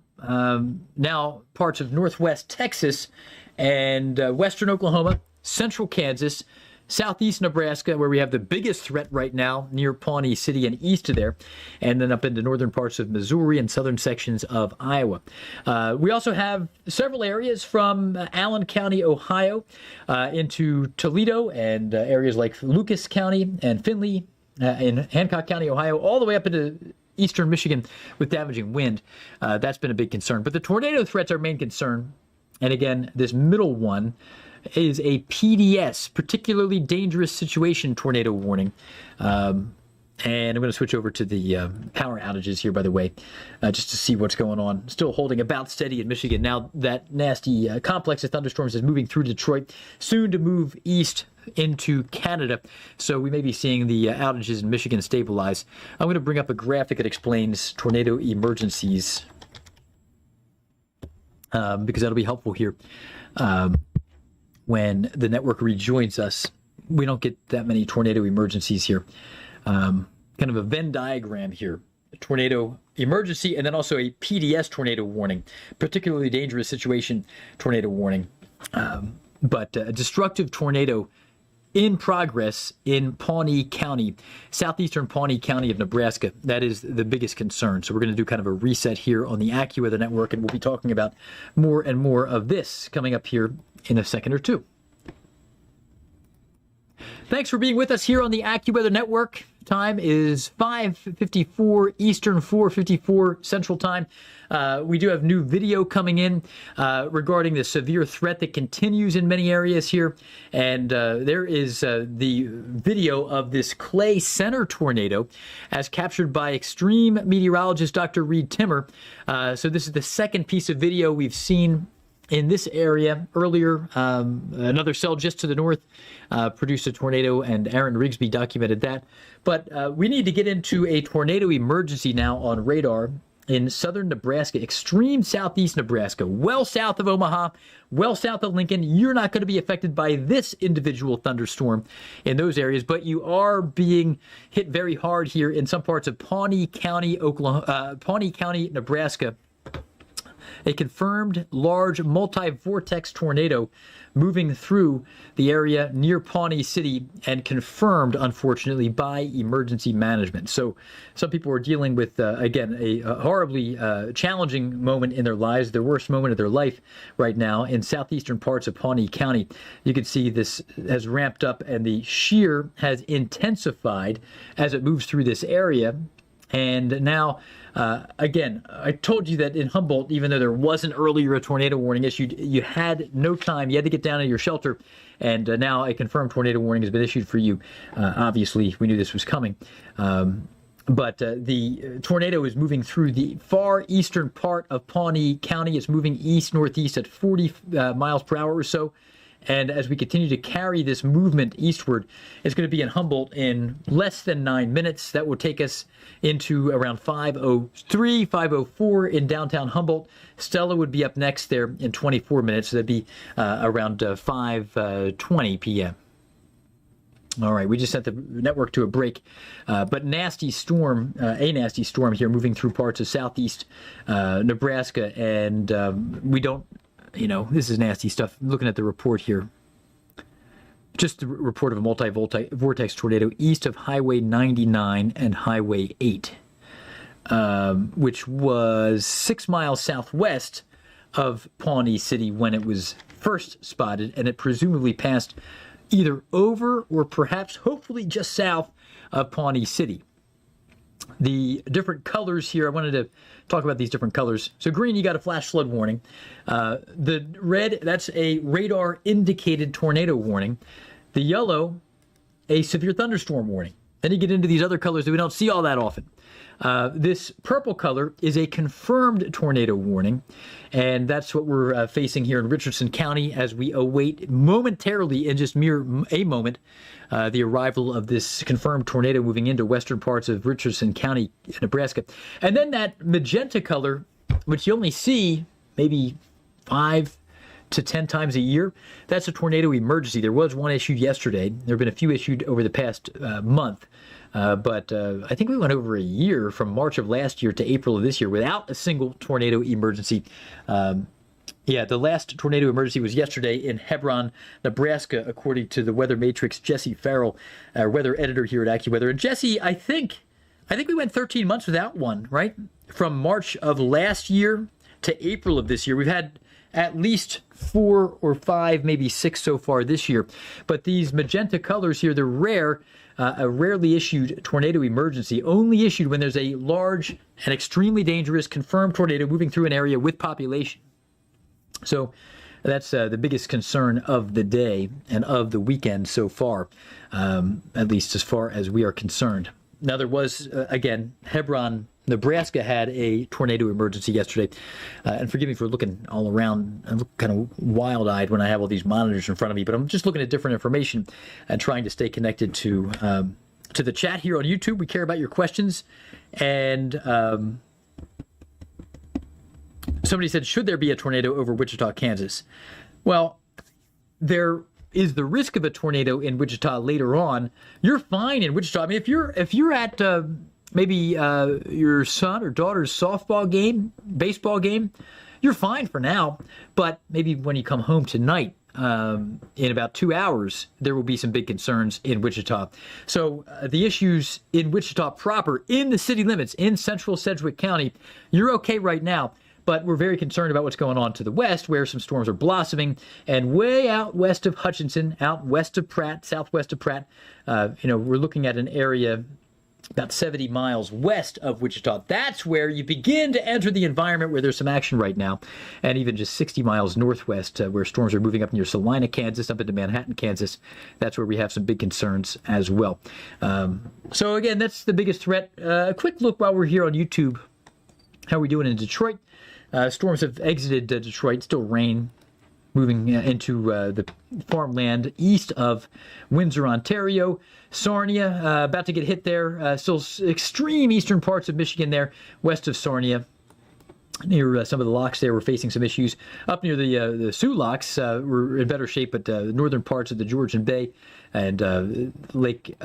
now parts of northwest Texas and western Oklahoma, central Kansas, southeast Nebraska, where we have the biggest threat right now near Pawnee City and east of there, and then up into northern parts of Missouri and southern sections of Iowa. We also have several areas from Allen County, Ohio, into Toledo and areas like Lucas County and Findlay in Hancock County, Ohio, all the way up into eastern Michigan with damaging wind. That's been a big concern. But the tornado threat's our main concern. And again, this middle one is a PDS, particularly dangerous situation tornado warning. And I'm going to switch over to the power outages here, by the way, just to see what's going on. Still holding about steady in Michigan. Now that nasty complex of thunderstorms is moving through Detroit, soon to move east into Canada. So we may be seeing the outages in Michigan stabilize. I'm going to bring up a graphic that explains tornado emergencies because that'll be helpful here. When the network rejoins us, we don't get that many tornado emergencies here. Kind of a Venn diagram here. A tornado emergency and then also a PDS tornado warning, particularly dangerous situation tornado warning. But a destructive tornado in progress in Pawnee County, southeastern Pawnee County of Nebraska. That is the biggest concern. So we're going to do kind of a reset here on the AccuWeather network, and we'll be talking about more and more of this coming up here in a second or two. Thanks for being with us here on the AccuWeather network. Time is 5:54 Eastern, 4:54 Central Time. We do have new video coming in regarding the severe threat that continues in many areas here. And there is the video of this Clay Center tornado as captured by extreme meteorologist Dr. Reed Timmer. So this is the second piece of video we've seen in this area. Earlier, another cell just to the north produced a tornado, and Aaron Rigsby documented that. But we need to get into a tornado emergency now on radar. in southern Nebraska, extreme southeast Nebraska, well south of Omaha, well south of Lincoln. You're not going to be affected by this individual thunderstorm in those areas, but you are being hit very hard here in some parts of Pawnee County, Pawnee County, Nebraska. A confirmed large multi-vortex tornado moving through the area near Pawnee City, and confirmed, unfortunately, by emergency management. So some people are dealing with, again, a horribly challenging moment in their lives, their worst moment of their life right now in southeastern parts of Pawnee County. You can see this has ramped up, and the shear has intensified as it moves through this area. And now, again, I told you that in Humboldt, even though there wasn't earlier a tornado warning issued, you had no time. You had to get down to your shelter. And now a confirmed tornado warning has been issued for you. Obviously, we knew this was coming. But the tornado is moving through the far eastern part of Pawnee County. It's moving east-northeast at 40 miles per hour or so. And as we continue to carry this movement eastward, it's going to be in Humboldt in less than 9 minutes. That will take us into around 5:03, 5:04 in downtown Humboldt. Stella would be up next there in 24 minutes. So that'd be around 5:20 p.m. All right, we just sent the network to a break, but a nasty storm here moving through parts of southeast Nebraska, and we don't. This is nasty stuff. Looking at the report here. Just the report of a multi-vortex tornado east of Highway 99 and Highway 8, which was 6 miles southwest of Pawnee City when it was first spotted, and it presumably passed either over or perhaps, hopefully, just south of Pawnee City. The different colors here, I wanted to talk about these different colors. So green, you got a flash flood warning. The red, that's a radar indicated tornado warning. The yellow, a severe thunderstorm warning. Then you get into these other colors that we don't see all that often. This purple color is a confirmed tornado warning, and that's what we're facing here in Richardson County as we await momentarily, in just a moment, the arrival of this confirmed tornado moving into western parts of Richardson County, Nebraska. And then that magenta color, which you only see maybe 5 to 10 times a year, that's a tornado emergency. There was one issued yesterday. There have been a few issued over the past month. But I think we went over a year from March of last year to April of this year without a single tornado emergency. The last tornado emergency was yesterday in Hebron, Nebraska, according to the Weather Matrix, Jesse Farrell, our weather editor here at AccuWeather. And Jesse, I think we went 13 months without one, right? From March of last year to April of this year. We've had at least 4 or 5, maybe 6 so far this year. But these magenta colors here, they're rare. A rarely issued tornado emergency, only issued when there's a large and extremely dangerous confirmed tornado moving through an area with population. So that's the biggest concern of the day and of the weekend so far, at least as far as we are concerned. Now, there was, again, Hebron, Nebraska had a tornado emergency yesterday. And forgive me for looking all around. I look kind of wild-eyed when I have all these monitors in front of me, but I'm just looking at different information and trying to stay connected to the chat here on YouTube. We care about your questions. And somebody said, should there be a tornado over Wichita, Kansas? Well, there is the risk of a tornado in Wichita later on. You're fine in Wichita. I mean, if you're at maybe your son or daughter's softball game, baseball game, you're fine for now. But maybe when you come home tonight, in about 2 hours, there will be some big concerns in Wichita. So the issues in Wichita proper, in the city limits, in central Sedgwick County, you're okay right now. But we're very concerned about what's going on to the west, where some storms are blossoming, and way out west of Hutchinson, out west of Pratt, southwest of Pratt. We're looking at an area about 70 miles west of Wichita. That's where you begin to enter the environment where there's some action right now. And even just 60 miles northwest, where storms are moving up near Salina, Kansas, up into Manhattan, Kansas. That's where we have some big concerns as well. So again, that's the biggest threat. A quick look while we're here on YouTube. How are we doing in Detroit? Storms have exited Detroit. Still rain moving into the farmland east of Windsor, Ontario. Sarnia, about to get hit there. Still extreme eastern parts of Michigan there, west of Sarnia. near some of the locks there, we're facing some issues. Up near the Sioux locks, we're in better shape, but the northern parts of the Georgian Bay and Lake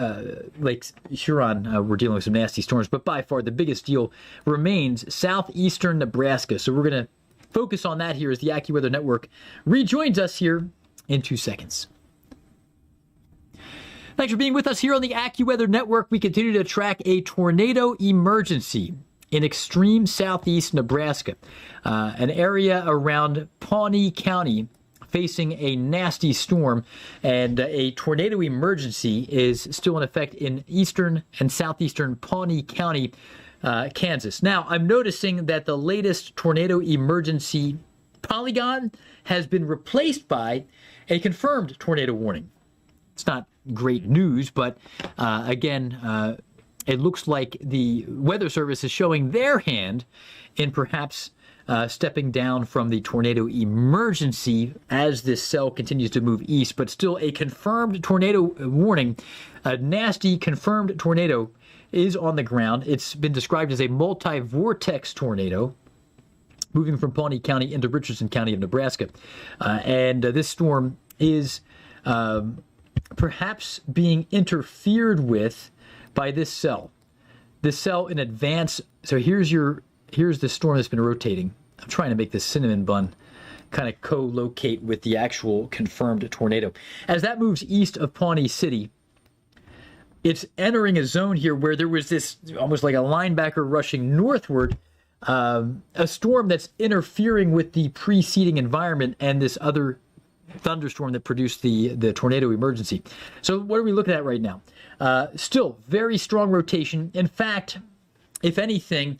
Huron, we're dealing with some nasty storms. But by far the biggest deal remains southeastern Nebraska. So we're going to focus on that here as the AccuWeather Network rejoins us here in 2 seconds. Thanks for being with us here on the AccuWeather Network. We continue to track a tornado emergency in extreme southeast Nebraska, an area around Pawnee County facing a nasty storm, and a tornado emergency is still in effect in eastern and southeastern Pawnee County, Kansas. Now, I'm noticing that the latest tornado emergency polygon has been replaced by a confirmed tornado warning. It's not great news, but again, it looks like the Weather Service is showing their hand in perhaps stepping down from the tornado emergency as this cell continues to move east, but still a confirmed tornado warning. A nasty confirmed tornado is on the ground. It's been described as a multi-vortex tornado moving from Pawnee County into Richardson County of Nebraska. And this storm is perhaps being interfered with by this cell. This cell in advance. So here's the storm that's been rotating. I'm trying to make this cinnamon bun kind of co-locate with the actual confirmed tornado. As that moves east of Pawnee City, it's entering a zone here where there was this almost like a linebacker rushing northward, a storm that's interfering with the preceding environment and this other thunderstorm that produced the tornado emergency. So what are we looking at right now? Still very strong rotation. In fact, if anything,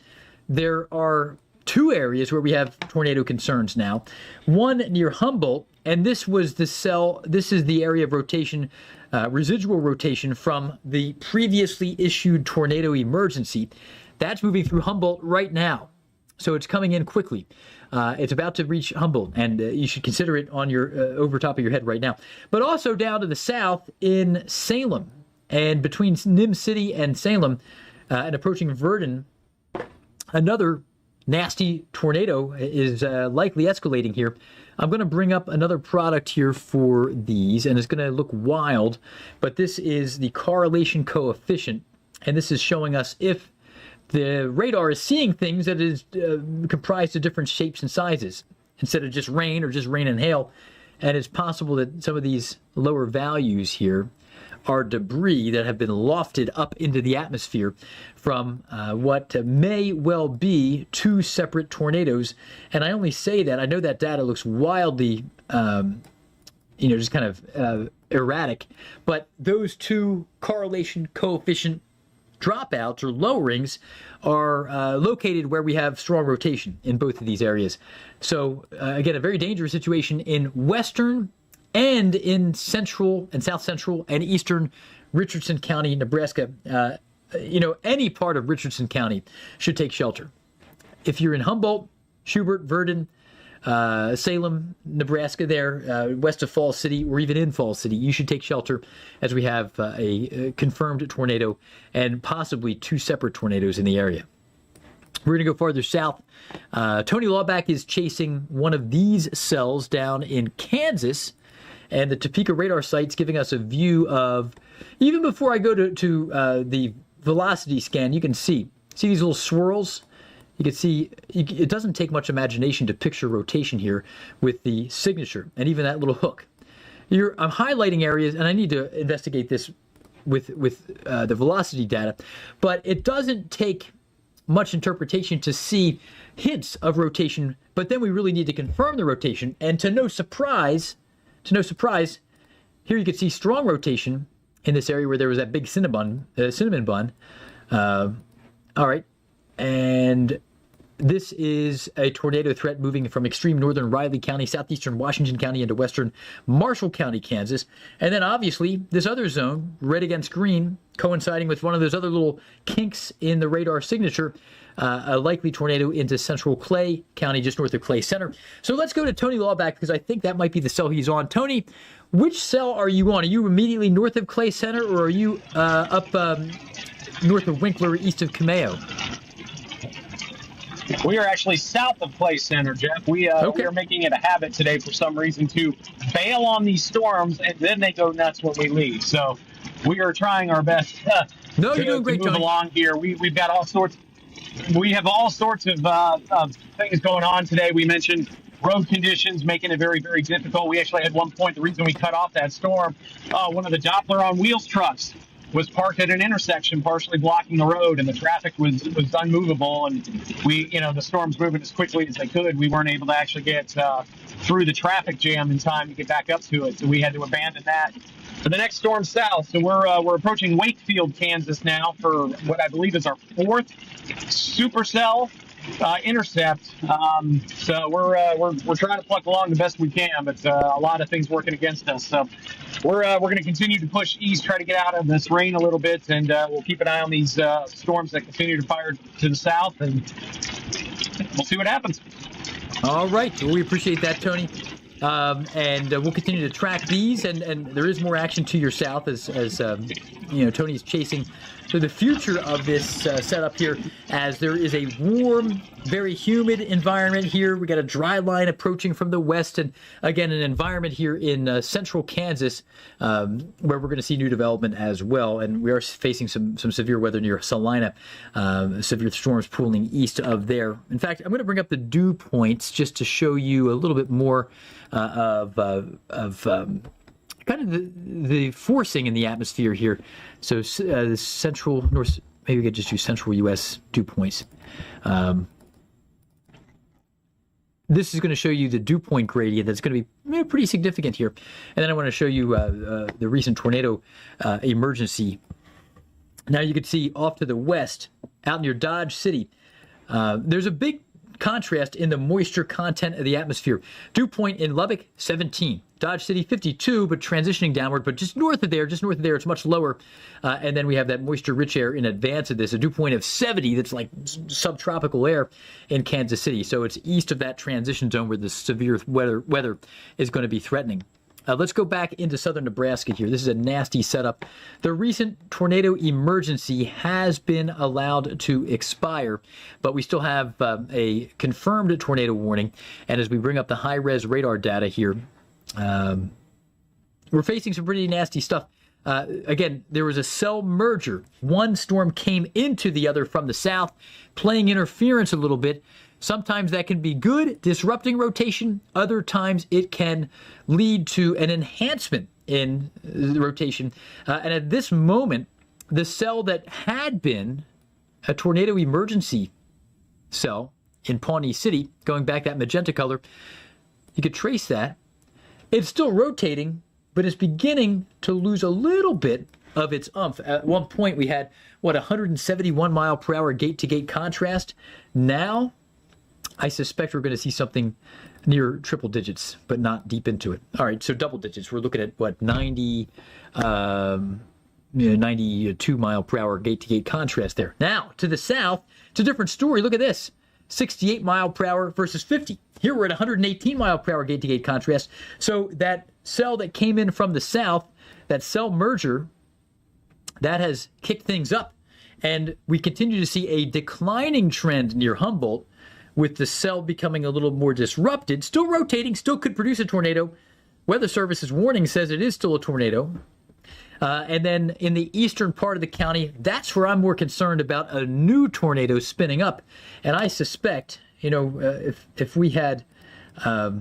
there are two areas where we have tornado concerns now. One near Humboldt, and this was the cell, this is the area of rotation, residual rotation from the previously issued tornado emergency. That's moving through Humboldt right now. So it's coming in quickly. It's about to reach Humboldt, and you should consider it on your over top of your head right now. But also down to the south in Salem, and between Nim City and Salem, and approaching Verdon, another nasty tornado is likely escalating here. I'm going to bring up another product here for these, and it's going to look wild, but this is the correlation coefficient, and this is showing us if the radar is seeing things that is comprised of different shapes and sizes instead of just rain or just rain and hail. And it's possible that some of these lower values here are debris that have been lofted up into the atmosphere from what may well be two separate tornadoes. And I only say that, I know that data looks wildly, just kind of erratic, but those two correlation coefficient dropouts or lowerings are located where we have strong rotation in both of these areas. So again, a very dangerous situation in western and in central and south central and eastern Richardson County, Nebraska. Any part of Richardson County should take shelter. If you're in Humboldt, Schubert, Verdon, Salem, Nebraska there, west of Falls City, or even in Falls City, you should take shelter as we have a confirmed tornado and possibly two separate tornadoes in the area. We're going to go farther south. Tony Lawback is chasing one of these cells down in Kansas, and the Topeka radar site's giving us a view of, even before I go to the velocity scan, you can see these little swirls. You can see it doesn't take much imagination to picture rotation here with the signature and even that little hook. I'm highlighting areas, and I need to investigate this with the velocity data, but it doesn't take much interpretation to see hints of rotation, but then we really need to confirm the rotation. And to no surprise, here you can see strong rotation in this area where there was that big cinnamon bun. All right. And this is a tornado threat moving from extreme northern Riley County, southeastern Washington County, into western Marshall County, Kansas. And then obviously this other zone, red against green, coinciding with one of those other little kinks in the radar signature, a likely tornado into central Clay County, just north of Clay Center. So let's go to Tony Lawback, because I think that might be the cell he's on. Tony, which cell are you on? Are you immediately north of Clay Center, or are you up north of Winkler, east of Cameo?
We are actually south of Clay Center, Jeff. We are making it a habit today for some reason to bail on these storms, and then they go nuts when we leave. So we are trying our best
you're
to
doing great,
move
Tony.
along here. We've got all sorts. We have all sorts of things going on today. We mentioned road conditions making it very, very difficult. We actually had one point, the reason we cut off that storm, one of the Doppler on wheels trucks was parked at an intersection, partially blocking the road, and the traffic was unmovable. And the storm's moving as quickly as they could. We weren't able to actually get through the traffic jam in time to get back up to it, so we had to abandon that. For the next storm south, so we're approaching Wakefield, Kansas now for what I believe is our 4th supercell intercept. So we're trying to pluck along the best we can, but a lot of things working against us. So we're going to continue to push east, try to get out of this rain a little bit, and we'll keep an eye on these storms that continue to fire to the south, and we'll see what happens.
All right. Well, we appreciate that, Tony. And we'll continue to track these, and there is more action to your south as Tony's chasing to the future of this setup here, as there is a warm, very humid environment here. We got a dry line approaching from the west, and again, an environment here in central Kansas where we're going to see new development as well. And we are facing some severe weather near Salina, severe storms pooling east of there. In fact, I'm going to bring up the dew points just to show you a little bit more of kind of the forcing in the atmosphere here. So the central north, maybe we could just do central U.S. dew points. This is going to show you the dew point gradient that's going to be pretty significant here. And then I want to show you the recent tornado emergency. Now you can see off to the west, out near Dodge City, there's a big contrast in the moisture content of the atmosphere. Dew point in Lubbock, 17. Dodge City, 52, but transitioning downward. But just north of there, it's much lower. And then we have that moisture-rich air in advance of this, a dew point of 70 that's like subtropical air in Kansas City. So it's east of that transition zone where the severe weather is going to be threatening. Let's go back into southern Nebraska here. This is a nasty setup. The recent tornado emergency has been allowed to expire, but we still have a confirmed tornado warning. And as we bring up the high-res radar data here, we're facing some pretty nasty stuff. Again, there was a cell merger. One storm came into the other from the south, playing interference a little bit. Sometimes that can be good, disrupting rotation. Other times it can lead to an enhancement in the rotation. And at this moment, the cell that had been a tornado emergency cell in Pawnee City, going back that magenta color, you could trace that. It's still rotating, but it's beginning to lose a little bit of its oomph. At one point, we had, 171 mile per hour gate-to-gate contrast. Now, I suspect we're going to see something near triple digits, but not deep into it. All right, so double digits. We're looking at 92 mile per hour gate-to-gate contrast there. Now, to the south, it's a different story. Look at this. 68 mile per hour versus 50. Here we're at 118 mile per hour gate-to-gate contrast. So that cell that came in from the south, that cell merger, that has kicked things up. And we continue to see a declining trend near Humboldt, with the cell becoming a little more disrupted, still rotating, still could produce a tornado. Weather Service's warning says it is still a tornado. And then in the eastern part of the county, that's where I'm more concerned about a new tornado spinning up. And I suspect, if we had, I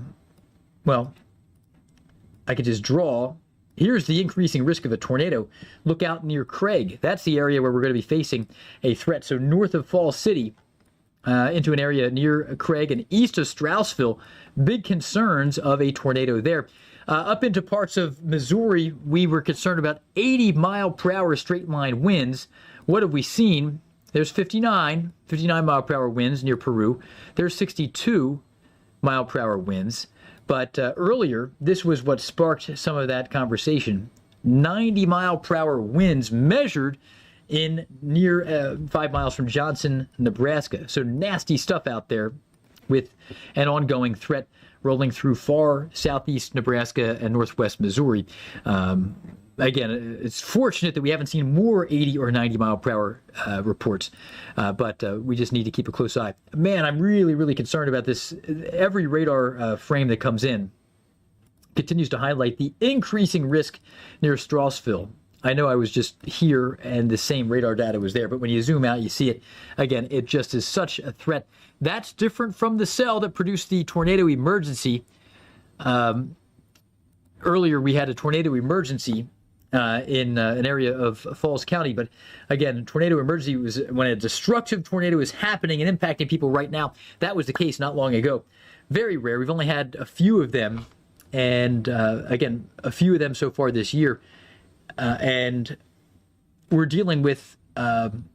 could just draw. Here's the increasing risk of a tornado. Look out near Craig. That's the area where we're going to be facing a threat. So north of Falls City, into an area near Craig and east of Straussville, big concerns of a tornado there. Up into parts of Missouri, we were concerned about 80 mile per hour straight line winds. What have we seen? There's 59 mile per hour winds near Peru. There's 62 mile per hour winds. But earlier, this was what sparked some of that conversation. 90 mile per hour winds measured in near 5 miles from Johnson, Nebraska. So nasty stuff out there with an ongoing threat rolling through far southeast Nebraska and northwest Missouri. again, it's fortunate that we haven't seen more 80 or 90 mile per hour reports, but we just need to keep a close eye. Man, I'm really, really concerned about this. Every radar frame that comes in continues to highlight the increasing risk near Strasville. I know I was just here and the same radar data was there, but when you zoom out, you see it. Again, it just is such a threat. That's different from the cell that produced the tornado emergency. Earlier, we had a tornado emergency in an area of Falls County. But again, tornado emergency was when a destructive tornado is happening and impacting people right now. That was the case not long ago. Very rare. We've only had a few of them. And again, a few of them so far this year. And we're dealing with, again,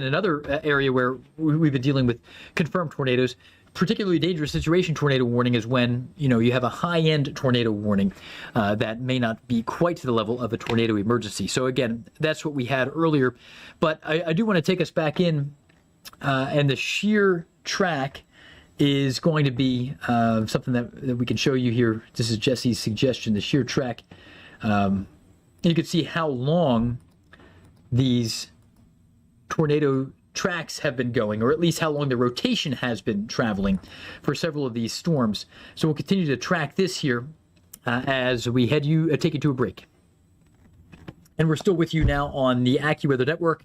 another area where we've been dealing with confirmed tornadoes. Particularly dangerous situation tornado warning is when, you have a high-end tornado warning that may not be quite to the level of a tornado emergency. So again, that's what we had earlier. But I do want to take us back in, and the shear track is going to be something that we can show you here. This is Jesse's suggestion, the shear track. You can see how long these tornado tracks have been going, or at least how long the rotation has been traveling for several of these storms. So we'll continue to track this here as we take you to a break. And we're still with you now on the AccuWeather network,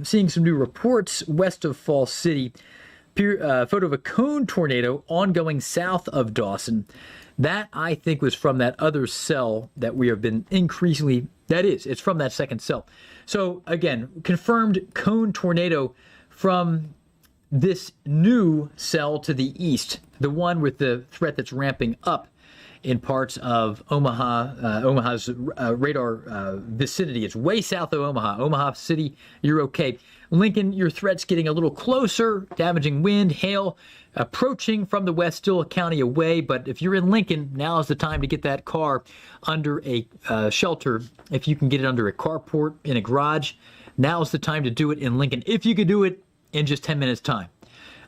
seeing some new reports west of Falls City. Photo of a cone tornado ongoing south of Dawson. That, I think, was from that other cell that we have been increasingly, it's from that second cell. So again, confirmed cone tornado from this new cell to the east, the one with the threat that's ramping up in parts of Omaha's radar vicinity. It's way south of Omaha City. You're okay. Lincoln, your threat's getting a little closer. Damaging wind, hail, approaching from the west, still a county away. But if you're in Lincoln, now is the time to get that car under a shelter. If you can get it under a carport in a garage, now is the time to do it in Lincoln. If you could do it in just 10 minutes time.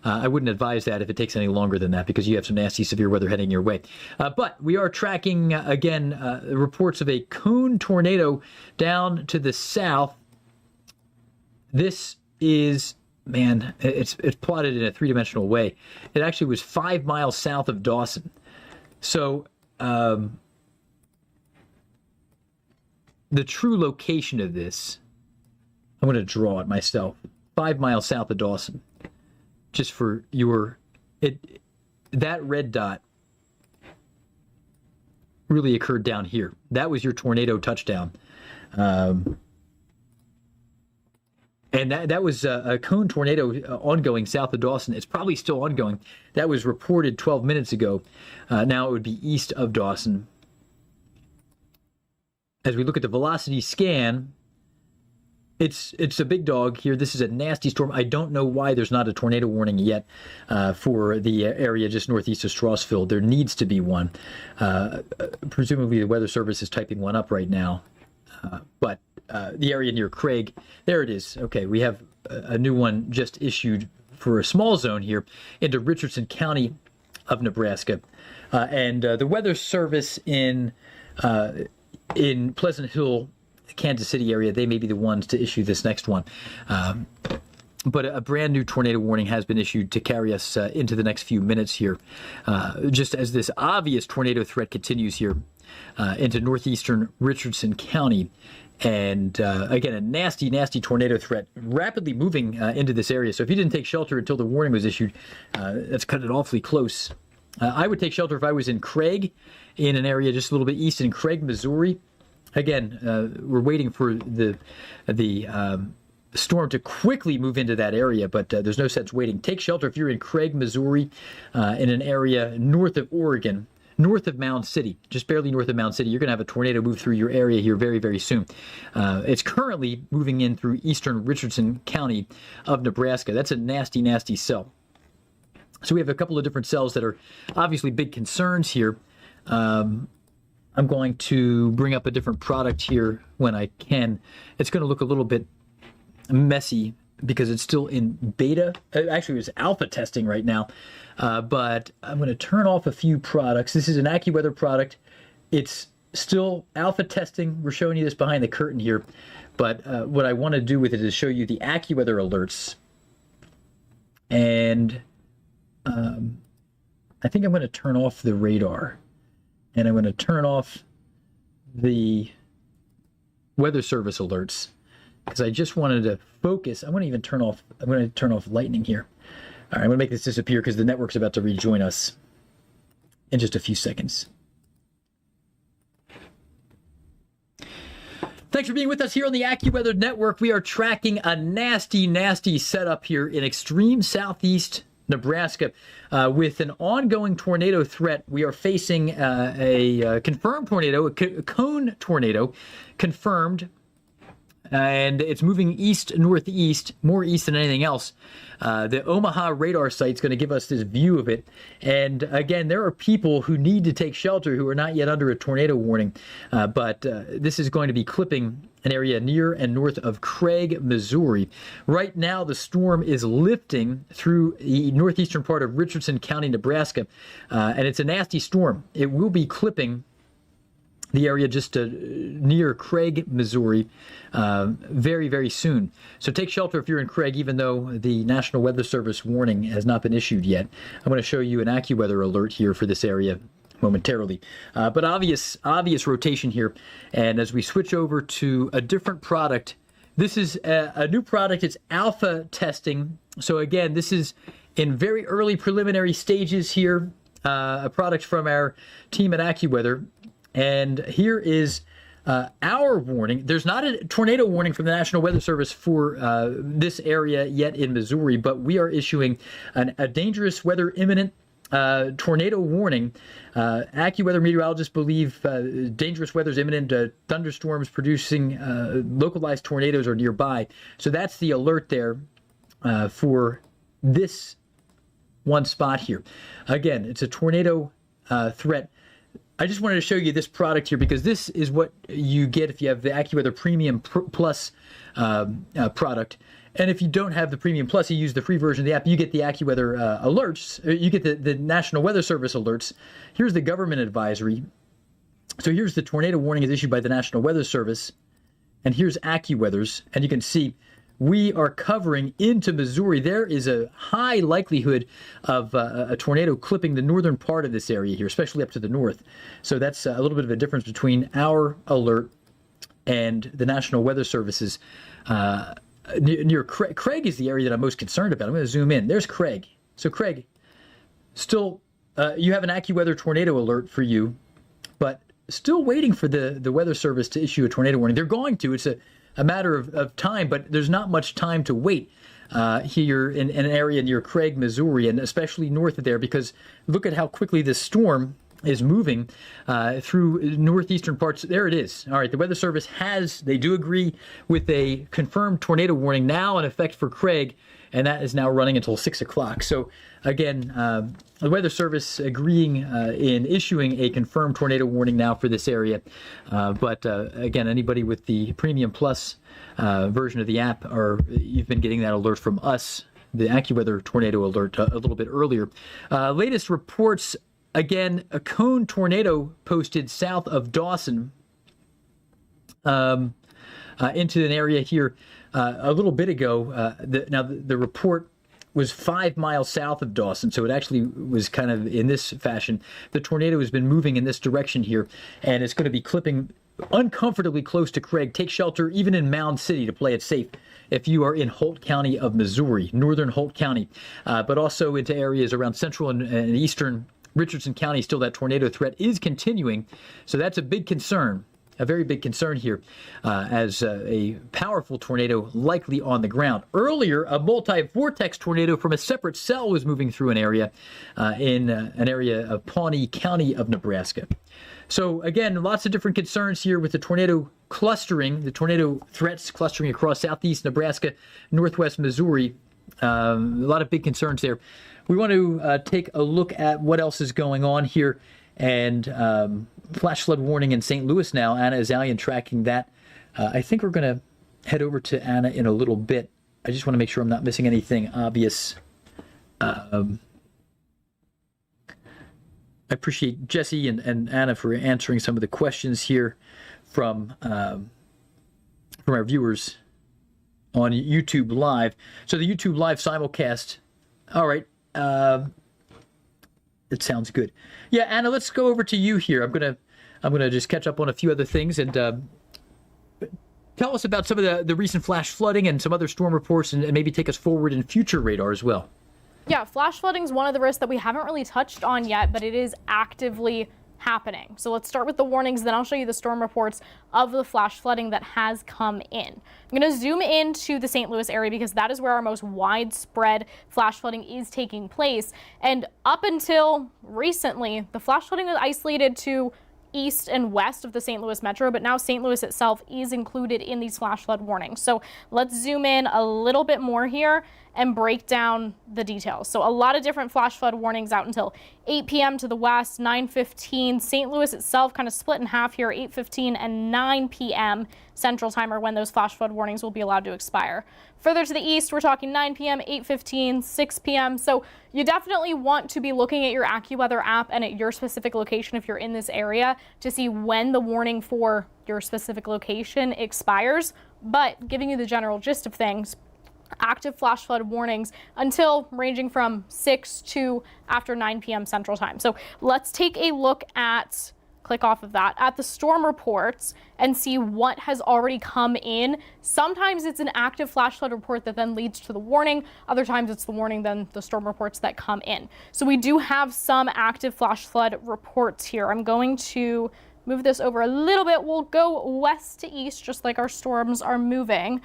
I wouldn't advise that if it takes any longer than that, because you have some nasty severe weather heading your way. But we are tracking, again, reports of a cone tornado down to the south. This is, man, it's plotted in a three-dimensional way. It actually was 5 miles south of Dawson. So the true location of this, I'm going to draw it myself. 5 miles south of Dawson. Just for that red dot really occurred down here. That was your tornado touchdown. And that was a cone tornado ongoing south of Dawson. It's probably still ongoing. That was reported 12 minutes ago. Now it would be east of Dawson. As we look at the velocity scan, it's a big dog here. This is a nasty storm. I don't know why there's not a tornado warning yet for the area just northeast of Strasville. There needs to be one. Presumably the Weather Service is typing one up right now. But the area near Craig, there it is. Okay, we have a new one just issued for a small zone here into Richardson County of Nebraska. And the Weather Service in Pleasant Hill, Kansas City area, they may be the ones to issue this next one. But a brand new tornado warning has been issued to carry us into the next few minutes here, just as this obvious tornado threat continues here into northeastern Richardson County. And again, a nasty, nasty tornado threat rapidly moving into this area. So if you didn't take shelter until the warning was issued, that's cut it awfully close. I would take shelter if I was in Craig, in an area just a little bit east in Craig, Missouri. Again, we're waiting for the storm to quickly move into that area, but there's no sense waiting. Take shelter if you're in Craig, Missouri, in an area north of Oregon, north of Mound City, just barely north of Mound City. You're going to have a tornado move through your area here very, very soon. It's currently moving in through eastern Richardson County of Nebraska. That's a nasty, nasty cell. So we have a couple of different cells that are obviously big concerns here. I'm going to bring up a different product here when I can. It's going to look a little bit messy because it's still in beta. Actually, it's alpha testing right now. But I'm going to turn off a few products. This is an AccuWeather product. It's still alpha testing. We're showing you this behind the curtain here. But what I want to do with it is show you the AccuWeather alerts. And I think I'm going to turn off the radar. And I'm going to turn off the Weather Service alerts, because I just wanted to focus. I'm going to turn off lightning here. All right, I'm going to make this disappear because the network's about to rejoin us in just a few seconds. Thanks for being with us here on the AccuWeather Network. We are tracking a nasty, nasty setup here in extreme southeast Nebraska with an ongoing tornado threat. We are facing a confirmed tornado, a cone tornado, confirmed, and it's moving east-northeast, more east than anything else. The Omaha radar site's going to give us this view of it. And again, there are people who need to take shelter who are not yet under a tornado warning. But this is going to be clipping an area near and north of Craig, Missouri. Right now, the storm is lifting through the northeastern part of Richardson County, Nebraska. And it's a nasty storm. It will be clipping the area just near Craig, Missouri, very, very soon. So take shelter if you're in Craig, even though the National Weather Service warning has not been issued yet. I'm going to show you an AccuWeather alert here for this area momentarily. But obvious rotation here. And as we switch over to a different product, this is a new product. It's alpha testing. So again, this is in very early preliminary stages here, a product from our team at AccuWeather. And here is our warning. There's not a tornado warning from the National Weather Service for this area yet in Missouri, but we are issuing a dangerous weather imminent tornado warning. AccuWeather meteorologists believe dangerous weather is imminent. Thunderstorms producing localized tornadoes are nearby. So that's the alert there for this one spot here. Again, it's a tornado threat. I just wanted to show you this product here because this is what you get if you have the AccuWeather Premium Plus product. And if you don't have the Premium Plus, you use the free version of the app, you get the AccuWeather alerts. You get the National Weather Service alerts. Here's the government advisory. So here's the tornado warning is issued by the National Weather Service. And here's AccuWeather's. And you can see we are covering into Missouri. There is a high likelihood of a tornado clipping the northern part of this area here, especially up to the north. So that's a little bit of a difference between our alert and the National Weather Service's. Near Craig. Craig is the area that I'm most concerned about. I'm going to zoom in. There's Craig. So Craig, still, you have an AccuWeather tornado alert for you, but still waiting for the Weather Service to issue a tornado warning. They're going to. It's a matter of time, but there's not much time to wait here in an area near Craig, Missouri, and especially north of there, because look at how quickly this storm is moving through northeastern parts. There it is. All right, the Weather Service they do agree with a confirmed tornado warning now in effect for Craig, and that is now running until 6 o'clock. So again, the Weather Service agreeing in issuing a confirmed tornado warning now for this area. But again, anybody with the Premium Plus version of the app, you've been getting that alert from us, the AccuWeather tornado alert, a little bit earlier. Latest reports. Again, a cone tornado posted south of Dawson into an area here a little bit ago. The report was 5 miles south of Dawson, so it actually was kind of in this fashion. The tornado has been moving in this direction here, and it's going to be clipping uncomfortably close to Craig. Take shelter even in Mound City to play it safe if you are in Holt County of Missouri, northern Holt County, but also into areas around central and eastern Richardson County. Still, that tornado threat is continuing. So that's a big concern, a very big concern here, as a powerful tornado likely on the ground. Earlier, a multi-vortex tornado from a separate cell was moving through an area in an area of Pawnee County of Nebraska. So again, lots of different concerns here with the tornado clustering, the tornado threats clustering across southeast Nebraska, northwest Missouri. A lot of big concerns there. We want to take a look at what else is going on here, and flash flood warning in St. Louis now. Anna Azalian tracking that. I think we're going to head over to Anna in a little bit. I just want to make sure I'm not missing anything obvious. I appreciate Jesse and Anna for answering some of the questions here from our viewers on YouTube Live. So the YouTube Live simulcast. All right. It sounds good. Yeah, Anna, let's go over to you here. I'm gonna just catch up on a few other things and tell us about some of the recent flash flooding and some other storm reports, and maybe take us forward in future radar as well.
Yeah, flash flooding is one of the risks that we haven't really touched on yet, but it is actively happening. So let's start with the warnings, then I'll show you the storm reports of the flash flooding that has come in. I'm going to zoom into the St. Louis area because that is where our most widespread flash flooding is taking place. And up until recently, the flash flooding was isolated to east and west of the St. Louis metro, but now St. Louis itself is included in these flash flood warnings. So let's zoom in a little bit more here and break down the details. So a lot of different flash flood warnings out until 8 p.m. to the west, 9:15. St. Louis itself kind of split in half here, 8:15 and 9 p.m. Central Time are when those flash flood warnings will be allowed to expire. Further to the east, we're talking 9 p.m., 8:15, 6 p.m. So you definitely want to be looking at your AccuWeather app and at your specific location if you're in this area to see when the warning for your specific location expires. But giving you the general gist of things, active flash flood warnings until ranging from 6 to after 9 p.m. Central Time. So let's take a look at, click off of that, at the storm reports and see what has already come in. Sometimes it's an active flash flood report that then leads to the warning. Other times it's the warning, then the storm reports that come in. So we do have some active flash flood reports here. I'm going to move this over a little bit. We'll go west to east, just like our storms are moving.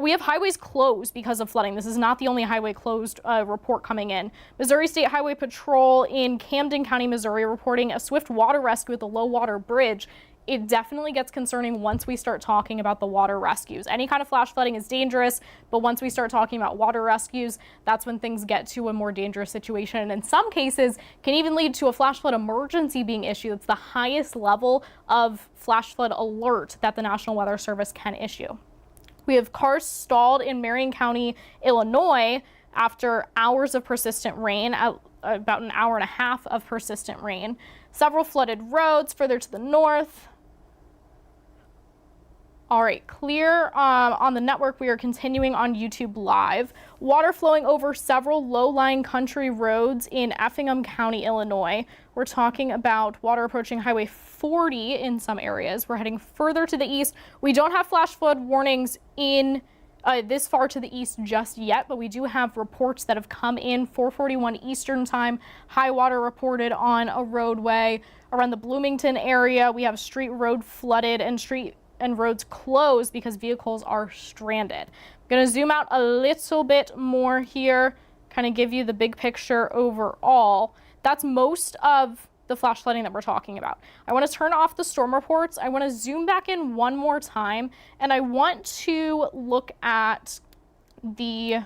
We have highways closed because of flooding. This is not the only highway closed report coming in. Missouri State Highway Patrol in Camden County, Missouri, reporting a swift water rescue at the low water bridge. It definitely gets concerning once we start talking about the water rescues. Any kind of flash flooding is dangerous, but once we start talking about water rescues, that's when things get to a more dangerous situation. And in some cases, can even lead to a flash flood emergency being issued. It's the highest level of flash flood alert that the National Weather Service can issue. We have cars stalled in Marion County, Illinois, after hours of persistent rain, about an hour and a half of persistent rain. Several flooded roads further to the north. All right, clear on the network. We are continuing on YouTube Live. Water flowing over several low-lying country roads in Effingham County, Illinois. We're talking about water approaching Highway 40 in some areas. We're heading further to the east. We don't have flash flood warnings in this far to the east just yet, but we do have reports that have come in 4:41 Eastern Time. High water reported on a roadway around the Bloomington area. We have street road flooded and roads closed because vehicles are stranded. I'm going to zoom out a little bit more here, kind of give you the big picture overall. That's most of the flash flooding that we're talking about. I want to turn off the storm reports. I want to zoom back in one more time, and I want to look at the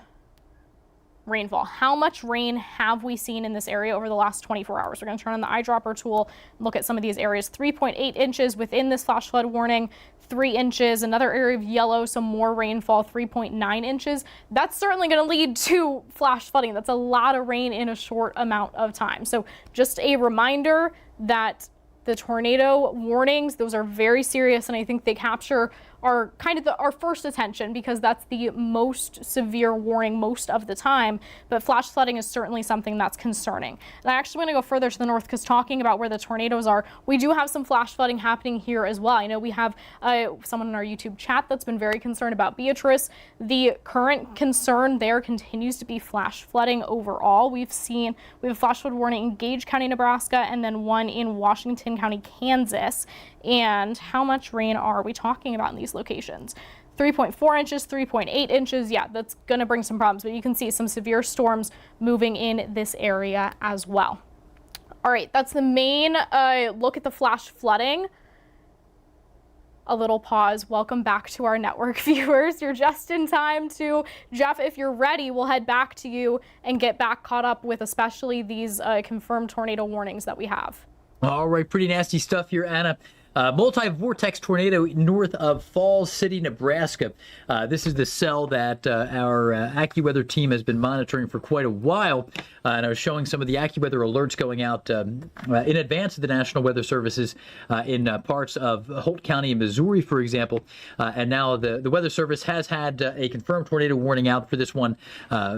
rainfall. How much rain have we seen in this area over the last 24 hours? We're going to turn on the eyedropper tool and look at some of these areas. 3.8 inches within this flash flood warning, 3 inches, another area of yellow, some more rainfall, 3.9 inches. That's certainly going to lead to flash flooding. That's a lot of rain in a short amount of time. So just a reminder that the tornado warnings, those are very serious, and I think they capture our our first attention because that's the most severe warning most of the time. But flash flooding is certainly something that's concerning. And I actually want to go further to the north because talking about where the tornadoes are, we do have some flash flooding happening here as well. I know we have someone in our YouTube chat that's been very concerned about Beatrice. The current concern there continues to be flash flooding overall. We have a flash flood warning in Gage County, Nebraska, and then one in Washington County, Kansas. And how much rain are we talking about in these locations? 3.4 inches, 3.8 inches. Yeah, that's going to bring some problems, but you can see some severe storms moving in this area as well. All right, that's the main look at the flash flooding. A little pause. Welcome back to our network viewers. You're just in time to, Geoff, if you're ready, we'll head back to you and get back caught up with especially these confirmed tornado warnings that we have.
All right, pretty nasty stuff here, Anna. Multi-vortex tornado north of Falls City, Nebraska. This is the cell that our AccuWeather team has been monitoring for quite a while. And I was showing some of the AccuWeather alerts going out in advance of the National Weather Services in parts of Holt County in Missouri, for example. And now the Weather Service has had a confirmed tornado warning out for this one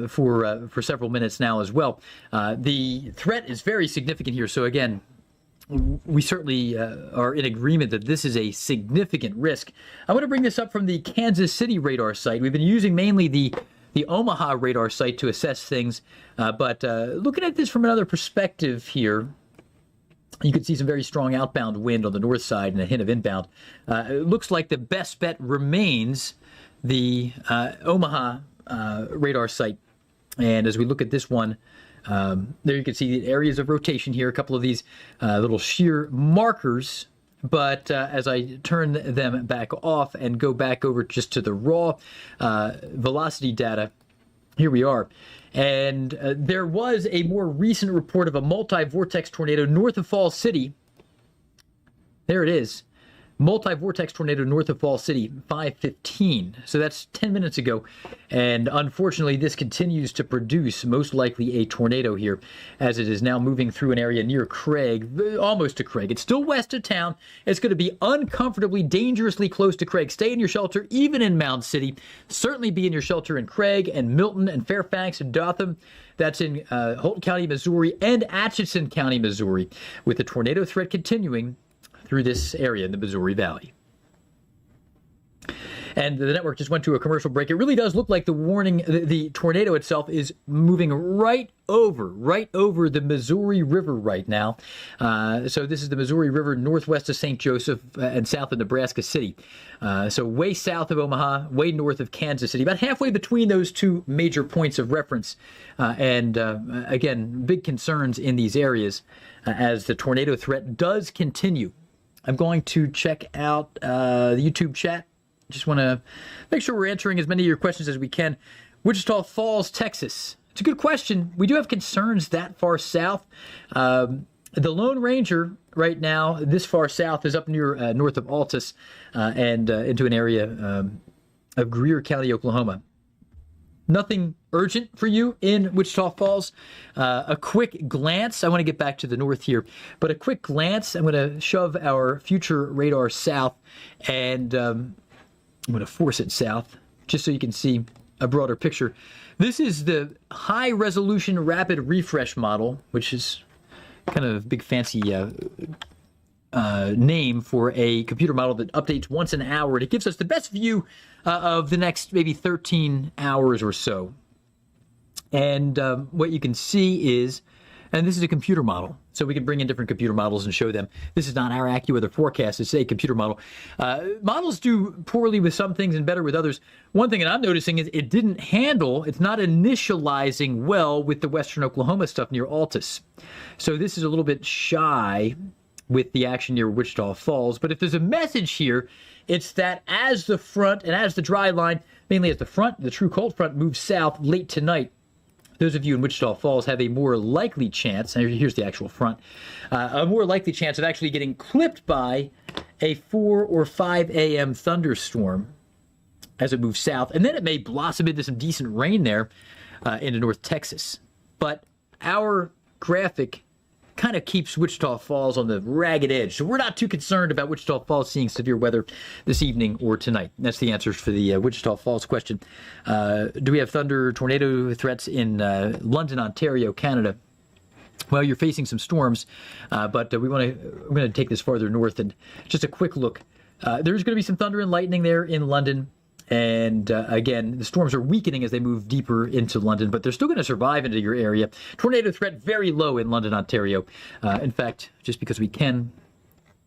for several minutes now as well. The threat is very significant here. So again, we certainly are in agreement that this is a significant risk. I want to bring this up from the Kansas City radar site. We've been using mainly the Omaha radar site to assess things, but looking at this from another perspective here, you can see some very strong outbound wind on the north side and a hint of inbound. It looks like the best bet remains the Omaha radar site. And as we look at this one, there you can see the areas of rotation here, a couple of these little shear markers. But as I turn them back off and go back over just to the raw velocity data, here we are. And there was a more recent report of a multi-vortex tornado north of Falls City. There it is. Multi-vortex tornado north of Falls City, 5:15. So that's 10 minutes ago. And unfortunately, this continues to produce most likely a tornado here, as it is now moving through an area near Craig, almost to Craig. It's still west of town. It's going to be uncomfortably, dangerously close to Craig. Stay in your shelter, even in Mound City. Certainly be in your shelter in Craig and Milton and Fairfax and Dothan. That's in Holt County, Missouri, and Atchison County, Missouri, with the tornado threat continuing through this area in the Missouri Valley. And the network just went to a commercial break. It really does look like the warning, the tornado itself is moving right over the Missouri River right now. So this is the Missouri River northwest of St. Joseph and south of Nebraska City. So way south of Omaha, way north of Kansas City, about halfway between those two major points of reference. And again, big concerns in these areas as the tornado threat does continue. I'm going to check out the YouTube chat. Just want to make sure we're answering as many of your questions as we can. Wichita Falls, Texas. It's a good question. We do have concerns that far south. The Lone Ranger right now, this far south, is up near north of Altus and into an area of Greer County, Oklahoma. Nothing urgent for you in Wichita Falls. A quick glance. I want to get back to the north here, but a quick glance. I'm going to shove our future radar south, and I'm going to force it south just so you can see a broader picture. This is the high resolution rapid refresh model, which is kind of a big fancy name for a computer model that updates once an hour. And it gives us the best view of the next maybe 13 hours or so. And what you can see is, and this is a computer model, so we can bring in different computer models and show them. This is not our AccuWeather forecast, it's a computer model. Models do poorly with some things and better with others. One thing that I'm noticing is it's not initializing well with the western Oklahoma stuff near Altus. So this is a little bit shy with the action near Wichita Falls. But if there's a message here, it's that as the front and as the dry line, mainly as the front, the true cold front moves south late tonight, those of you in Wichita Falls have a more likely chance, and here's the actual front, a more likely chance of actually getting clipped by a 4 or 5 a.m. thunderstorm as it moves south. And then it may blossom into some decent rain there into North Texas. But our graphic kind of keeps Wichita Falls on the ragged edge. So we're not too concerned about Wichita Falls seeing severe weather this evening or tonight. That's the answers for the Wichita Falls question. Do we have thunder tornado threats in London, Ontario, Canada? Well, you're facing some storms, but we're going to take this farther north. And just a quick look. There's going to be some thunder and lightning there in London. And again, the storms are weakening as they move deeper into London, but they're still going to survive into your area. Tornado threat very low in London, Ontario. In fact, just because we can,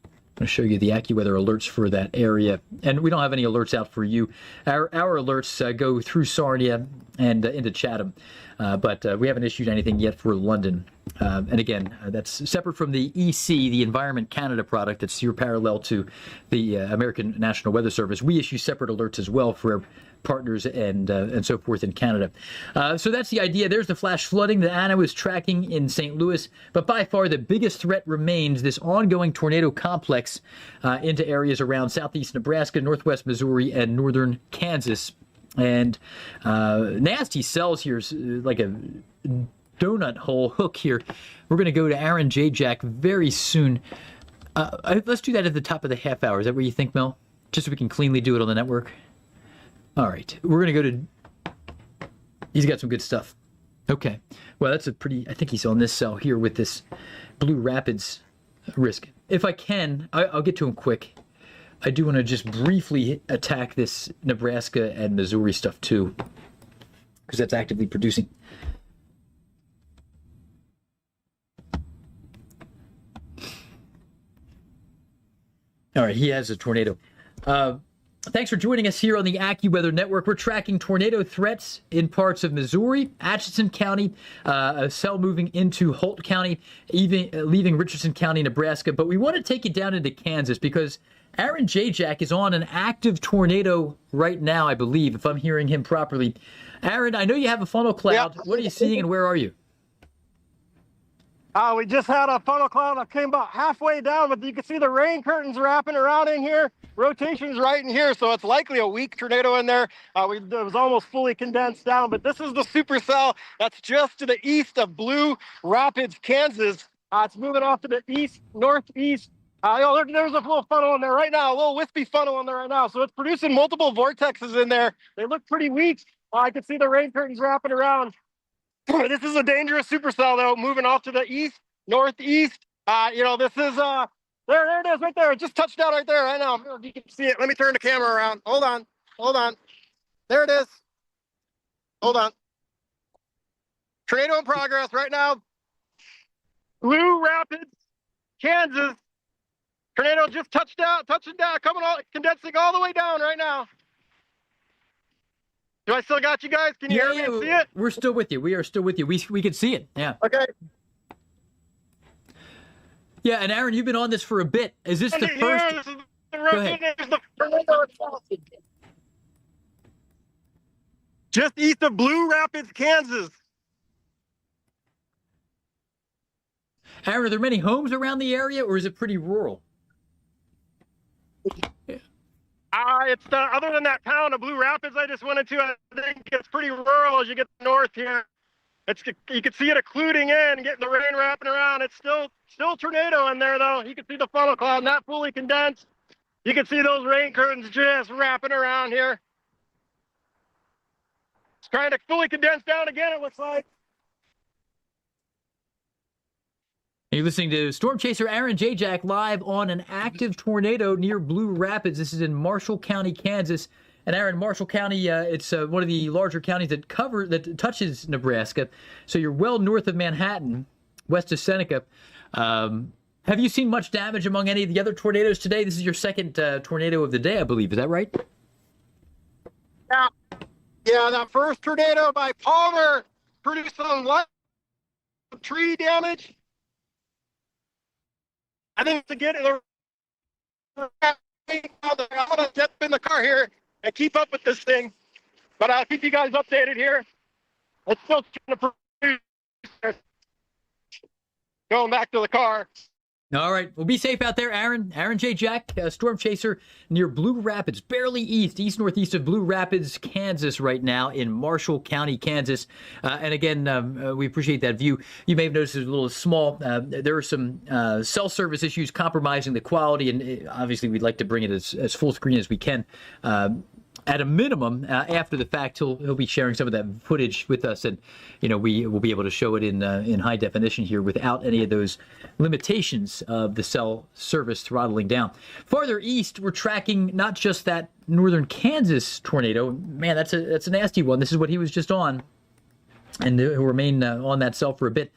I'm going to show you the AccuWeather alerts for that area. And we don't have any alerts out for you. Our alerts go through Sarnia and into Chatham. but we haven't issued anything yet for London. And again, that's separate from the EC, the Environment Canada product. That's your parallel to the American National Weather Service. We issue separate alerts as well for partners and so forth in Canada. So that's the idea. There's the flash flooding that Anna was tracking in St. Louis. But by far the biggest threat remains this ongoing tornado complex into areas around southeast Nebraska, northwest Missouri, and northern Kansas. And nasty cells here, like a donut hole hook here. We're going to go to Aaron Jack very soon. Let's do that at the top of the half hour. Is that what you think, Mel? Just so we can cleanly do it on the network? All right. We're going to go to... He's got some good stuff. Okay. Well, that's a pretty... I think he's on this cell here with this Blue Rapids risk. If I can, I'll get to him quick. I do want to just briefly attack this Nebraska and Missouri stuff, too, because that's actively producing. All right, he has a tornado. Thanks for joining us here on the AccuWeather Network. We're tracking tornado threats in parts of Missouri, Atchison County, a cell moving into Holt County, even leaving Richardson County, Nebraska. But we want to take you down into Kansas because Aaron Jack is on an active tornado right now, I believe, if I'm hearing him properly. Aaron, I know you have a funnel cloud. Yep. What are you seeing and where are you?
We just had a funnel cloud that came about halfway down, but you can see the rain curtains wrapping around in here. Rotation's right in here, so it's likely a weak tornado in there. It was almost fully condensed down, but this is the supercell that's just to the east of Blue Rapids, Kansas. It's moving off to the east, northeast. There's a little funnel in there right now, a little wispy funnel in there right now. So it's producing multiple vortexes in there. They look pretty weak. I can see the rain curtains wrapping around. This is a dangerous supercell, though, moving off to the east, northeast. This is, there it is right there. It just touched down right there right now. You can see it. Let me turn the camera around. Hold on. There it is. Hold on. Tornado in progress right now. Blue Rapids, Kansas. Tornado just touching down, condensing all the way down right now. Do I still got you guys? Can you hear me and see it?
We're still with you. We are still with you. We can see it. Yeah.
Okay.
Yeah, and Aaron, you've been on this for a bit. Is this the first?
This is the just east of Blue Rapids, Kansas.
Aaron, are there many homes around the area, or is it pretty rural?
It's other than that town of Blue Rapids I just went into, I think it's pretty rural as you get north here. You can see it occluding in, getting the rain wrapping around. It's still tornado in there, though. You can see the funnel cloud not fully condensed. You can see those rain curtains just wrapping around here. It's trying to fully condense down again, it looks like.
You're listening to Stormchaser Aaron Jack live on an active tornado near Blue Rapids. This is in Marshall County, Kansas. And Aaron, Marshall County, it's one of the larger counties that touches Nebraska. So you're well north of Manhattan, west of Seneca. Have you seen much damage among any of the other tornadoes today? This is your second tornado of the day, I believe. Is that right?
Yeah, that first tornado by Palmer produced some tree damage. I think to get it, I'm going to step in the car here and keep up with this thing. But I'll keep you guys updated here. It's still trying to produce. Going back to the car.
All right. Well, be safe out there, Aaron. Aaron Jack, Stormchaser near Blue Rapids, barely east-northeast of Blue Rapids, Kansas right now in Marshall County, Kansas. And again, we appreciate that view. You may have noticed it's a little small. There are some cell service issues compromising the quality, and obviously we'd like to bring it as full screen as we can. At a minimum, after the fact, he'll be sharing some of that footage with us, and we will be able to show it in high definition here without any of those limitations of the cell service throttling down. Farther east, we're tracking not just that northern Kansas tornado. Man, that's a nasty one. This is what he was just on. and he'll remain on that cell for a bit,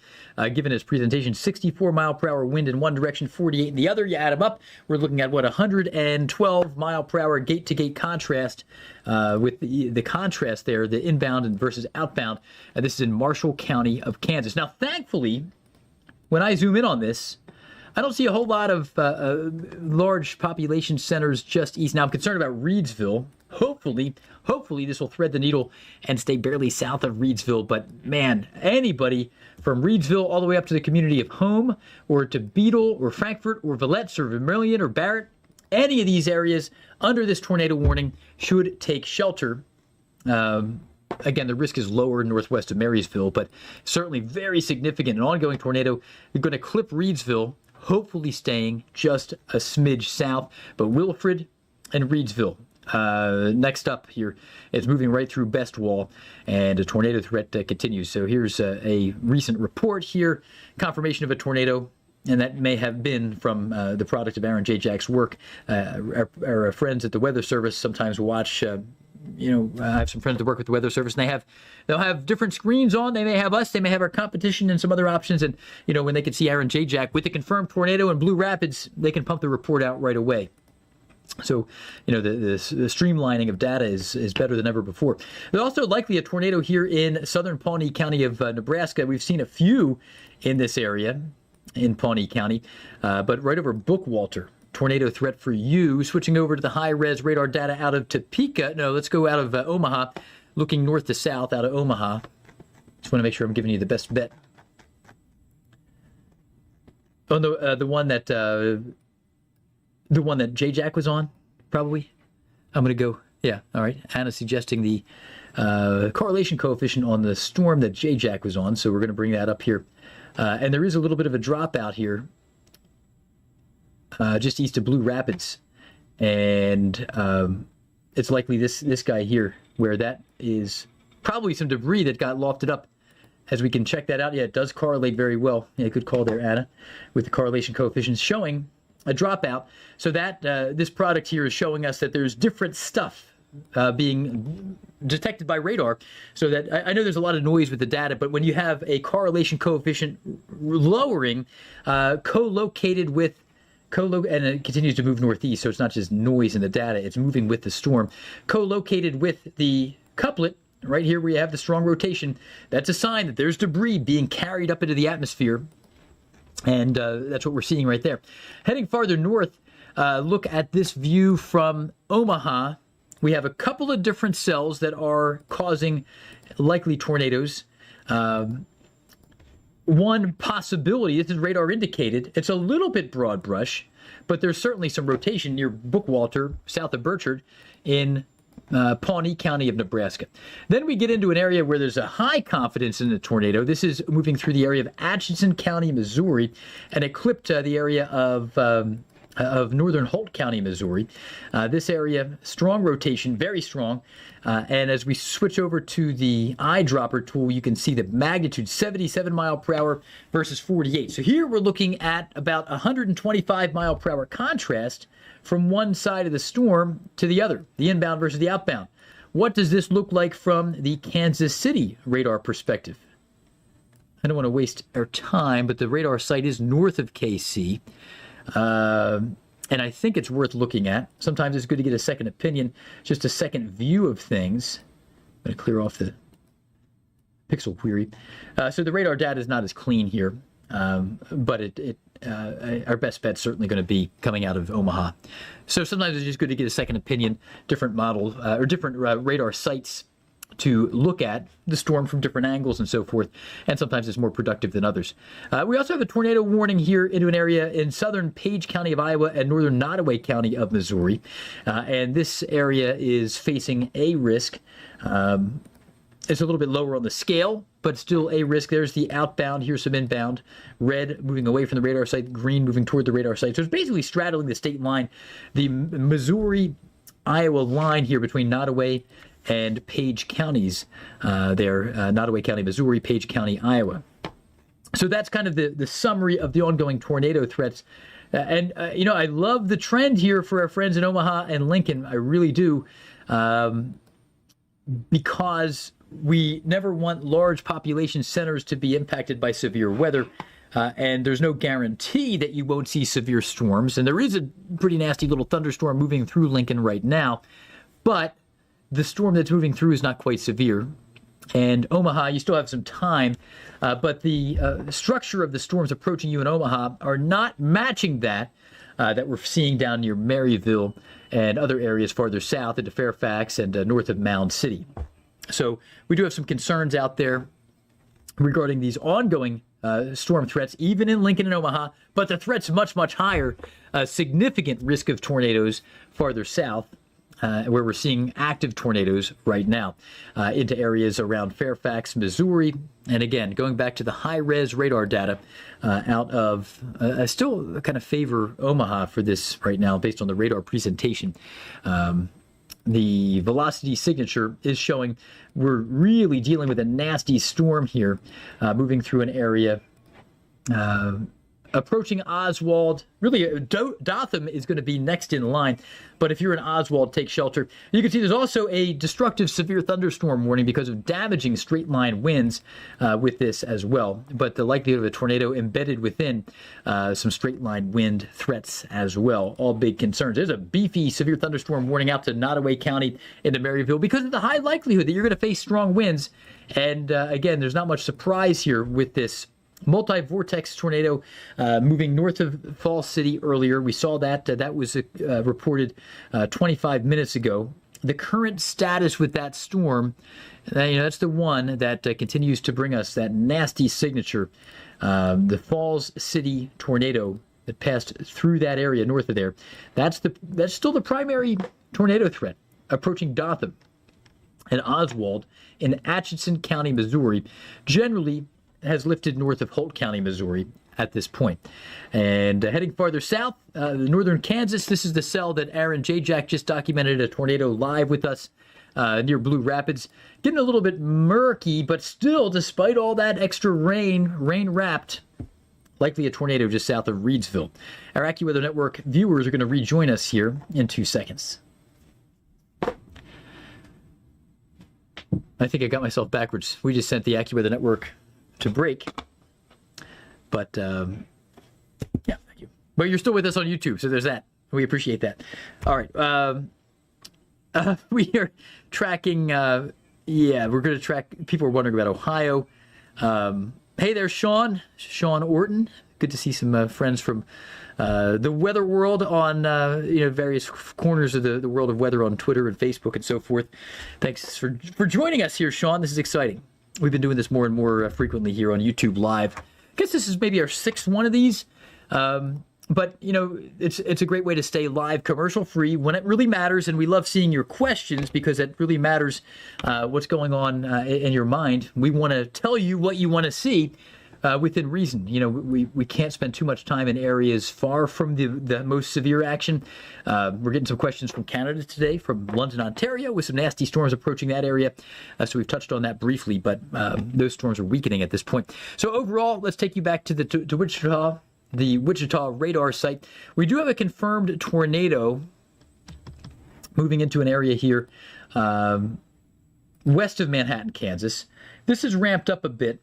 given his presentation. 64-mile-per-hour wind in one direction, 48 in the other. You add them up, we're looking at, 112-mile-per-hour gate-to-gate contrast, with the contrast there, the inbound and versus outbound. This is in Marshall County of Kansas. Now, thankfully, when I zoom in on this, I don't see a whole lot of large population centers just east. Now, I'm concerned about Reidsville. Hopefully this will thread the needle and stay barely south of Reidsville. But man, anybody from Reidsville all the way up to the community of Home, or to Beetle, or Frankfort, or Villettes, or Vermilion, or Barrett, any of these areas under this tornado warning should take shelter. Again, the risk is lower northwest of Marysville, but certainly very significant. An ongoing tornado. You're going to clip Reidsville, hopefully staying just a smidge south. But Wilfred and Reidsville. Next up here, it's moving right through Bestwall, and a tornado threat continues. So here's a recent report here, confirmation of a tornado, and that may have been from the product of Aaron J. Jack's work. Our friends at the Weather Service sometimes watch. I have some friends that work with the Weather Service, and they'll have different screens on. They may have us, they may have our competition and some other options. And when they can see Aaron J. Jack with the confirmed tornado in Blue Rapids, they can pump the report out right away. So, the streamlining of data is better than ever before. There's also likely a tornado here in southern Pawnee County of Nebraska. We've seen a few in this area in Pawnee County, but right over Bookwalter. Tornado threat for you. Switching over to the high-res radar data out of Topeka. No, let's go out of Omaha, looking north to south out of Omaha. Just want to make sure I'm giving you the best bet. Oh, no, the one that J-Jack was on, probably. I'm going to go, yeah, all right. Anna's suggesting the correlation coefficient on the storm that J-Jack was on, so we're going to bring that up here. And there is a little bit of a dropout here, just east of Blue Rapids. And it's likely this guy here, where that is probably some debris that got lofted up. As we can check that out, yeah, it does correlate very well. Yeah, good call there, Anna, with the correlation coefficients showing a dropout. So that this product here is showing us that there's different stuff being detected by radar. So that I know there's a lot of noise with the data, but when you have a correlation coefficient lowering, co-located with and it continues to move northeast, so it's not just noise in the data, it's moving with the storm. Co-located with the couplet, right here where you have the strong rotation, that's a sign that there's debris being carried up into the atmosphere. And that's what we're seeing right there. Heading farther north, look at this view from Omaha. We have a couple of different cells that are causing likely tornadoes. One possibility, this is radar indicated, it's a little bit broad brush, but there's certainly some rotation near Bookwalter, south of Burchard, in Pawnee County of Nebraska. Then we get into an area where there's a high confidence in a tornado. This is moving through the area of Atchison County, Missouri, and it clipped the area of northern Holt County, Missouri. This area, strong rotation, very strong. And as we switch over to the eyedropper tool, you can see the magnitude, 77 mile per hour versus 48. So here we're looking at about 125 mile per hour contrast from one side of the storm to the other, the inbound versus the outbound. What does this look like from the Kansas City radar perspective? I don't want to waste our time, but the radar site is north of KC. And I think it's worth looking at. Sometimes it's good to get a second opinion, just a second view of things. I'm going to clear off the pixel query. So the radar data is not as clean here, but our best bet's certainly going to be coming out of Omaha. So sometimes it's just good to get a second opinion, different model or different radar sites to look at the storm from different angles and so forth, and sometimes it's more productive than others. We also have a tornado warning here into an area in southern Page County of Iowa and northern Nottoway County of Missouri, and this area is facing a risk. It's a little bit lower on the scale, but still a risk. There's the outbound, here's some inbound. Red moving away from the radar site, green moving toward the radar site. So it's basically straddling the state line, the Missouri-Iowa line here between Nottoway and Page counties there, Nottoway County, Missouri, Page County, Iowa. So that's kind of the summary of the ongoing tornado threats. I love the trend here for our friends in Omaha and Lincoln. I really do, because we never want large population centers to be impacted by severe weather. And there's no guarantee that you won't see severe storms. And there is a pretty nasty little thunderstorm moving through Lincoln right now. But the storm that's moving through is not quite severe. And Omaha, you still have some time. But the structure of the storms approaching you in Omaha are not matching that we're seeing down near Maryville and other areas farther south into Fairfax and north of Mound City. So we do have some concerns out there regarding these ongoing storm threats, even in Lincoln and Omaha, but the threat's much, much higher. Significant risk of tornadoes farther south, where we're seeing active tornadoes right now, into areas around Fairfax, Missouri. And again, going back to the high-res radar data out of, I still kind of favor Omaha for this right now based on the radar presentation. The velocity signature is showing we're really dealing with a nasty storm here, moving through an area approaching Oswald. Really, Dothan is going to be next in line. But if you're in Oswald, take shelter. You can see there's also a destructive severe thunderstorm warning because of damaging straight line winds with this as well. But the likelihood of a tornado embedded within some straight line wind threats as well. All big concerns. There's a beefy severe thunderstorm warning out to Nottoway County into Maryville because of the high likelihood that you're going to face strong winds. And again, there's not much surprise here with this multi-vortex tornado moving north of Falls City earlier. We saw that. That was reported 25 minutes ago. The current status with that storm, that's the one that continues to bring us that nasty signature. The Falls City tornado that passed through that area north of there. That's still the primary tornado threat approaching Dothan and Oswald in Atchison County, Missouri. Generally has lifted north of Holt County, Missouri at this point. And heading farther south, northern Kansas, this is the cell that Aaron Jack just documented a tornado live with us near Blue Rapids. Getting a little bit murky, but still, despite all that extra rain-wrapped, likely a tornado just south of Reedsville. Our AccuWeather Network viewers are going to rejoin us here in 2 seconds. I think I got myself backwards. We just sent the AccuWeather Network to break, but yeah, thank you. But you're still with us on YouTube, so there's that. We appreciate that. All right, we are tracking. We're going to track. People are wondering about Ohio. Hey there, Sean Orton. Good to see some friends from the weather world on various corners of the world of weather on Twitter and Facebook and so forth. Thanks for joining us here, Sean. This is exciting. We've been doing this more and more frequently here on YouTube Live. I guess this is maybe our 6th one of these. But, it's a great way to stay live commercial-free when it really matters. And we love seeing your questions because it really matters what's going on in your mind. We want to tell you what you want to see within reason. We can't spend too much time in areas far from the most severe action. We're getting some questions from Canada today, from London, Ontario, with some nasty storms approaching that area. So we've touched on that briefly, but those storms are weakening at this point. So overall, let's take you back to Wichita, the Wichita radar site. We do have a confirmed tornado moving into an area here west of Manhattan, Kansas. This has ramped up a bit.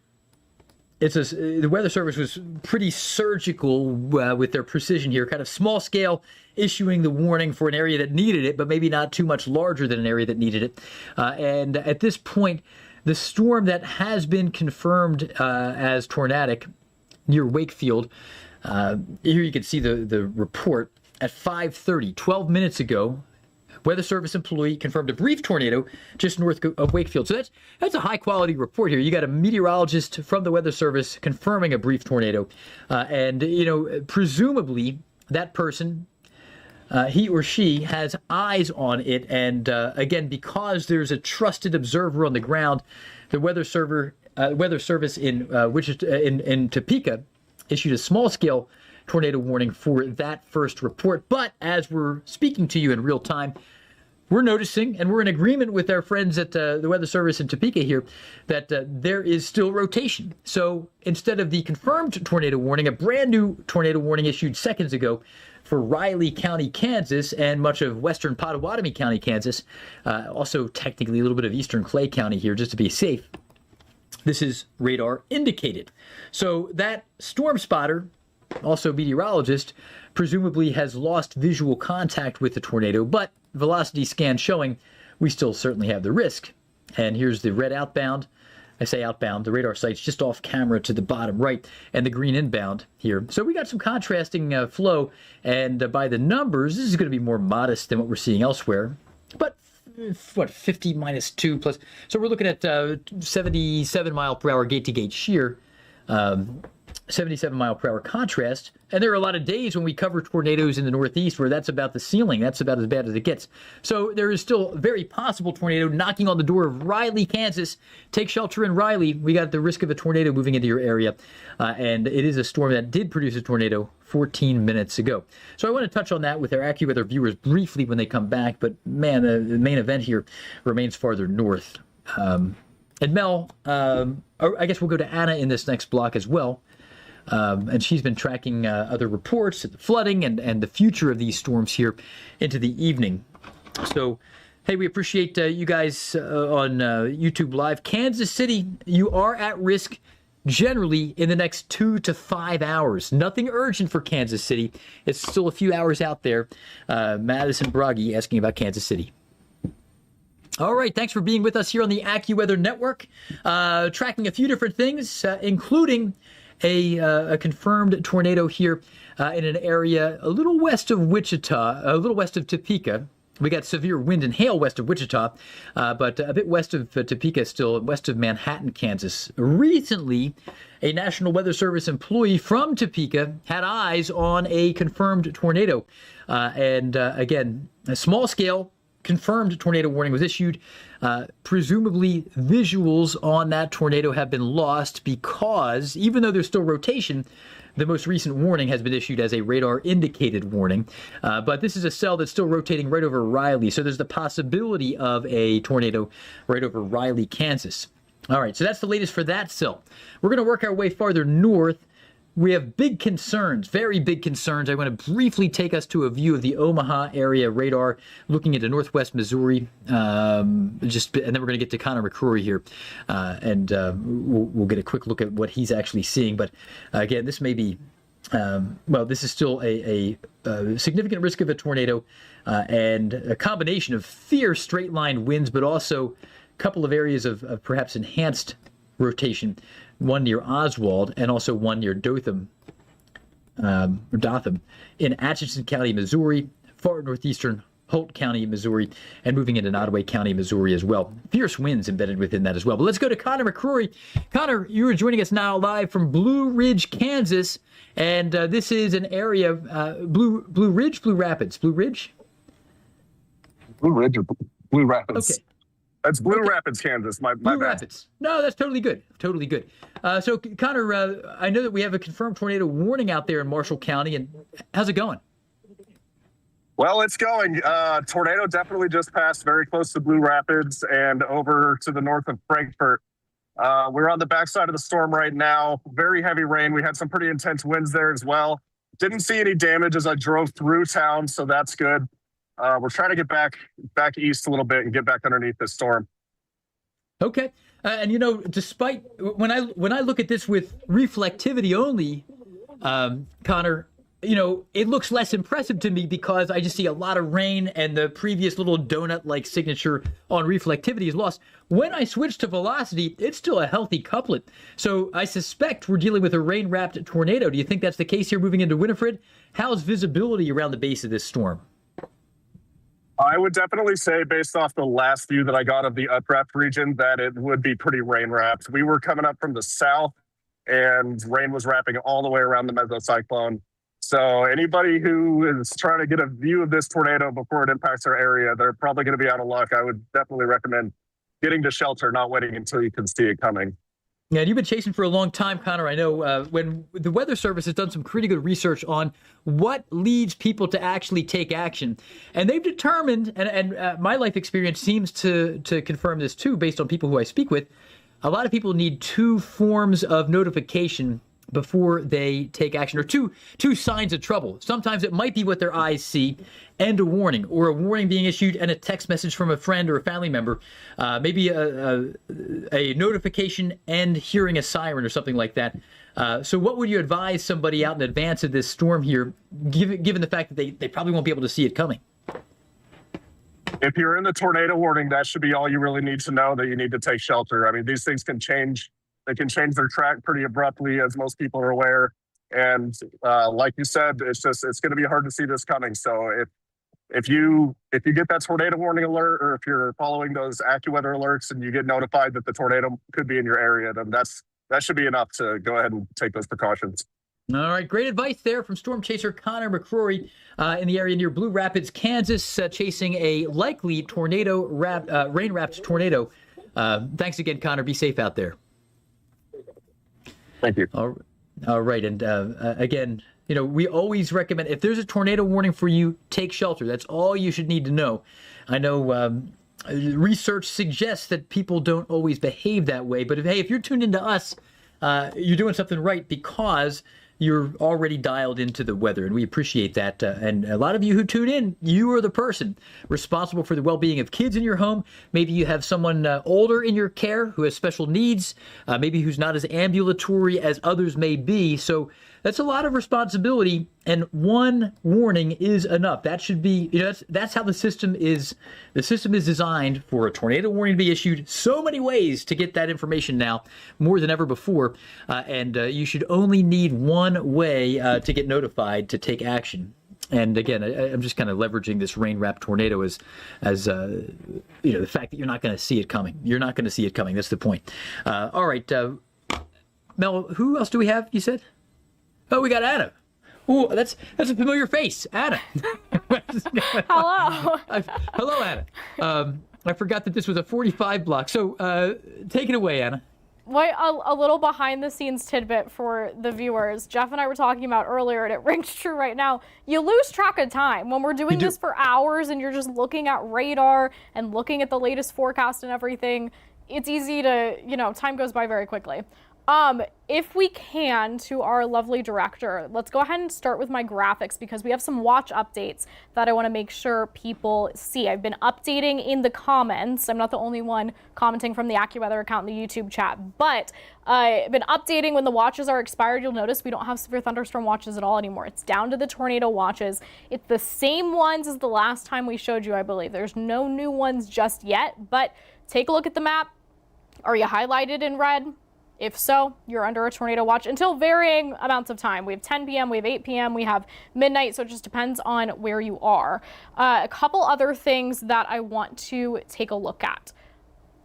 The Weather Service was pretty surgical with their precision here, kind of small scale, issuing the warning for an area that needed it, but maybe not too much larger than an area that needed it. And at this point, the storm that has been confirmed as tornadic near Wakefield, here you can see the report at 5:30, 12 minutes ago. Weather Service employee confirmed a brief tornado just north of Wakefield. So that's a high-quality report here. You got a meteorologist from the Weather Service confirming a brief tornado. And presumably that person, he or she, has eyes on it. And again, because there's a trusted observer on the ground, the Weather Service in Wichita, in Topeka, issued a small-scale tornado warning for that first report. But as we're speaking to you in real time, we're noticing, and we're in agreement with our friends at the Weather Service in Topeka here, that there is still rotation. So instead of the confirmed tornado warning, a brand new tornado warning issued seconds ago for Riley County, Kansas, and much of western Pottawatomie County, Kansas. Also, technically, a little bit of eastern Clay County here, just to be safe. This is radar indicated. So that storm spotter, also meteorologist, presumably has lost visual contact with the tornado, but velocity scan showing we still certainly have the risk. And here's the red outbound. I say outbound, the radar site's just off camera to the bottom right, and the green inbound here. So we got some contrasting flow, and by the numbers, this is going to be more modest than what we're seeing elsewhere. But what, 50 minus 2 plus, so we're looking at 77 mile per hour gate-to-gate shear, 77 mile per hour contrast. And there are a lot of days when we cover tornadoes in the Northeast where that's about the ceiling. That's about as bad as it gets. So there is still a very possible tornado knocking on the door of Riley, Kansas. Take shelter in Riley. We got the risk of a tornado moving into your area. And it is a storm that did produce a tornado 14 minutes ago. So I want to touch on that with our AccuWeather viewers briefly when they come back. But man, the main event here remains farther north. And Mel, I guess we'll go to Anna in this next block as well. And she's been tracking other reports, the flooding and the future of these storms here into the evening. So, hey, we appreciate you guys on YouTube Live. Kansas City, you are at risk generally in the next 2 to 5 hours. Nothing urgent for Kansas City. It's still a few hours out there. Madison Bragi asking about Kansas City. All right, thanks for being with us here on the AccuWeather Network. Tracking a few different things, including a confirmed tornado here in an area a little west of Wichita, a little west of Topeka. We got severe wind and hail west of Wichita, but a bit west of Topeka still, west of Manhattan, Kansas. Recently, a National Weather Service employee from Topeka had eyes on a confirmed tornado. Again, a small scale confirmed tornado warning was issued. Presumably visuals on that tornado have been lost because even though there's still rotation, the most recent warning has been issued as a radar indicated warning. But this is a cell that's still rotating right over Riley. So there's the possibility of a tornado right over Riley, Kansas. All right, so that's the latest for that cell. We're going to work our way farther north. We have big concerns, very big concerns. I want to briefly take us to a view of the Omaha area radar, looking into northwest Missouri. And then we're going to get to Connor McCrory here, and we'll get a quick look at what he's actually seeing. But again, this may be, this is still a significant risk of a tornado, and a combination of fierce straight line winds, but also a couple of areas of perhaps enhanced rotation. One near Oswald and also one near Dothan in Atchison County, Missouri, far northeastern Holt County, Missouri, and moving into Nottoway County, Missouri as well. Fierce winds embedded within that as well. But let's go to Connor McCrory. Connor, you are joining us now live from Blue Ridge, Kansas, and this is an area, Blue Ridge, Blue Rapids? Blue Ridge?
Blue Ridge or Blue Rapids?
Okay.
That's Blue Rapids, Kansas. My
Blue
bad.
Rapids. No, that's totally good. Totally good. So, Connor, I know that we have a confirmed tornado warning out there in Marshall County. And how's it going?
Well, it's going. Tornado definitely just passed very close to Blue Rapids and over to the north of Frankfort. We're on the backside of the storm right now. Very heavy rain. We had some pretty intense winds there as well. Didn't see any damage as I drove through town, so that's good. We're trying to get back east a little bit and get back underneath this storm.
Okay, and you know, despite when I look at this with reflectivity only, Connor, you know, it looks less impressive to me because I just see a lot of rain and the previous little donut-like signature on reflectivity is lost. When I switch to velocity, it's still a healthy couplet. So I suspect we're dealing with a rain-wrapped tornado. Do you think that's the case here moving into Winifred? How's visibility around the base of this storm?
I would definitely say, based off the last view that I got of the upwrapped region, that it would be pretty rain-wrapped. We were coming up from the south, and rain was wrapping all the way around the mesocyclone. So anybody who is trying to get a view of this tornado before it impacts our area, they're probably going to be out of luck. I would definitely recommend getting to shelter, not waiting until you can see it coming.
Yeah, and you've been chasing for a long time, Connor. I know when the Weather Service has done some pretty good research on what leads people to actually take action. And they've determined, and my life experience seems to confirm this too, based on people who I speak with, a lot of people need two forms of notification before they take action, or two signs of trouble. Sometimes it might be what their eyes see and a warning, or a warning being issued and a text message from a friend or a family member, maybe a notification and hearing a siren or something like that. So what would you advise somebody out in advance of this storm here, given the fact that they probably won't be able to see it coming?
If you're in the tornado warning, that should be all you really need to know, that you need to take shelter. I mean, these things can change. They can change their track pretty abruptly, as most people are aware. And like you said, it's going to be hard to see this coming. So if you get that tornado warning alert, or if you're following those AccuWeather alerts and you get notified that the tornado could be in your area, then that should be enough to go ahead and take those precautions.
All right, great advice there from Stormchaser Connor McCrory in the area near Blue Rapids, Kansas, chasing a likely rain-wrapped tornado. Thanks again, Connor. Be safe out there.
Thank you.
All right, and again, we always recommend, if there's a tornado warning for you, take shelter. That's all you should need to know. I know research suggests that people don't always behave that way, but if you're tuned into us, you're doing something right, because you're already dialed into the weather, and we appreciate that. And a lot of you who tune in, you are the person responsible for the well-being of kids in your home. Maybe you have someone older in your care who has special needs, maybe who's not as ambulatory as others may be. So that's a lot of responsibility, and one warning is enough. That should be, that's how the system is. The system is designed for a tornado warning to be issued. So many ways to get that information now, more than ever before. And you should only need one way to get notified to take action. And again, I'm just kind of leveraging this rain-wrapped tornado as the fact that you're not going to see it coming. You're not going to see it coming. That's the point. All right, Mel, who else do we have? You said. Oh, we got Anna. Oh, that's a familiar face, Anna.
Hello.
Hello, Anna. I forgot that this was a 45 block. So take it away, Anna.
Well, a little behind the scenes tidbit for the viewers. Jeff and I were talking about earlier, and it rings true right now. You lose track of time when we're doing this for hours and you're just looking at radar and looking at the latest forecast and everything. It's easy to, time goes by very quickly. If we can, to our lovely director, let's go ahead and start with my graphics, because we have some watch updates that I want to make sure people see. I've been updating in the comments. I'm not the only one commenting from the AccuWeather account in the YouTube chat, but I've been updating when the watches are expired. You'll notice we don't have severe thunderstorm watches at all anymore. It's down to the tornado watches. It's the same ones as the last time we showed you, I believe. There's no new ones just yet, but take a look at the map. Are you highlighted in red? If so, you're under a tornado watch until varying amounts of time. We have 10 p.m., we have 8 p.m., we have midnight, so it just depends on where you are. A couple other things that I want to take a look at.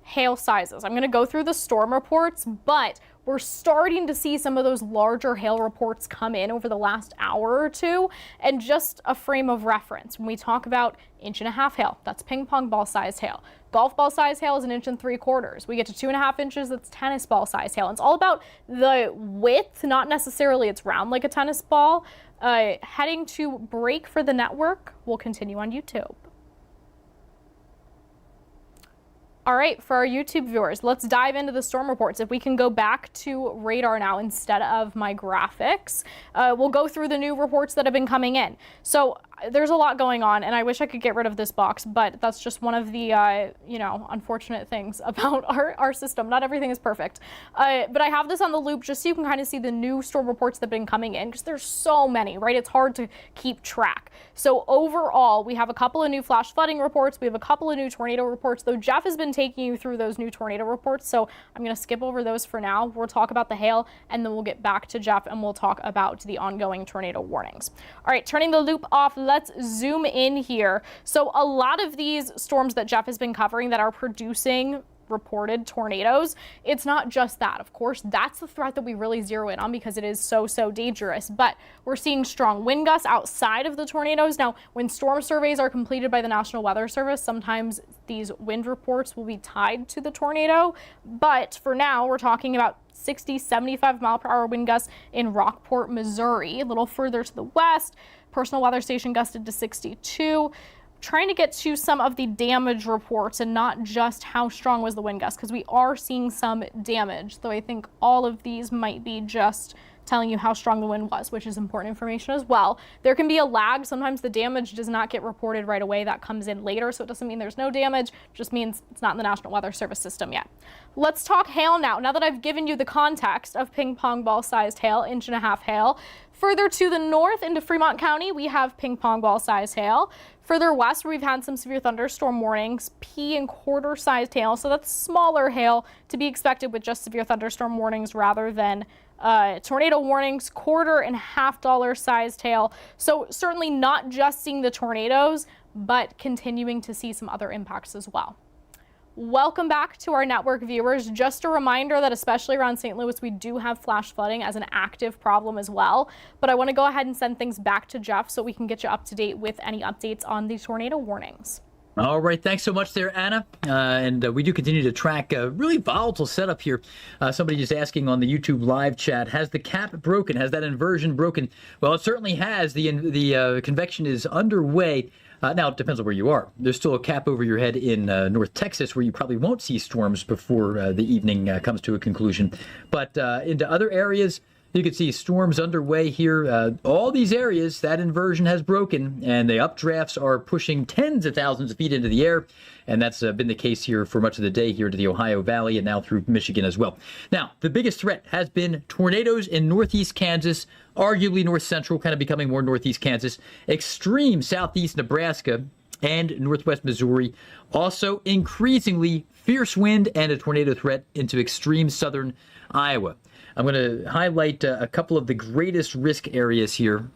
Hail sizes. I'm going to go through the storm reports, but we're starting to see some of those larger hail reports come in over the last hour or two. And just a frame of reference, when we talk about 1.5 inch hail, that's ping pong ball sized hail. Golf ball size hail is 1.75 inches. We get to 2.5 inches, that's tennis ball size hail. And it's all about the width, not necessarily it's round like a tennis ball. Heading to break for the network. We'll continue on YouTube. All right, for our YouTube viewers, let's dive into the storm reports. If we can go back to radar now instead of my graphics, we'll go through the new reports that have been coming in. So there's a lot going on, and I wish I could get rid of this box, but that's just one of the, unfortunate things about our system. Not everything is perfect. But I have this on the loop just so you can kind of see the new storm reports that have been coming in, because there's so many, right? It's hard to keep track. So overall, we have a couple of new flash flooding reports. We have a couple of new tornado reports, though Jeff has been taking you through those new tornado reports, so I'm going to skip over those for now. We'll talk about the hail, and then we'll get back to Jeff, and we'll talk about the ongoing tornado warnings. All right, turning the loop off, let's zoom in here. So a lot of these storms that Jeff has been covering that are producing reported tornadoes, it's not just that. Of course, that's the threat that we really zero in on, because it is so dangerous. But we're seeing strong wind gusts outside of the tornadoes. Now, when storm surveys are completed by the National Weather Service, sometimes these wind reports will be tied to the tornado. But for now, we're talking about 60, 75 mile per hour wind gusts in Rockport, Missouri. A little further to the west, personal weather station gusted to 62. Trying to get to some of the damage reports and not just how strong was the wind gust, because we are seeing some damage, though I think all of these might be just telling you how strong the wind was, which is important information as well. There can be a lag. Sometimes the damage does not get reported right away. That comes in later, so it doesn't mean there's no damage. It just means it's not in the National Weather Service system yet. Let's talk hail now. Now that I've given you the context of ping pong ball sized hail, 1.5 inch hail. Further to the north into Fremont County, we have ping pong ball sized hail. Further west, we've had some severe thunderstorm warnings, pea and quarter sized hail. So that's smaller hail to be expected with just severe thunderstorm warnings rather than tornado warnings, quarter and $half sized hail. So certainly not just seeing the tornadoes, but continuing to see some other impacts as well. Welcome back to our network viewers. Just a reminder that especially around St. Louis, we do have flash flooding as an active problem as well. But I want to go ahead and send things back to Geoff so we can get you up to date with any updates on the tornado warnings.
All right, thanks so much there, Anna. And we do continue to track a really volatile setup here. Somebody just asking on the YouTube live chat, has the cap broken? Has that inversion broken? Well, it certainly has. The convection is underway. Now, it depends on where you are. There's still a cap over your head in North Texas where you probably won't see storms before the evening comes to a conclusion. But into other areas, you can see storms underway here. All these areas, that inversion has broken, and the updrafts are pushing tens of thousands of feet into the air. And that's been the case here for much of the day here to the Ohio Valley and now through Michigan as well. Now, the biggest threat has been tornadoes in northeast Kansas, arguably north central, kind of becoming more northeast Kansas, extreme southeast Nebraska, and northwest Missouri. Also, increasingly fierce wind and a tornado threat into extreme southern Iowa. I'm going to highlight a couple of the greatest risk areas here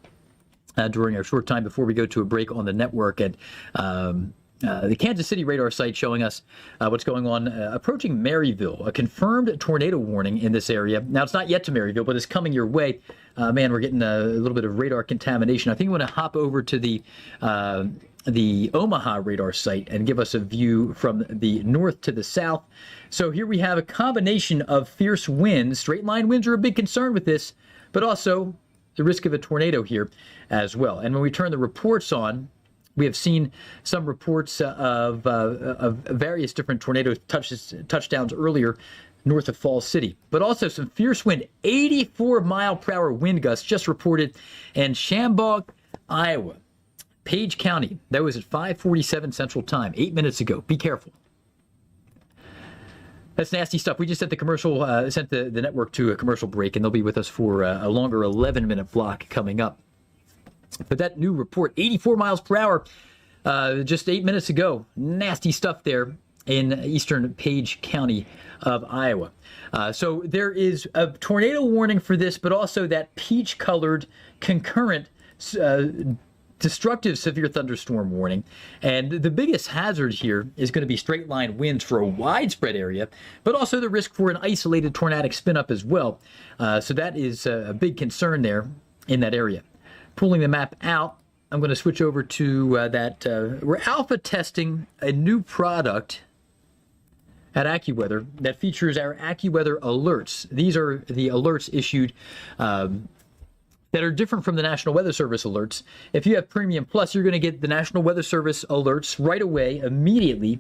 during our short time before we go to a break on the network. And the Kansas City radar site showing us what's going on approaching Maryville, a confirmed tornado warning in this area. Now, it's not yet to Maryville, but it's coming your way. Man, we're getting a little bit of radar contamination. I think we want to hop over to the Omaha radar site and give us a view from the north to the south. So here we have a combination of fierce winds. Straight line winds are a big concern with this, but also the risk of a tornado here as well. And when we turn the reports on, we have seen some reports of various different tornado touchdowns earlier north of Falls City, but also some fierce wind, 84-mile-per-hour wind gusts just reported in Shambaugh, Iowa. Page County, that was at 5:47 Central Time, 8 minutes ago. Be careful. That's nasty stuff. We just sent the network to a commercial break, and they'll be with us for a longer 11-minute block coming up. But that new report, 84 miles per hour, just 8 minutes ago. Nasty stuff there in eastern Page County of Iowa. So there is a tornado warning for this, but also that peach-colored concurrent destructive severe thunderstorm warning. And the biggest hazard here is going to be straight line winds for a widespread area, but also the risk for an isolated tornadic spin up as well. So that is a big concern there in that area. Pulling the map out, I'm going to switch over to we're alpha testing a new product at AccuWeather that features our AccuWeather alerts. These are the alerts issued that are different from the National Weather Service alerts. If you have Premium Plus, you're going to get the National Weather Service alerts right away, immediately,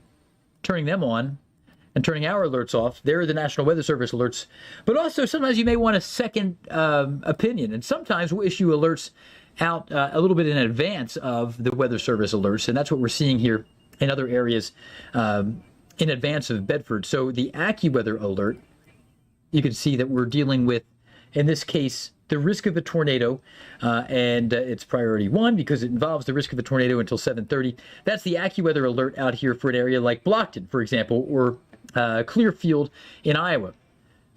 turning them on and turning our alerts off. They're the National Weather Service alerts. But also, sometimes you may want a second opinion, and sometimes we'll issue alerts out a little bit in advance of the Weather Service alerts, and that's what we're seeing here in other areas in advance of Bedford. So the AccuWeather alert, you can see that we're dealing with, in this case, the risk of a tornado, and it's priority 1 because it involves the risk of a tornado until 7:30. That's the AccuWeather alert out here for an area like Blockton, for example, or Clearfield in Iowa.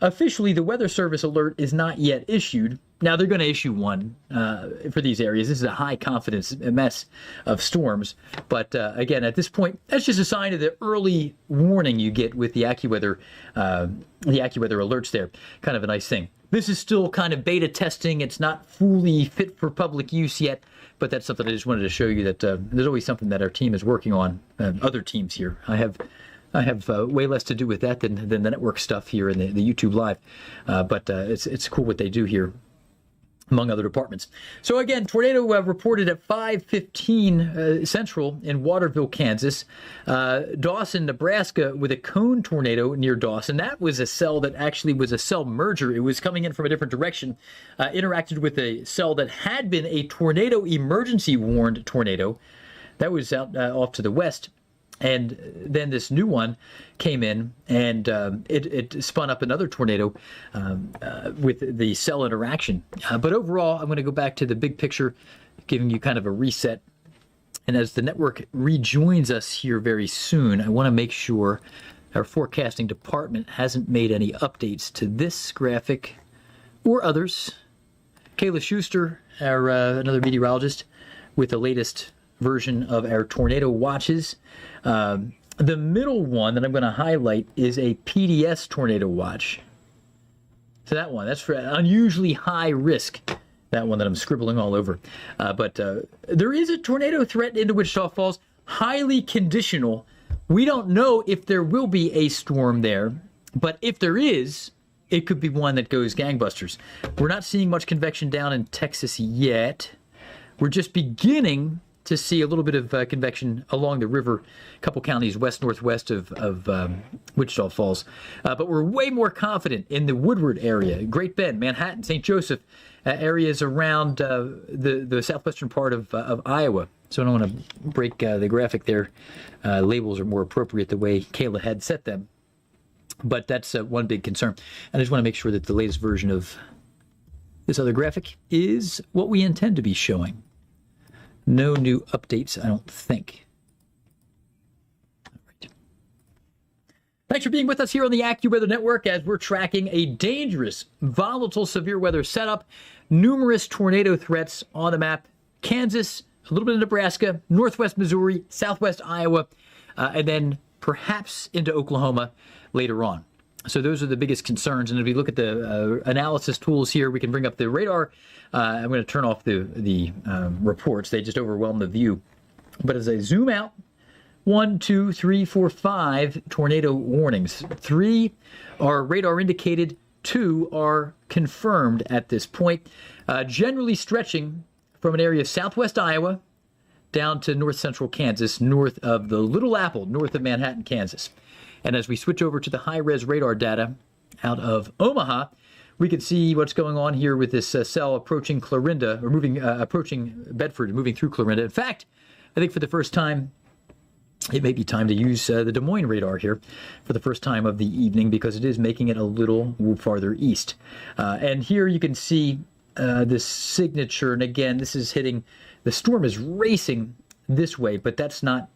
Officially, the Weather Service alert is not yet issued. Now, they're going to issue one for these areas. This is a high confidence mess of storms. But again, at this point, that's just a sign of the early warning you get with the AccuWeather alerts there. Kind of a nice thing. This is still kind of beta testing. It's not fully fit for public use yet, but that's something I just wanted to show you that there's always something that our team is working on. Other teams here. I have way less to do with that than the network stuff here in the YouTube Live, but it's cool what they do here among other departments. So again, tornado reported at 5:15 Central in Waterville, Kansas. Dawson, Nebraska, with a cone tornado near Dawson. That was a cell that actually was a cell merger. It was coming in from a different direction, interacted with a cell that had been a tornado emergency warned tornado. That was out off to the west. And then this new one came in, and it spun up another tornado with the cell interaction. But overall, I'm going to go back to the big picture, giving you kind of a reset. And as the network rejoins us here very soon, I want to make sure our forecasting department hasn't made any updates to this graphic or others. Kayla Schuster, our another meteorologist, with the latest version of our tornado watches. The middle one that I'm going to highlight is a PDS tornado watch. So that one, that's for unusually high risk. That one that I'm scribbling all over. But there is a tornado threat into Wichita Falls, highly conditional. We don't know if there will be a storm there, but if there is, it could be one that goes gangbusters. We're not seeing much convection down in Texas yet. We're just beginning to see a little bit of convection along the river, a couple counties west-northwest of Wichita Falls. But we're way more confident in the Woodward area, Great Bend, Manhattan, St. Joseph, areas around the southwestern part of Iowa. So I don't want to break the graphic there. Labels are more appropriate the way Kayla had set them. But that's one big concern. And I just want to make sure that the latest version of this other graphic is what we intend to be showing. No new updates, I don't think. All right. Thanks for being with us here on the AccuWeather Network as we're tracking a dangerous, volatile, severe weather setup. Numerous tornado threats on the map. Kansas, a little bit of Nebraska, northwest Missouri, southwest Iowa, and then perhaps into Oklahoma later on. So those are the biggest concerns. And if we look at the analysis tools here, we can bring up the radar. I'm going to turn off the reports. They just overwhelm the view. But as I zoom out, 1, 2, 3, 4, 5 tornado warnings. 3 are radar indicated. 2 are confirmed at this point. Generally stretching from an area of southwest Iowa down to north central Kansas, north of the Little Apple, north of Manhattan, Kansas. And as we switch over to the high-res radar data out of Omaha, we can see what's going on here with this cell approaching Clarinda, or approaching Bedford and moving through Clarinda. In fact, I think for the first time, it may be time to use the Des Moines radar here for the first time of the evening because it is making it a little farther east. And here you can see this signature. And again, this is hitting, the storm is racing this way, but that's not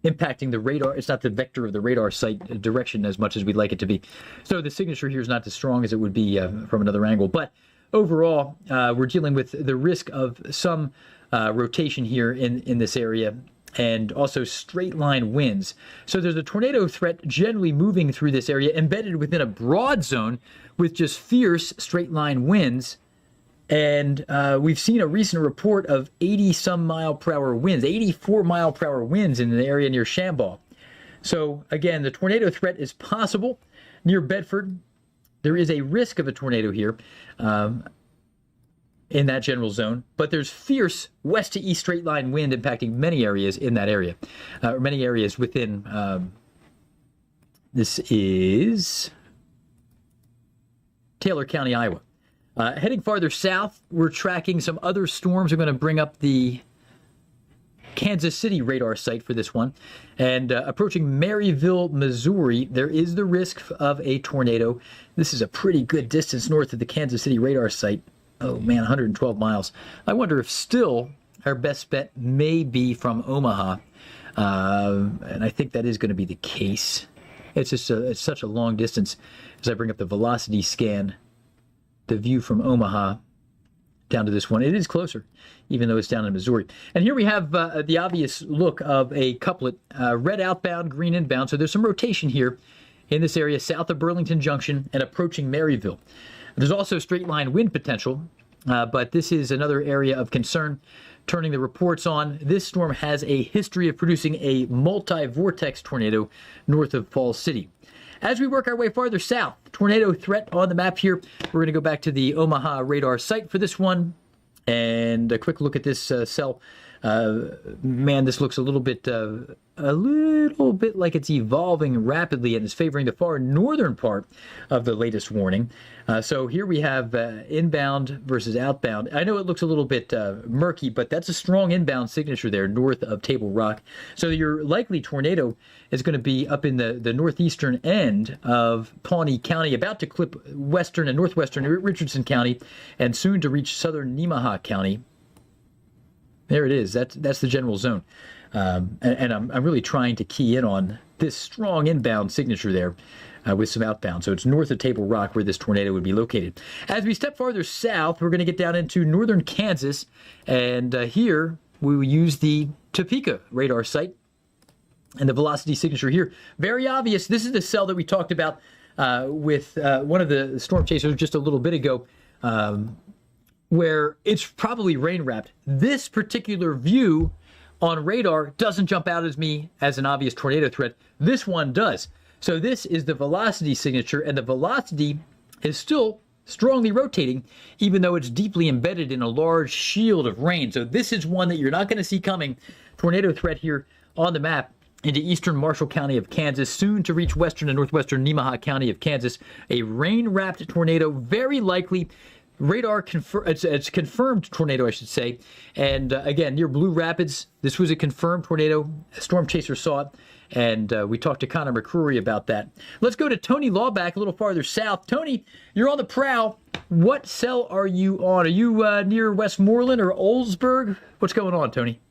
impacting the radar. It's not the vector of the radar site direction as much as we'd like it to be. So the signature here is not as strong as it would be from another angle. But overall, we're dealing with the risk of some rotation here in this area and also straight line winds. So there's a tornado threat generally moving through this area embedded within a broad zone with just fierce straight line winds. And we've seen a recent report of 80-some mile-per-hour winds, 84 mile-per-hour winds in the area near Shambaugh. So, again, the tornado threat is possible near Bedford. There is a risk of a tornado here in that general zone, but there's fierce west-to-east straight-line wind impacting many areas in that area, or many areas within. This is Taylor County, Iowa. Heading farther south, we're tracking some other storms. I'm going to bring up the Kansas City radar site for this one. And approaching Maryville, Missouri, there is the risk of a tornado. This is a pretty good distance north of the Kansas City radar site. Oh, man, 112 miles. I wonder if still our best bet may be from Omaha. And I think that is going to be the case. It's just it's such a long distance as I bring up the velocity scan. The view from Omaha down to this one. It is closer, even though it's down in Missouri. And here we have the obvious look of a couplet, red outbound, green inbound. So there's some rotation here in this area south of Burlington Junction and approaching Maryville. There's also straight line wind potential, but this is another area of concern. Turning the reports on, this storm has a history of producing a multi-vortex tornado north of Falls City. As we work our way farther south, tornado threat on the map here. We're going to go back to the Omaha radar site for this one. And a quick look at this cell. Man, this looks a little bit like it's evolving rapidly and is favoring the far northern part of the latest warning. So here we have inbound versus outbound. I know it looks a little bit murky, but that's a strong inbound signature there north of Table Rock. So your likely tornado is going to be up in the northeastern end of Pawnee County, about to clip western and northwestern Richardson County, and soon to reach southern Nemaha County. There it is. That's the general zone. And I'm really trying to key in on this strong inbound signature there with some outbound. So it's north of Table Rock where this tornado would be located. As we step farther south, we're going to get down into northern Kansas. And here we will use the Topeka radar site. And the velocity signature here, very obvious. This is the cell that we talked about with one of the storm chasers just a little bit ago. Where it's probably rain wrapped. This particular view on radar doesn't jump out at me as an obvious tornado threat. This one does. So this is the velocity signature, and the velocity is still strongly rotating, even though it's deeply embedded in a large shield of rain. So this is one that you're not going to see coming. Tornado threat here on the map into eastern Marshall County of Kansas, soon to reach western and northwestern Nemaha County of Kansas. A rain-wrapped tornado, very likely. Radar, it's confirmed tornado, I should say. And again, near Blue Rapids, this was a confirmed tornado. A storm chaser saw it, and we talked to Connor McCrory about that. Let's go to Tony Lawback a little farther south. Tony, you're on the prowl. What cell are you on? Are you near Westmoreland or Oldsburg? What's going on, Tony?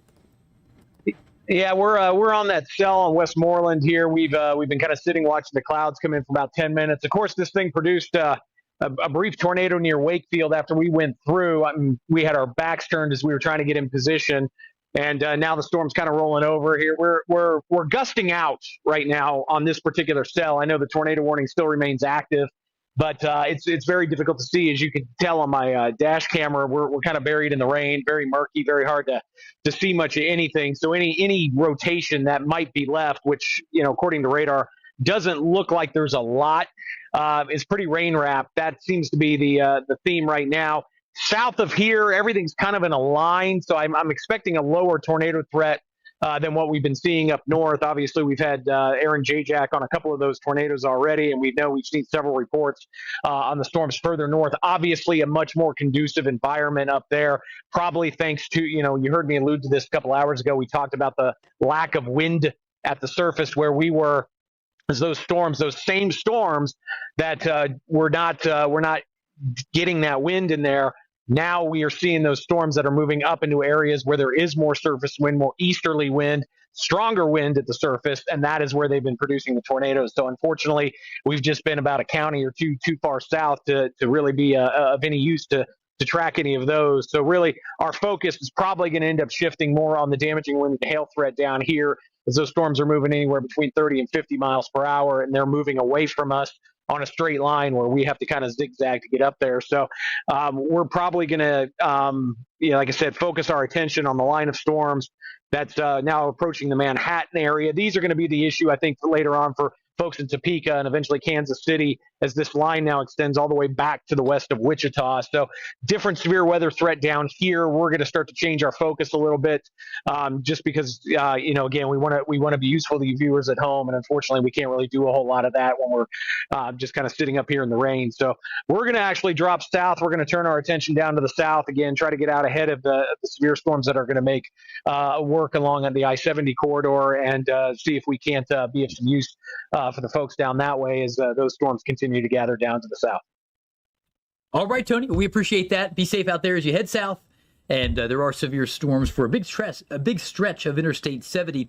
Yeah, we're on that cell on Westmoreland here. We've been kind of sitting watching the clouds come in for about 10 minutes. Of course, this thing produced a brief tornado near Wakefield after we went through. We had our backs turned as we were trying to get in position, and now the storm's kind of rolling over here. We're gusting out right now on this particular cell. I know the tornado warning still remains active, but it's very difficult to see, as you can tell on my dash camera. We're kind of buried in the rain, very murky, very hard to see much of anything. So any rotation that might be left, which according to radar doesn't look like there's a lot. It's pretty rain wrapped. That seems to be the theme right now. South of here, everything's kind of in a line, so I'm expecting a lower tornado threat than what we've been seeing up north. Obviously, we've had Aaron Jajak on a couple of those tornadoes already, and we've seen several reports on the storms further north. Obviously, a much more conducive environment up there, probably thanks to, you heard me allude to this a couple hours ago. We talked about the lack of wind at the surface where we were. As those same storms that we're not getting that wind in there. Now we are seeing those storms that are moving up into areas where there is more surface wind, more easterly wind, stronger wind at the surface, and that is where they've been producing the tornadoes. So unfortunately, we've just been about a county or two too far south to really be of any use to track any of those. So really, our focus is probably going to end up shifting more on the damaging wind and hail threat down here, as those storms are moving anywhere between 30 and 50 miles per hour, and they're moving away from us on a straight line where we have to kind of zigzag to get up there. So we're probably going to, like I said, focus our attention on the line of storms that's now approaching the Manhattan area. These are going to be the issue, I think, for later on for folks in Topeka and eventually Kansas City, as this line now extends all the way back to the west of Wichita. So different severe weather threat down here. We're going to start to change our focus a little bit, just because, again, we want to be useful to you viewers at home. And unfortunately, we can't really do a whole lot of that when we're just kind of sitting up here in the rain. So we're going to actually drop south. We're going to turn our attention down to the south again, try to get out ahead of the severe storms that are going to make work along the I-70 corridor, and see if we can't be of some use for the folks down that way as those storms continue to gather down to the south.
All right, Tony, we appreciate that. Be safe out there as you head south. And there are severe storms for a big stretch of Interstate 70,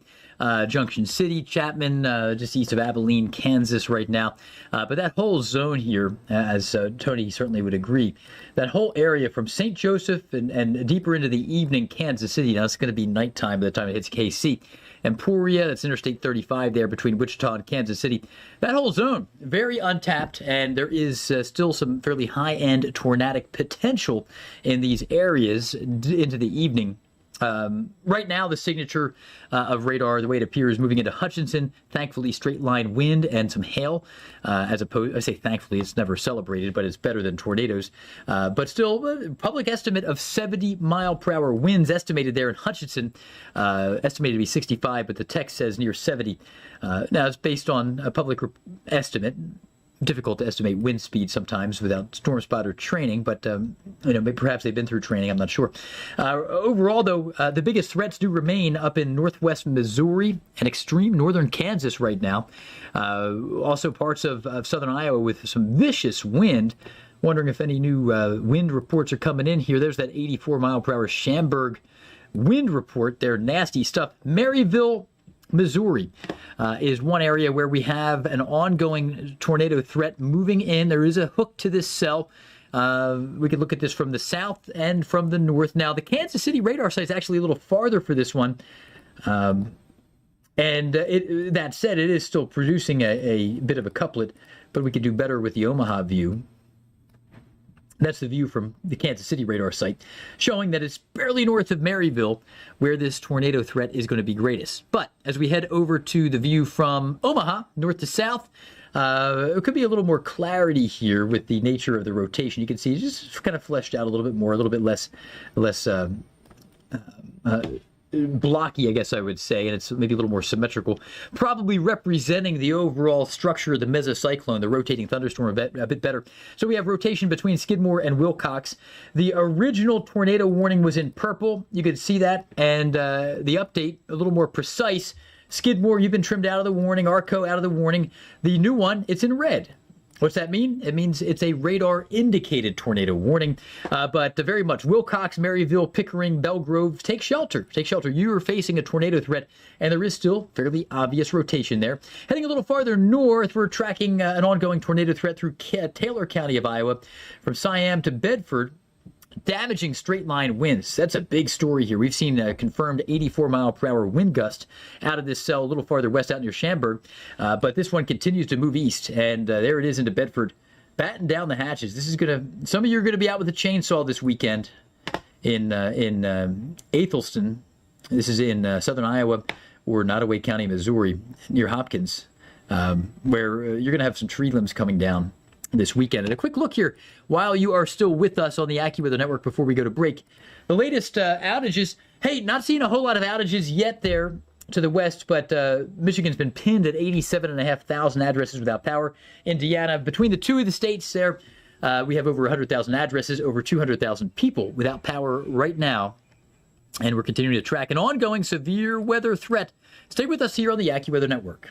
Junction City, Chapman, just east of Abilene, Kansas right now. But that whole zone here, as Tony certainly would agree, that whole area from St. Joseph and deeper into the evening, Kansas City, now it's going to be nighttime by the time it hits KC. Emporia, that's Interstate 35 there between Wichita and Kansas City. That whole zone, very untapped, and there is still some fairly high-end tornadic potential in these areas into the evening. Right now, the signature of radar, the way it appears, moving into Hutchinson, thankfully straight line wind and some hail. As opposed, I say thankfully, it's never celebrated, but it's better than tornadoes. But still, public estimate of 70-mile-per-hour winds estimated there in Hutchinson, estimated to be 65, but the text says near 70. Now, it's based on a public estimate. Difficult to estimate wind speed sometimes without storm spotter training, but perhaps they've been through training. I'm not sure. Overall, though, the biggest threats do remain up in northwest Missouri and extreme northern Kansas right now. Also, parts of southern Iowa with some vicious wind. Wondering if any new wind reports are coming in here. There's that 84-mile-per-hour Shamberg wind report there. Nasty stuff. Maryville, Missouri is one area where we have an ongoing tornado threat moving in. There is a hook to this cell. We could look at this from the south and from the north. Now, the Kansas City radar site is actually a little farther for this one. That said, it is still producing a bit of a couplet, but we could do better with the Omaha view. That's the view from the Kansas City radar site, showing that it's barely north of Maryville, where this tornado threat is going to be greatest. But as we head over to the view from Omaha, north to south, it could be a little more clarity here with the nature of the rotation. You can see it's just kind of fleshed out a little bit more, a little bit less blocky, I guess I would say, and it's maybe a little more symmetrical, probably representing the overall structure of the mesocyclone, the rotating thunderstorm, a bit better. So we have rotation between Skidmore and Wilcox. The original tornado warning was in purple. You could see that, and the update, a little more precise. Skidmore, you've been trimmed out of the warning. Arco, out of the warning. The new one, it's in red. What's that mean? It means it's a radar-indicated tornado warning, but very much Wilcox, Maryville, Pickering, Belgrove, take shelter. Take shelter. You are facing a tornado threat, and there is still fairly obvious rotation there. Heading a little farther north, we're tracking an ongoing tornado threat through Taylor County of Iowa, from Siam to Bedford. Damaging straight line winds. That's a big story here. We've seen a confirmed 84-mile-per-hour wind gust out of this cell a little farther west out near Shamberg. But this one continues to move east, and there it is into Bedford. Batten down the hatches. This is some of you are gonna be out with a chainsaw this weekend in Athelston. This is in southern Iowa or Nottoway County, Missouri, near Hopkins, where you're gonna have some tree limbs coming down this weekend. And a quick look here while you are still with us on the AccuWeather Network before we go to break. The latest outages. Hey, not seeing a whole lot of outages yet there to the west, but Michigan's been pinned at 87,500 addresses without power. Indiana, between the two of the states there, we have over 100,000 addresses, over 200,000 people without power right now. And we're continuing to track an ongoing severe weather threat. Stay with us here on the AccuWeather Network.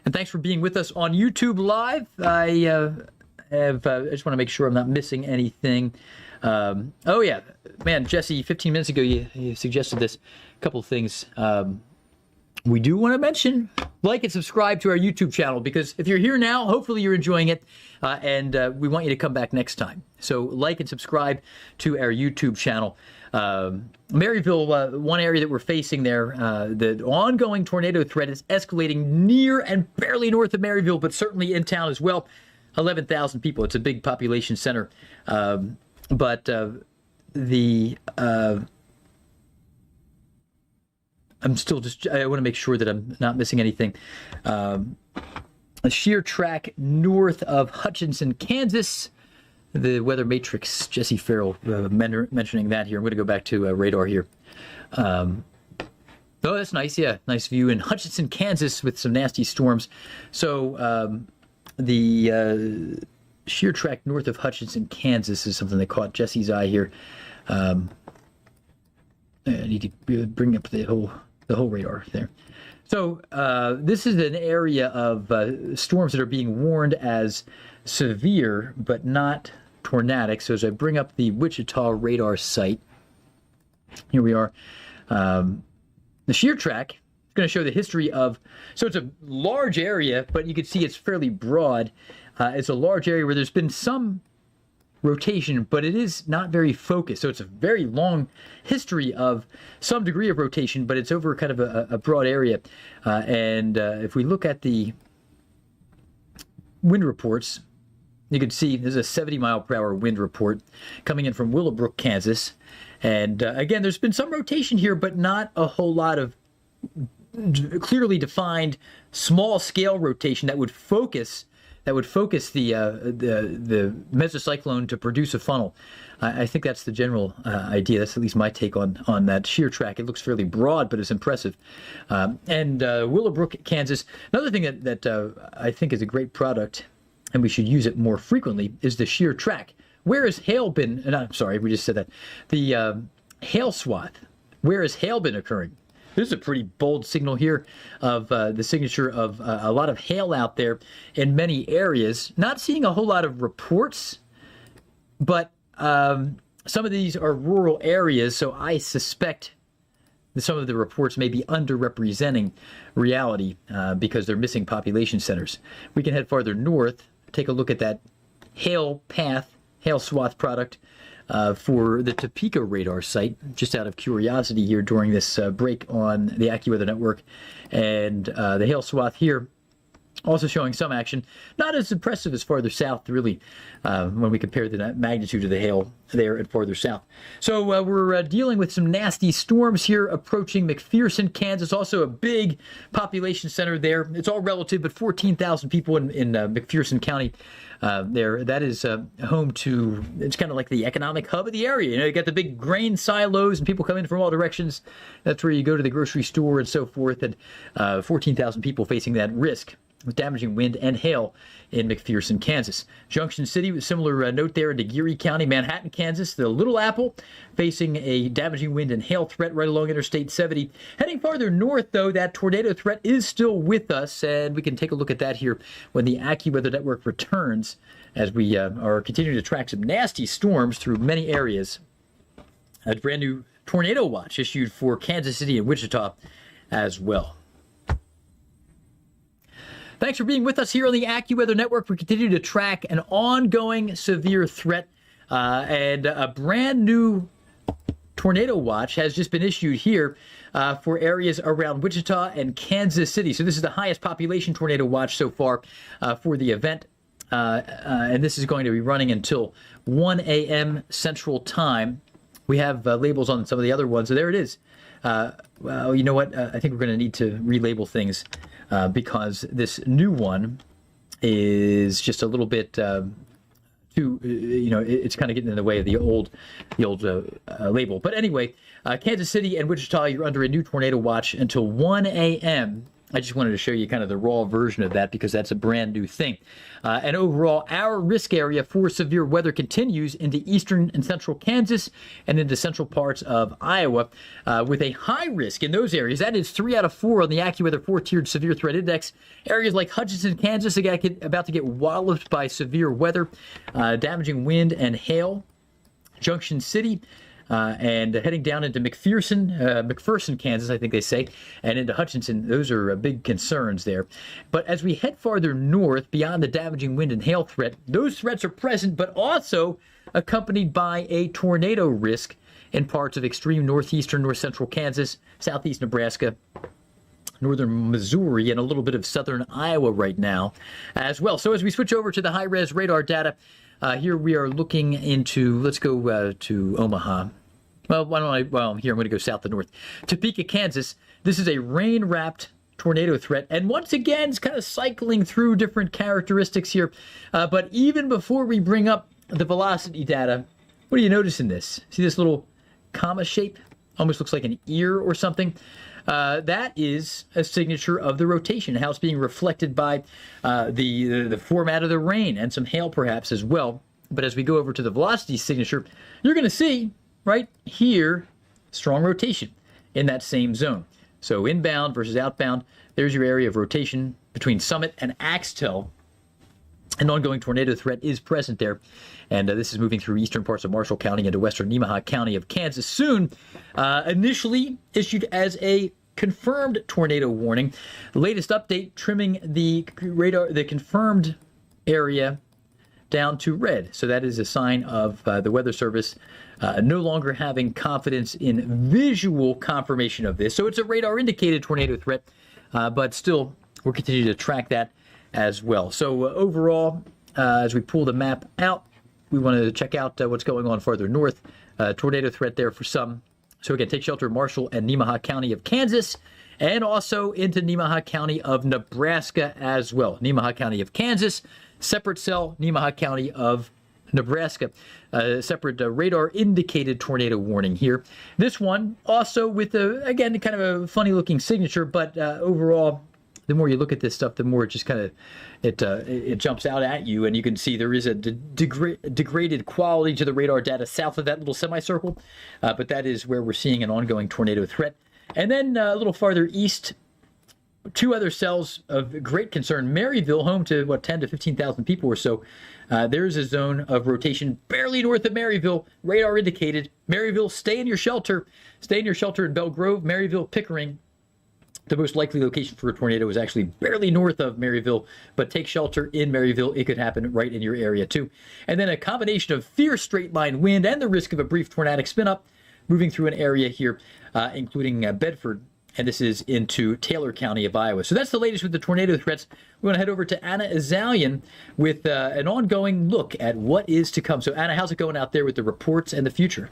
And thanks for being with us on YouTube Live. I just want to make sure I'm not missing anything. Oh, yeah. Man, Jesse, 15 minutes ago, you suggested this. A couple of things. We do want to mention, like and subscribe to our YouTube channel, because if you're here now, hopefully you're enjoying it, and we want you to come back next time. So like and subscribe to our YouTube channel. Maryville, one area that we're facing there, the ongoing tornado threat is escalating near and barely north of Maryville, but certainly in town as well. 11,000 people. It's a big population center. I'm still I want to make sure that I'm not missing anything. A shear track north of Hutchinson, Kansas. The weather matrix, Jesse Farrell mentioning that here. I'm going to go back to radar here. Oh, that's nice. Yeah, nice view in Hutchinson, Kansas with some nasty storms. So the shear track north of Hutchinson, Kansas is something that caught Jesse's eye here. I need to bring up the whole radar there. So this is an area of storms that are being warned as severe, but not tornadic. So as I bring up the Wichita radar site, here we are. The shear track is going to show the history of, so it's a large area, but you can see it's fairly broad. It's a large area where there's been some rotation, but it is not very focused. So it's a very long history of some degree of rotation, but it's over kind of a broad area. If we look at the wind reports, you can see there's a 70-mile-per-hour wind report coming in from Willowbrook, Kansas. And again, there's been some rotation here, but not a whole lot of clearly defined small scale rotation that would focus the mesocyclone to produce a funnel. I think that's the general idea. That's at least my take on that shear track. It looks fairly broad, but it's impressive. And Willowbrook, Kansas. Another thing that I think is a great product, and we should use it more frequently, is the shear track. Where has hail been? I'm sorry, we just said that. The hail swath. Where has hail been occurring? This is a pretty bold signal here of the signature of a lot of hail out there in many areas. Not seeing a whole lot of reports, but some of these are rural areas, so I suspect that some of the reports may be underrepresenting reality because they're missing population centers. We can head farther north, take a look at that hail path, hail swath product for the Topeka radar site, just out of curiosity here during this break on the AccuWeather network. And the hail swath here also showing some action. Not as impressive as farther south, really, when we compare the magnitude of the hail there at farther south. So we're dealing with some nasty storms here approaching McPherson, Kansas. Also a big population center there. It's all relative, but 14,000 people in McPherson County there. That is home to, it's kind of like the economic hub of the area. You know, you got the big grain silos and people come in from all directions. That's where you go to the grocery store and so forth. And 14,000 people facing that risk with damaging wind and hail in McPherson, Kansas. Junction City, with similar note there into Geary County, Manhattan, Kansas. The Little Apple facing a damaging wind and hail threat right along Interstate 70. Heading farther north, though, that tornado threat is still with us, and we can take a look at that here when the AccuWeather network returns, as we are continuing to track some nasty storms through many areas. A brand new tornado watch issued for Kansas City and Wichita as well. Thanks for being with us here on the AccuWeather Network. We continue to track an ongoing severe threat, and a brand new tornado watch has just been issued here for areas around Wichita and Kansas City. So this is the highest population tornado watch so far for the event, and this is going to be running until 1 a.m. Central Time. We have labels on some of the other ones, so there it is. Well, you know what? I think we're going to need to relabel things because this new one is just a little bit too, it's kind of getting in the way of the old label. But anyway, Kansas City and Wichita, you're under a new tornado watch until 1 a.m. I just wanted to show you kind of the raw version of that because that's a brand new thing. And overall, our risk area for severe weather continues into eastern and central Kansas and into central parts of Iowa with a high risk in those areas. That is 3 out of 4 on the AccuWeather 4-tiered severe threat index. Areas like Hutchinson, Kansas, about to get walloped by severe weather, damaging wind and hail. Junction City, and heading down into McPherson, Kansas, I think they say, and into Hutchinson. Those are big concerns there. But as we head farther north, beyond the damaging wind and hail threat, those threats are present, but also accompanied by a tornado risk in parts of extreme northeastern, north central Kansas, southeast Nebraska, northern Missouri, and a little bit of southern Iowa right now as well. So as we switch over to the high-res radar data, here we are looking into, let's go to Omaha. Well, here I'm going to go south to north. Topeka, Kansas. This is a rain-wrapped tornado threat. And once again, it's kind of cycling through different characteristics here. But even before we bring up the velocity data, what do you notice in this? See this little comma shape? Almost looks like an ear or something. That is a signature of the rotation, how it's being reflected by the format of the rain and some hail perhaps as well. But as we go over to the velocity signature, you're going to see right here strong rotation in that same zone. So inbound versus outbound, there's your area of rotation between Summit and Axtell. An ongoing tornado threat is present there, and this is moving through eastern parts of Marshall County into western Nemaha County of Kansas soon. Initially issued as a confirmed tornado warning. The latest update trimming the confirmed area down to red. So that is a sign of the Weather Service no longer having confidence in visual confirmation of this. So it's a radar indicated tornado threat, but still we'll continue to track that as well. So overall, as we pull the map out, we want to check out what's going on farther north. Tornado threat there for some. So again, take shelter in Marshall and Nemaha County of Kansas, and also into Nemaha County of Nebraska as well. Nemaha County of Kansas, separate cell, Nemaha County of Nebraska. Separate radar indicated tornado warning here. This one also with, again, kind of a funny looking signature, but overall, the more you look at this stuff, the more it just kind of it jumps out at you, and you can see there is a degraded quality to the radar data south of that little semicircle, but that is where we're seeing an ongoing tornado threat. And then a little farther east, two other cells of great concern. Maryville, home to 10 to 15,000 people or so. There's a zone of rotation barely north of Maryville, radar indicated. Maryville, stay in your shelter. Stay in your shelter in Belle Grove, Maryville, Pickering. The most likely location for a tornado is actually barely north of Maryville, but take shelter in Maryville. It could happen right in your area too. And then a combination of fierce straight line wind and the risk of a brief tornadic spin up moving through an area here, including Bedford. And this is into Taylor County of Iowa. So that's the latest with the tornado threats. We want to head over to Anna Azalian with an ongoing look at what is to come. So Anna, how's it going out there with the reports and the future?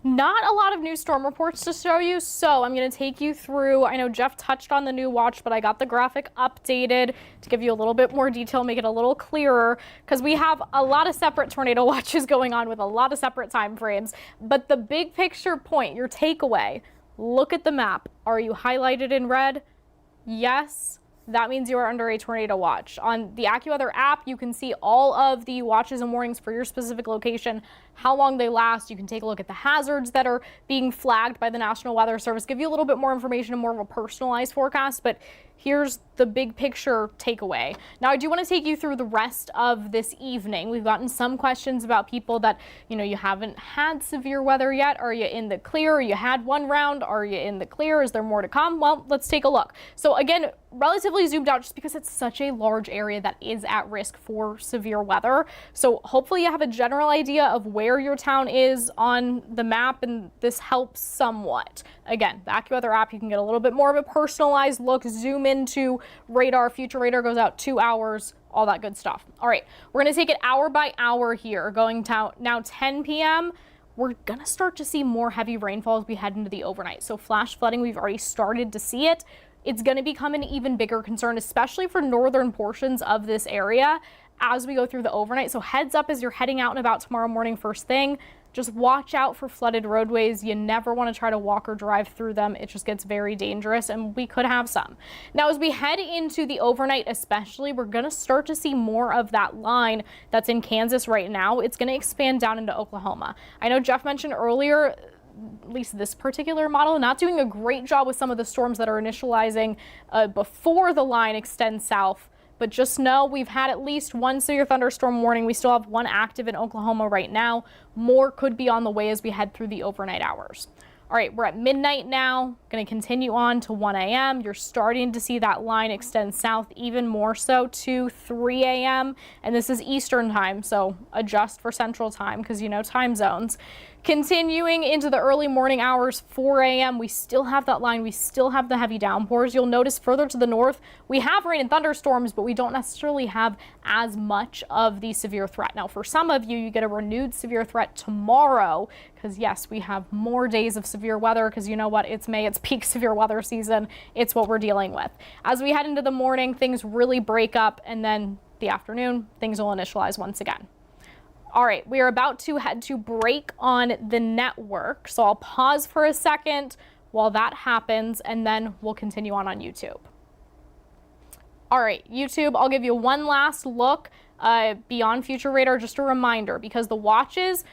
Not a lot of new storm reports to show you, so I'm going to take you through. I know Geoff touched on the new watch, but I got the graphic updated to give you a little bit more detail, make it a little clearer, because we have a lot of separate tornado watches going on with a lot of separate time frames. But the big picture point, your takeaway, look at the map. Are you highlighted in red? Yes. That means you are under a tornado watch. On the AccuWeather app, you can see all of the watches and warnings for your specific location, how long they last. You can take a look at the hazards that are being flagged by the National Weather Service, give you a little bit more information and more of a personalized forecast, but here's the big picture takeaway. Now, I do want to take you through the rest of this evening. We've gotten some questions about people that, you haven't had severe weather yet. Are you in the clear? You had one round. Are you in the clear? Is there more to come? Well, let's take a look. So again, relatively zoomed out just because it's such a large area that is at risk for severe weather. So hopefully you have a general idea of where your town is on the map, and this helps somewhat. Again, the AccuWeather app, you can get a little bit more of a personalized look, zoom into radar. Future radar goes out 2 hours, all that good stuff. All right, we're going to take it hour by hour here, going to now 10 p.m. We're going to start to see more heavy rainfall as we head into the overnight. So flash flooding, we've already started to see it. It's going to become an even bigger concern, especially for northern portions of this area as we go through the overnight. So heads up as you're heading out and about tomorrow morning first thing. Just watch out for flooded roadways. You never want to try to walk or drive through them. It just gets very dangerous, and we could have some. Now, as we head into the overnight especially, we're going to start to see more of that line that's in Kansas right now. It's going to expand down into Oklahoma. I know Geoff mentioned earlier, at least this particular model, not doing a great job with some of the storms that are initializing before the line extends south. But just know we've had at least one severe thunderstorm warning. We still have one active in Oklahoma right now. More could be on the way as we head through the overnight hours. All right, we're at midnight now, going to continue on to 1 a.m. You're starting to see that line extend south even more so to 3 a.m. And this is Eastern time, so adjust for Central time because time zones. Continuing into the early morning hours, 4 a.m., we still have that line. We still have the heavy downpours. You'll notice further to the north, we have rain and thunderstorms, but we don't necessarily have as much of the severe threat. Now, for some of you, you get a renewed severe threat tomorrow because, yes, we have more days of severe weather because you know what? It's May. It's peak severe weather season. It's what we're dealing with. As we head into the morning, things really break up, and then the afternoon, things will initialize once again. All right, we are about to head to break on the network. So I'll pause for a second while that happens, and then we'll continue on YouTube. All right, YouTube, I'll give you one last look beyond future radar. Just a reminder, because the watches,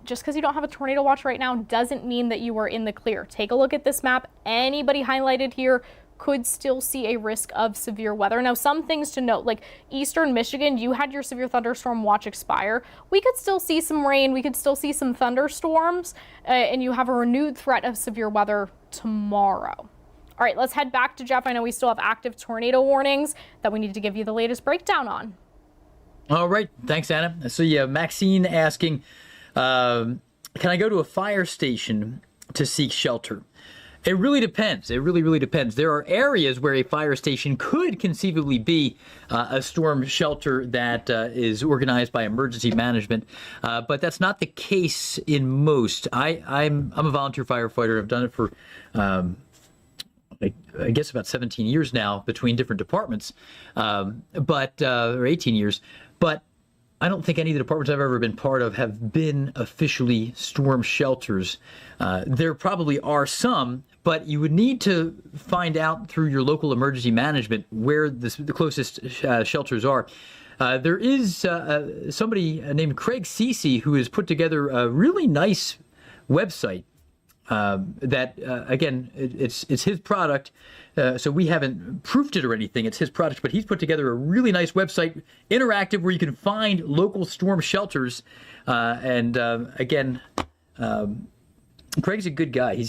just because you don't have a tornado watch right now doesn't mean that you are in the clear. Take a look at this map. Anybody highlighted here could still see a risk of severe weather. Now, some things to note, like Eastern Michigan, you had your severe thunderstorm watch expire. We could still see some rain. We could still see some thunderstorms, and you have a renewed threat of severe weather tomorrow. All right, let's head back to Geoff. I know we still have active tornado warnings that we need to give you the latest breakdown on.
All right, thanks, Anna. So you have Maxine asking, can I go to a fire station to seek shelter? It really depends. It really, really depends. There are areas where a fire station could conceivably be a storm shelter that is organized by emergency management, but that's not the case in most. I'm a volunteer firefighter. I've done it for, I guess, about 17 years now between different departments, or 18 years. But I don't think any of the departments I've ever been part of have been officially storm shelters. There probably are some, but you would need to find out through your local emergency management where the closest shelters are. There is somebody named Craig Cece who has put together a really nice website that, again, it's his product. So we haven't proofed it or anything. It's his product, but he's put together a really nice website, interactive, where you can find local storm shelters. Again, Craig's a good guy. I'm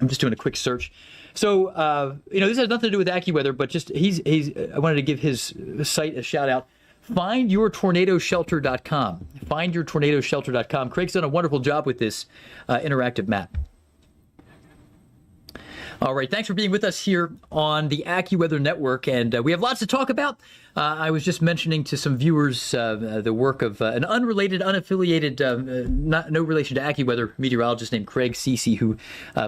just doing a quick search. So, this has nothing to do with AccuWeather, but just I wanted to give his site a shout out. FindYourTornadoShelter.com. FindYourTornadoShelter.com. Craig's done a wonderful job with this interactive map. All right, thanks for being with us here on the AccuWeather Network, and we have lots to talk about. I was just mentioning to some viewers the work of an unrelated, unaffiliated, no relation to AccuWeather meteorologist named Craig Cece, who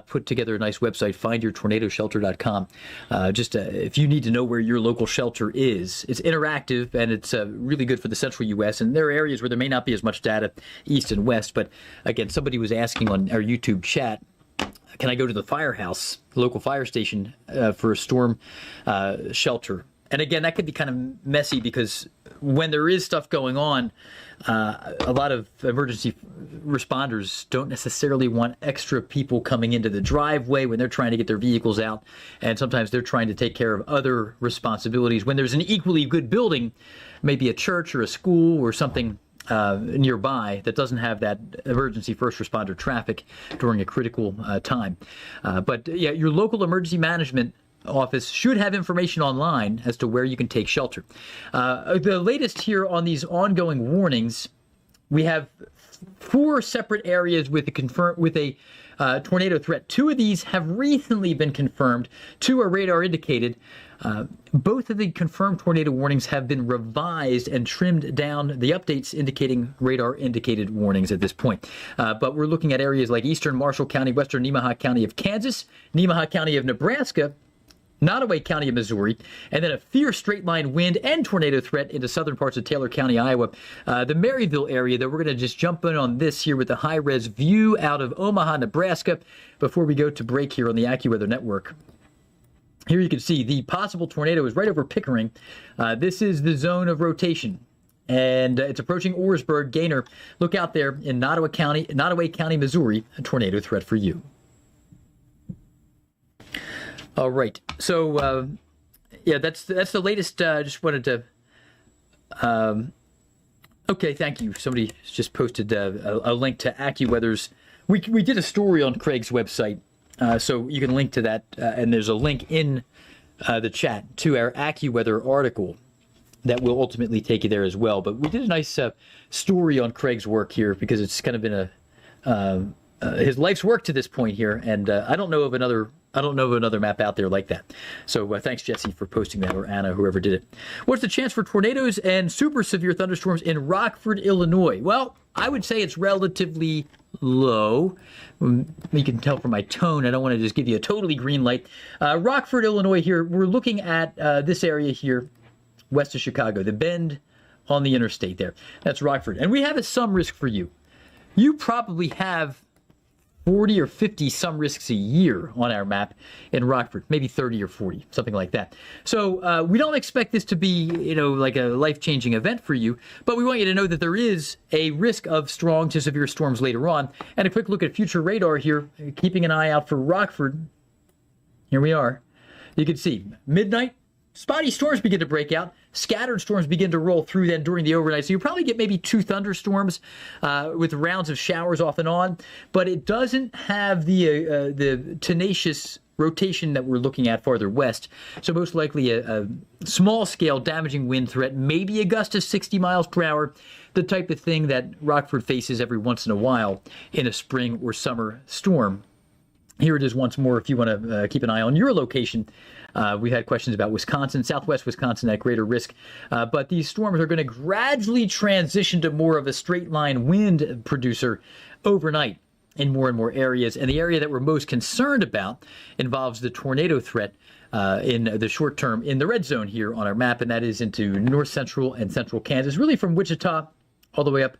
put together a nice website, FindYourTornadoShelter.com. If you need to know where your local shelter is, it's interactive, and it's really good for the central U.S., and there are areas where there may not be as much data east and west, but again, somebody was asking on our YouTube chat, can I go to the firehouse, the local fire station, for a storm shelter? And again, that could be kind of messy because when there is stuff going on, a lot of emergency responders don't necessarily want extra people coming into the driveway when they're trying to get their vehicles out. And sometimes they're trying to take care of other responsibilities. When there's an equally good building, maybe a church or a school or something nearby that doesn't have that emergency first responder traffic during a critical time. But your local emergency management office should have information online as to where you can take shelter. The latest here on these ongoing warnings, we have 4 separate areas with a tornado threat. 2 of these have recently been confirmed. 2 are radar indicated. Both of the confirmed tornado warnings have been revised and trimmed down, the updates indicating radar indicated warnings at this point. But we're looking at areas like eastern Marshall County, western Nemaha County of Kansas, Nemaha County of Nebraska, Nottoway County of Missouri, and then a fierce straight line wind and tornado threat into southern parts of Taylor County, Iowa. The Maryville area, that we're going to just jump in on this here with the high-res view out of Omaha, Nebraska, before we go to break here on the AccuWeather Network. Here you can see the possible tornado is right over Pickering. This is the zone of rotation, and it's approaching Orisburg. Gaynor, look out there in Nottoway County, Missouri, a tornado threat for you. All right, so that's the latest. Just wanted to. Okay, thank you. Somebody just posted a link to AccuWeather's. We did a story on Craig's website, so you can link to that, and there's a link in the chat to our AccuWeather article that will ultimately take you there as well. But we did a nice story on Craig's work here because it's kind of been his life's work to this point here, and I don't know of another map out there like that. So thanks, Jesse, for posting that, or Anna, whoever did it. What's the chance for tornadoes and super severe thunderstorms in Rockford, Illinois? Well, I would say it's relatively low. You can tell from my tone, I don't want to just give you a totally green light. Rockford, Illinois here, we're looking at this area here, west of Chicago, the bend on the interstate there. That's Rockford. And we have some risk for you. You probably have 40 or 50 some risks a year on our map in Rockford, maybe 30 or 40, something like that. So we don't expect this to be, like a life-changing event for you, but we want you to know that there is a risk of strong to severe storms later on. And a quick look at future radar here, keeping an eye out for Rockford. Here we are. You can see midnight, spotty storms begin to break out. Scattered storms begin to roll through then during the overnight. So you probably get maybe 2 thunderstorms with rounds of showers off and on. But it doesn't have the tenacious rotation that we're looking at farther west. So most likely a small-scale damaging wind threat, maybe a gust of 60 miles per hour, the type of thing that Rockford faces every once in a while in a spring or summer storm. Here it is once more if you want to keep an eye on your location. We've had questions about Wisconsin, southwest Wisconsin at greater risk. But these storms are going to gradually transition to more of a straight line wind producer overnight in more and more areas. And the area that we're most concerned about involves the tornado threat in the short term in the red zone here on our map. And that is into north central and central Kansas, really from Wichita all the way up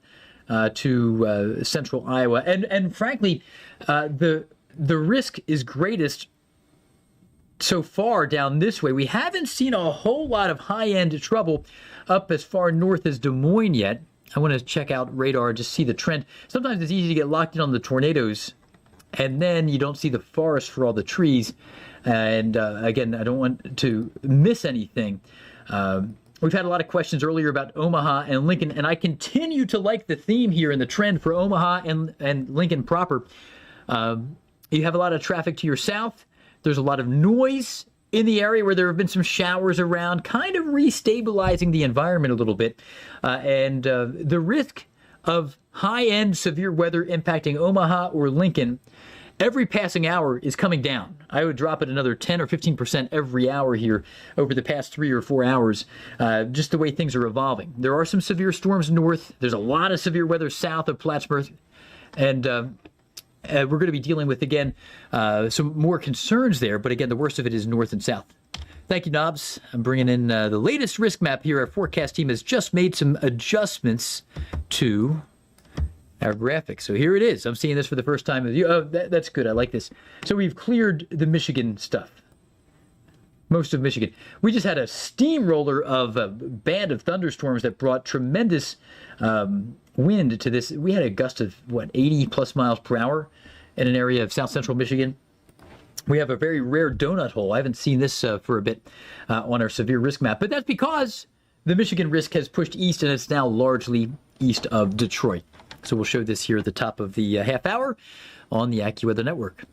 to central Iowa. And frankly, the risk is greatest so far down this way. We haven't seen a whole lot of high-end trouble up as far north as Des Moines yet. I want to check out radar, just see the trend. Sometimes it's easy to get locked in on the tornadoes, and then you don't see the forest for all the trees. And again, I don't want to miss anything. We've had a lot of questions earlier about Omaha and Lincoln, and I continue to like the theme here and the trend for Omaha and Lincoln proper. You have a lot of traffic to your south. There's a lot of noise in the area where there have been some showers around, kind of restabilizing the environment a little bit. And the risk of high-end severe weather impacting Omaha or Lincoln every passing hour is coming down. I would drop it another 10 or 15% every hour here over the past 3 or 4 hours, just the way things are evolving. There are some severe storms north. There's a lot of severe weather south of Plattsburgh. And we're going to be dealing with, again, some more concerns there. But again, the worst of it is north and south. Thank you, Knobs. I'm bringing in the latest risk map here. Our forecast team has just made some adjustments to our graphics. So here it is. I'm seeing this for the first time. Oh, that's good. I like this. So we've cleared the Michigan stuff. Most of Michigan. We just had a steamroller of a band of thunderstorms that brought tremendous wind to this. We had a gust of, 80 plus miles per hour in an area of south central Michigan. We have a very rare donut hole. I haven't seen this for a bit on our severe risk map, but that's because the Michigan risk has pushed east and it's now largely east of Detroit. So we'll show this here at the top of the half hour on the AccuWeather Network.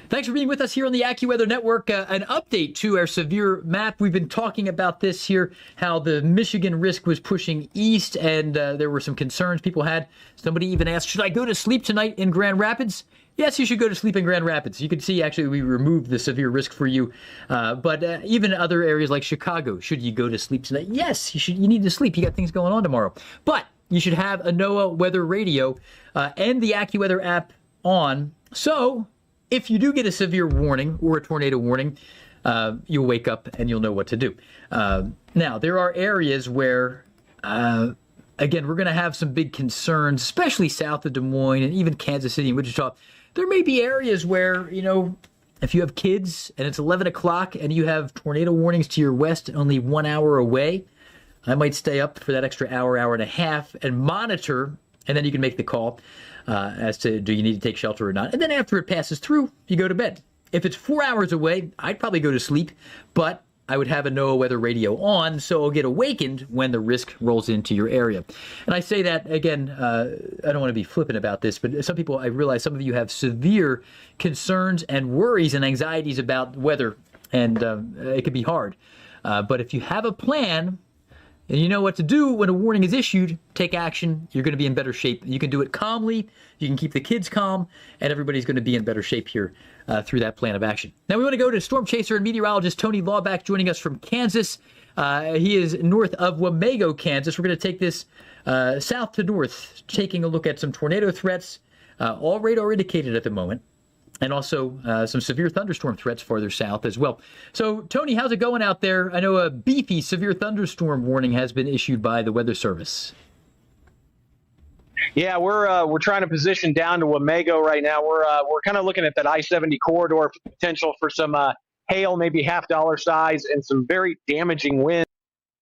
Thanks for being with us here on the AccuWeather Network. An update to our severe map. We've been talking about this here, how the Michigan risk was pushing east, and there were some concerns people had. Somebody even asked, should I go to sleep tonight in Grand Rapids? Yes, you should go to sleep in Grand Rapids. You can see, actually, we removed the severe risk for you. But even other areas like Chicago, should you go to sleep tonight? Yes, you should. You need to sleep. You got things going on tomorrow. But you should have a NOAA weather radio and the AccuWeather app on. So if you do get a severe warning or a tornado warning, you'll wake up and you'll know what to do. Now, there are areas where, again, we're going to have some big concerns, especially south of Des Moines and even Kansas City and Wichita. There may be areas where, if you have kids and it's 11 o'clock and you have tornado warnings to your west only 1 hour away, I might stay up for that extra hour, hour and a half and monitor, and then you can make the call as to do you need to take shelter or not. And then after it passes through, you go to bed. If it's 4 hours away, I'd probably go to sleep, but I would have a NOAA weather radio on, so I'll get awakened when the risk rolls into your area. And I say that, again, I don't want to be flippant about this, but some people, I realize some of you have severe concerns and worries and anxieties about weather, and it can be hard. But if you have a plan, and you know what to do when a warning is issued, take action. You're going to be in better shape. You can do it calmly. You can keep the kids calm, and everybody's going to be in better shape here through that plan of action. Now we want to go to Stormchaser and meteorologist Tony Lawback joining us from Kansas. He is north of Wamego, Kansas. We're going to take this south to north, taking a look at some tornado threats, all radar indicated at the moment, and also some severe thunderstorm threats farther south as well. So, Tony, how's it going out there? I know a beefy severe thunderstorm warning has been issued by the Weather Service.
Yeah, we're trying to position down to Wamego right now. We're kind of looking at that I-70 corridor potential for some hail, maybe $half size, and some very damaging wind.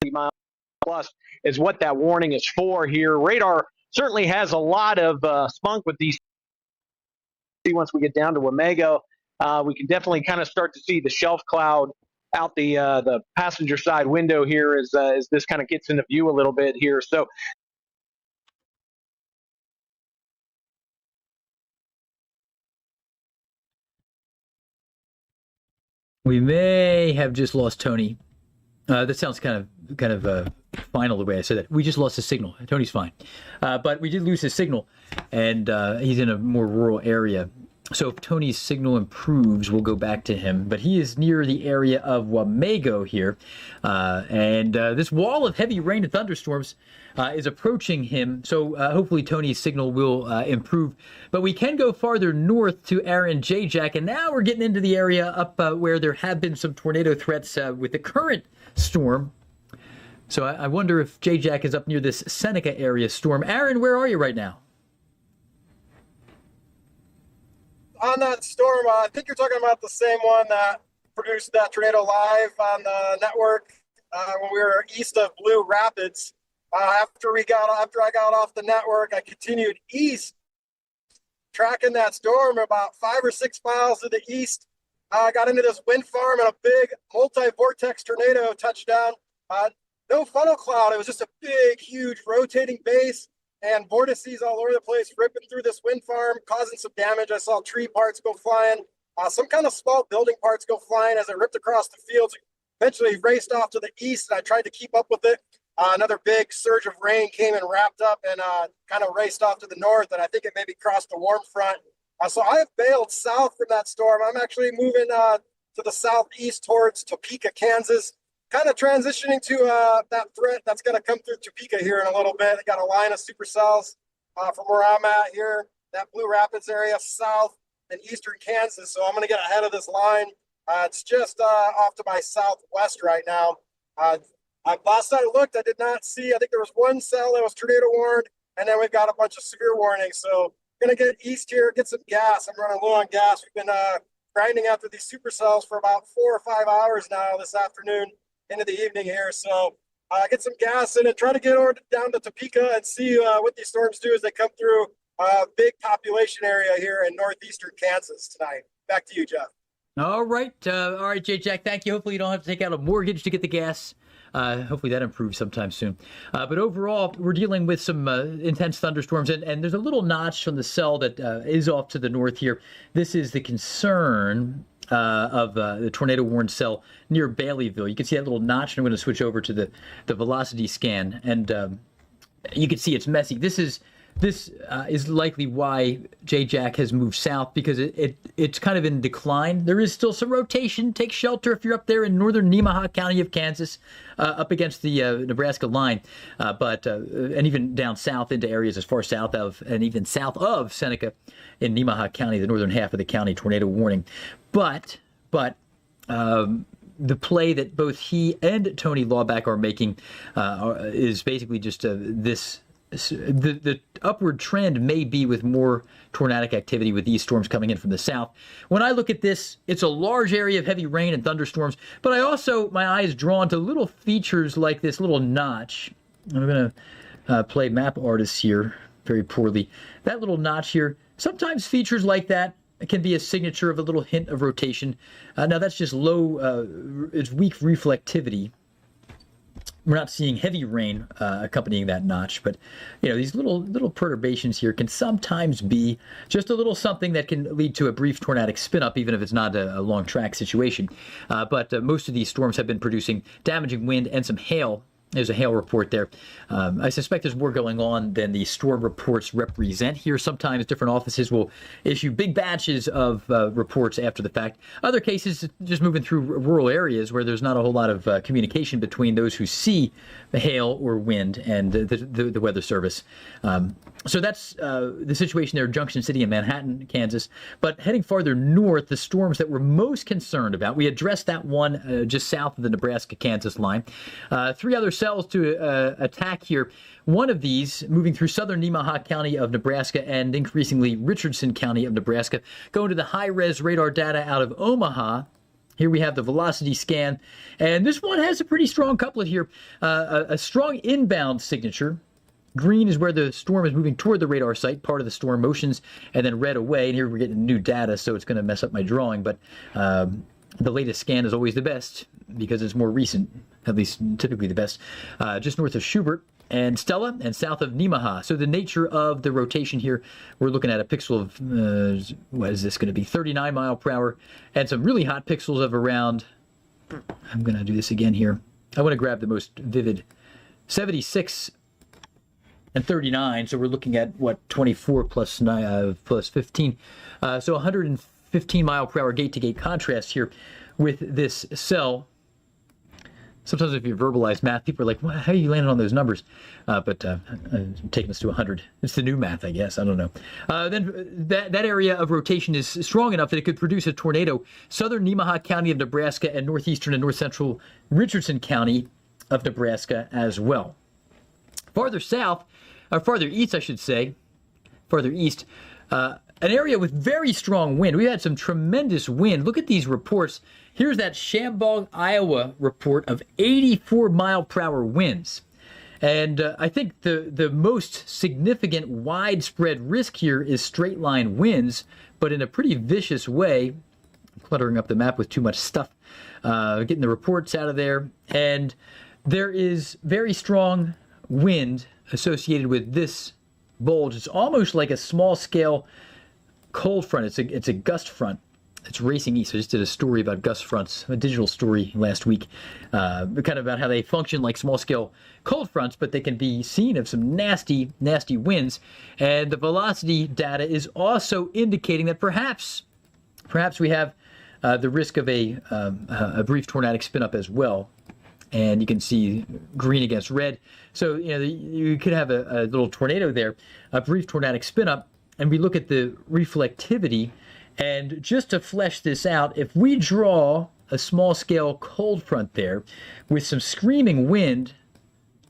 50 miles plus is what that warning is for here. Radar certainly has a lot of spunk with these. Once we get down to Wamego, we can definitely kind of start to see the shelf cloud out the passenger side window here as this kind of gets into view a little bit here. So
We may have just lost Tony. That sounds kind of final the way I said that. We just lost his signal. Tony's fine, but we did lose his signal, and he's in a more rural area. So if Tony's signal improves, we'll go back to him. But he is near the area of Wamego here, and this wall of heavy rain and thunderstorms is approaching him. So hopefully Tony's signal will improve. But we can go farther north to Aaron J-Jack, and now we're getting into the area up where there have been some tornado threats with the current storm. So I wonder if J-Jack is up near this Seneca area storm. Aaron, where are you right now?
On that storm, I think you're talking about the same one that produced that tornado live on the network when we were east of Blue Rapids. After I got off the network, I continued east, tracking that storm about 5 or 6 miles to the east. I got into this wind farm and a big multi-vortex tornado touched down. No funnel cloud. It was just a big, huge rotating base and vortices all over the place, ripping through this wind farm, causing some damage. I saw tree parts go flying, some kind of small building parts go flying as it ripped across the fields. Eventually raced off to the east, and I tried to keep up with it. Another big surge of rain came and wrapped up and kind of raced off to the north, and I think it maybe crossed the warm front. So I have bailed south from that storm. I'm actually moving to the southeast towards Topeka, Kansas, kind of transitioning to that threat that's going to come through Topeka here in a little bit. I got a line of supercells from where I'm at here, that Blue Rapids area, south and eastern Kansas. So I'm going to get ahead of this line. It's just off to my southwest right now. Last I looked, I did not see, I think there was one cell that was tornado warned, and then we've got a bunch of severe warnings. So I'm going to get east here, get some gas. I'm running low on gas. We've been grinding after these supercells for about 4 or 5 hours now this afternoon into the evening here. So get some gas in and try to get down to Topeka and see what these storms do as they come through a big population area here in northeastern Kansas tonight. Back to you, Jeff.
All right, J-Jack, thank you. Hopefully you don't have to take out a mortgage to get the gas. Hopefully that improves sometime soon. But overall, we're dealing with some intense thunderstorms, and there's a little notch on the cell that is off to the north here. This is the concern of the tornado-warned cell near Baileyville. You can see that little notch, and I'm going to switch over to the velocity scan, and you can see it's messy. This is likely why J-Jack has moved south, because it's kind of in decline. There is still some rotation. Take shelter if you're up there in northern Nemaha County of Kansas, up against the Nebraska line, and even down south into areas as far south of and even south of Seneca in Nemaha County, the northern half of the county, tornado warning. But the play that both he and Tony Lawback are making is basically just the upward trend may be with more tornadic activity with these storms coming in from the south. When I look at this, it's a large area of heavy rain and thunderstorms, but my eye is drawn to little features like this little notch. I'm going to play map artists here very poorly. That little notch here, sometimes features like that can be a signature of a little hint of rotation. Now that's just it's weak reflectivity. We're not seeing heavy rain accompanying that notch, but these little perturbations here can sometimes be just a little something that can lead to a brief tornadic spin-up, even if it's not a long track situation. But most of these storms have been producing damaging wind and some hail. There's a hail report there. I suspect there's more going on than the storm reports represent here. Sometimes different offices will issue big batches of reports after the fact. Other cases, just moving through rural areas where there's not a whole lot of communication between those who see the hail or wind and the Weather Service. So that's the situation there in Junction City and Manhattan, Kansas. But heading farther north, the storms that we're most concerned about, we addressed that one just south of the Nebraska-Kansas line. 3 other cells to attack here. One of these moving through southern Nemaha County of Nebraska and increasingly Richardson County of Nebraska, going to the high-res radar data out of Omaha. Here we have the velocity scan, and this one has a pretty strong couplet here, a strong inbound signature. Green is where the storm is moving toward the radar site, part of the storm motions, and then red away. And here we're getting new data, so it's going to mess up my drawing. But The latest scan is always the best because it's more recent, at least typically the best. Just north of Schubert and Stella and south of Nemaha. So the nature of the rotation here, we're looking at a pixel of, what is this going to be, 39 mile per hour, and some really hot pixels of around, I'm going to do this again here. I want to grab the most vivid, 76 and 39. So we're looking at, what, 24 plus 15. So 115 mile per hour gate-to-gate contrast here with this cell. Sometimes if you verbalize math, people are like, well, how are you landing on those numbers? But I'm taking us to 100. It's the new math, I guess. I don't know. Then that area of rotation is strong enough that it could produce a tornado. Southern Nemaha County of Nebraska and northeastern and north central Richardson County of Nebraska as well. Farther south, or farther east, I should say, farther east, an area with very strong wind. We had some tremendous wind. Look at these reports. Here's that Shambaugh, Iowa report of 84 mile per hour winds. And I think the most significant widespread risk here is straight line winds, but in a pretty vicious way. I'm cluttering up the map with too much stuff, getting the reports out of there. And there is very strong wind associated with this bulge. It's almost like a small scale cold front. It's a gust front. It's racing east. I just did a story about gust fronts, a digital story last week, kind of about how they function like small-scale cold fronts, but they can be seen of some nasty, nasty winds. And the velocity data is also indicating that perhaps we have the risk of a brief tornadic spin-up as well. And you can see green against red. So, you could have a little tornado there, a brief tornadic spin-up, and we look at the reflectivity. And just to flesh this out, if we draw a small-scale cold front there with some screaming wind,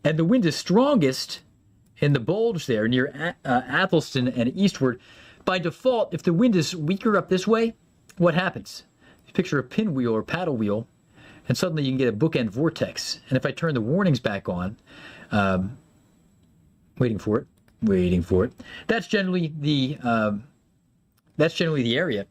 and the wind is strongest in the bulge there near Athelston and eastward, by default, if the wind is weaker up this way, what happens? Picture a pinwheel or paddle wheel, and suddenly you can get a bookend vortex. And if I turn the warnings back on, waiting for it, that's generally the area.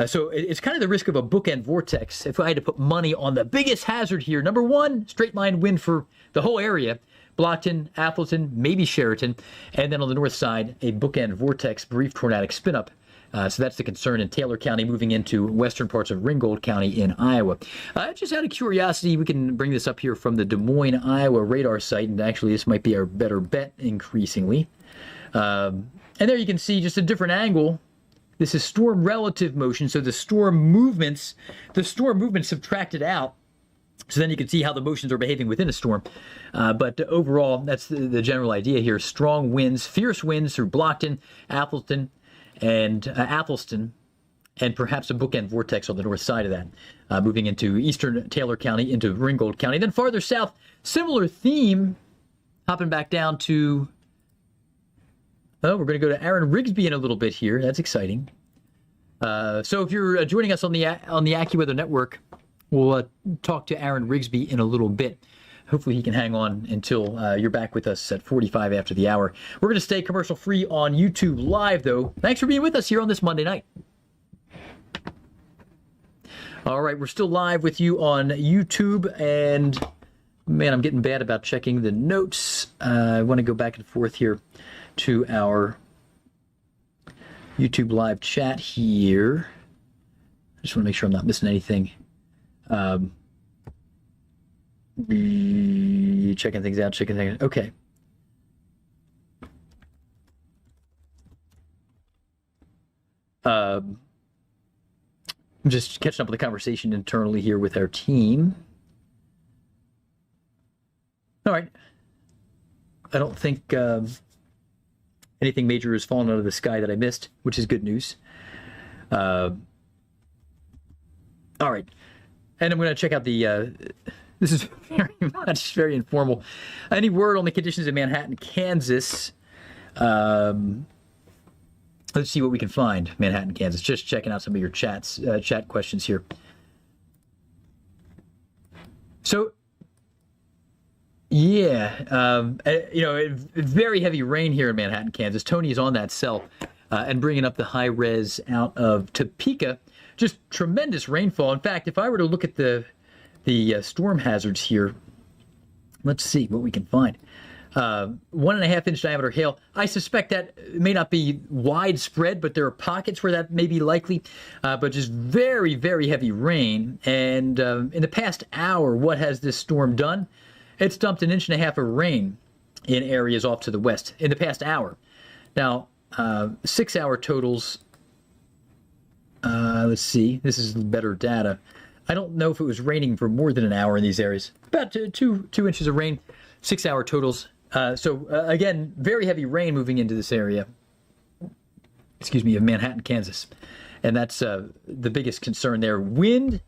So it's kind of the risk of a bookend vortex. If I had to put money on the biggest hazard here, number one, straight line wind for the whole area, Blockton, Appleton, maybe Sheraton, and then on the north side, a bookend vortex, brief tornadic spin-up. So that's the concern in Taylor County, moving into western parts of Ringgold County in Iowa. Just out of curiosity, we can bring this up here from the Des Moines, Iowa radar site, and actually this might be our better bet increasingly. And there you can see just a different angle. This is storm relative motion, so the storm movements subtracted out. So then you can see how the motions are behaving within a storm. But overall, that's the general idea here. Strong winds, fierce winds through Blockton, Appleton, and Athelston, and perhaps a bookend vortex on the north side of that, moving into eastern Taylor County, into Ringgold County. Then farther south, similar theme, hopping back down to, we're going to go to Aaron Rigsby in a little bit here. That's exciting. So if you're joining us on the AccuWeather Network, we'll talk to Aaron Rigsby in a little bit. Hopefully he can hang on until you're back with us at 45 after the hour. We're going to stay commercial free on YouTube Live, though. Thanks for being with us here on this Monday night. All right, we're still live with you on YouTube, and man, I'm getting bad about checking the notes. I want to go back and forth here to our YouTube Live chat here. I just want to make sure I'm not missing anything. Checking things out, okay. I'm just catching up with the conversation internally here with our team. All right. I don't think anything major has fallen out of the sky that I missed, which is good news. All right. And I'm going to check out the... this is very informal. Any word on the conditions in Manhattan, Kansas? Let's see what we can find. Manhattan, Kansas. Just checking out some of your chat questions here. So, yeah, very heavy rain here in Manhattan, Kansas. Tony is on that cell. and bringing up the high res out of Topeka. Just tremendous rainfall. In fact, if I were to look at the storm hazards here, let's see what we can find. 1.5 inch diameter hail. I suspect that may not be widespread, but there are pockets where that may be likely. But just very, very heavy rain. And in the past hour, what has this storm done? It's dumped 1.5 inches of rain in areas off to the west in the past hour. Now, 6 hour totals. Let's see. This is better data. I don't know if it was raining for more than an hour in these areas. About two inches of rain, 6 hour totals. Again, very heavy rain moving into this area, of Manhattan, Kansas. And that's the biggest concern there. Wind,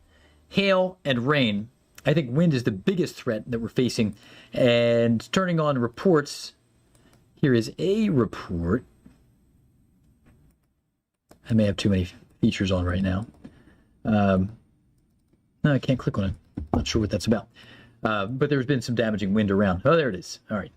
hail, and rain. I think wind is the biggest threat that we're facing. And turning on reports, here is a report. I may have too many features on right now. No, I can't click on it. Not sure what that's about. But there's been some damaging wind around. Oh, there it is. All right.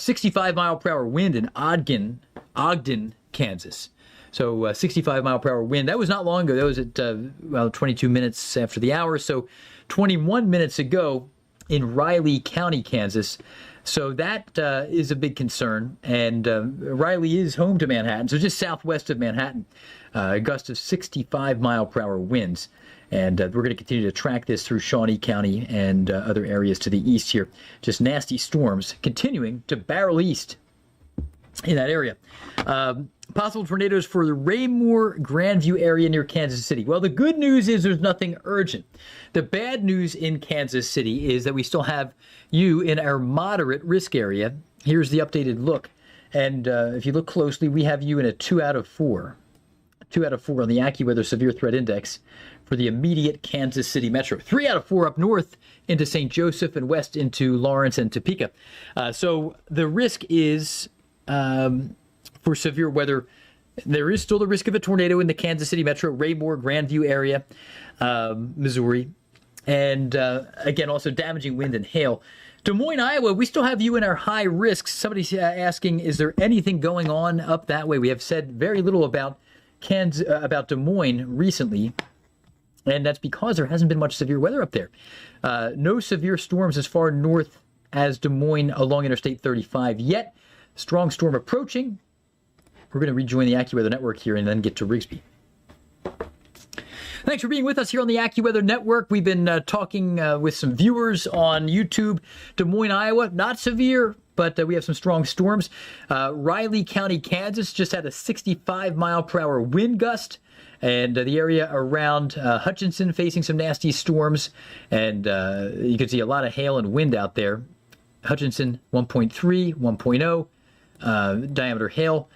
65 mile per hour wind in Ogden, Kansas. So 65 mile per hour wind. That was not long ago. That was at 22 minutes after the hour. So 21 minutes ago in Riley County, Kansas. So that is a big concern. And Riley is home to Manhattan, so just southwest of Manhattan. A gust of 65 mile per hour winds. And we're going to continue to track this through Shawnee County and other areas to the east here. Just nasty storms continuing to barrel east in that area. Possible tornadoes for the Raymore Grandview area near Kansas City. Well, the good news is there's nothing urgent. The bad news in Kansas City is that we still have you in our moderate risk area. Here's the updated look. And if you look closely, we have you in a 2 out of 4. 2 out of 4 on the AccuWeather Severe Threat Index for the immediate Kansas City metro. 3 out of 4 up north into St. Joseph and west into Lawrence and Topeka. So the risk is for severe weather. There is still the risk of a tornado in the Kansas City metro, Raymore, Grandview area, Missouri. And again, also damaging wind and hail. Des Moines, Iowa, we still have you in our high risks. Somebody's asking, is there anything going on up that way? We have said very little about Des Moines recently, and that's because there hasn't been much severe weather up there. No severe storms as far north as Des Moines along Interstate 35 yet. Strong storm approaching. We're going to rejoin the AccuWeather network here and then get to Rigsby. Thanks for being with us here on the AccuWeather Network. We've been talking with some viewers on YouTube. Des Moines, Iowa, not severe, but we have some strong storms. Riley County, Kansas, just had a 65 mile per hour wind gust. And the area around Hutchinson facing some nasty storms. And you can see a lot of hail and wind out there. Hutchinson, 1.3, 1.0 diameter hail.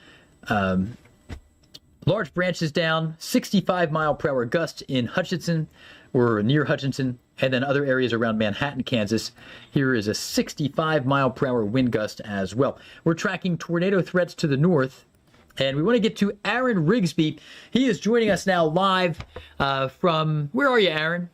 Large branches down, 65 mile per hour gust in Hutchinson or near Hutchinson, and then other areas around Manhattan, Kansas. Here is a 65 mile per hour wind gust as well. We're tracking tornado threats to the north, and we want to get to Aaron Rigsby. He is joining us now live from, where are you, Aaron?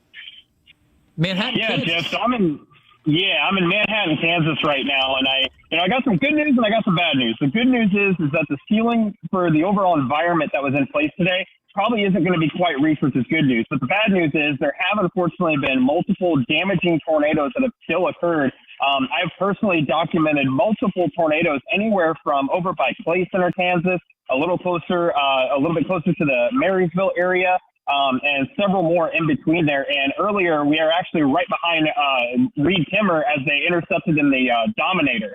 Manhattan, Kansas.
Jeff, so I'm in Manhattan, Kansas right now, and I got some good news and I got some bad news. The good news is that the ceiling for the overall environment that was in place today probably isn't going to be quite reached, which is good news. But the bad news is there have unfortunately been multiple damaging tornadoes that have still occurred. I've personally documented multiple tornadoes anywhere from over by Clay Center, Kansas, a little bit closer to the Marysville area. And several more in between there. And earlier, we are actually right behind Reed Timmer as they intercepted in the Dominator.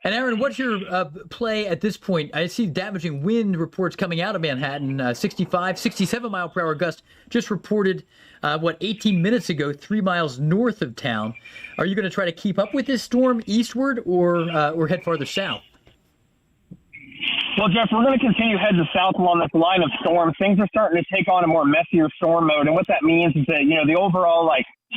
And Aaron, what's your play at this point? I see damaging wind reports coming out of Manhattan, 65, 67 mile per hour gust just reported, 18 minutes ago, 3 miles north of town. Are you going to try to keep up with this storm eastward or head farther south?
Well, Jeff, we're going to continue heading south along this line of storms. Things are starting to take on a more messier storm mode. And what that means is that, the overall,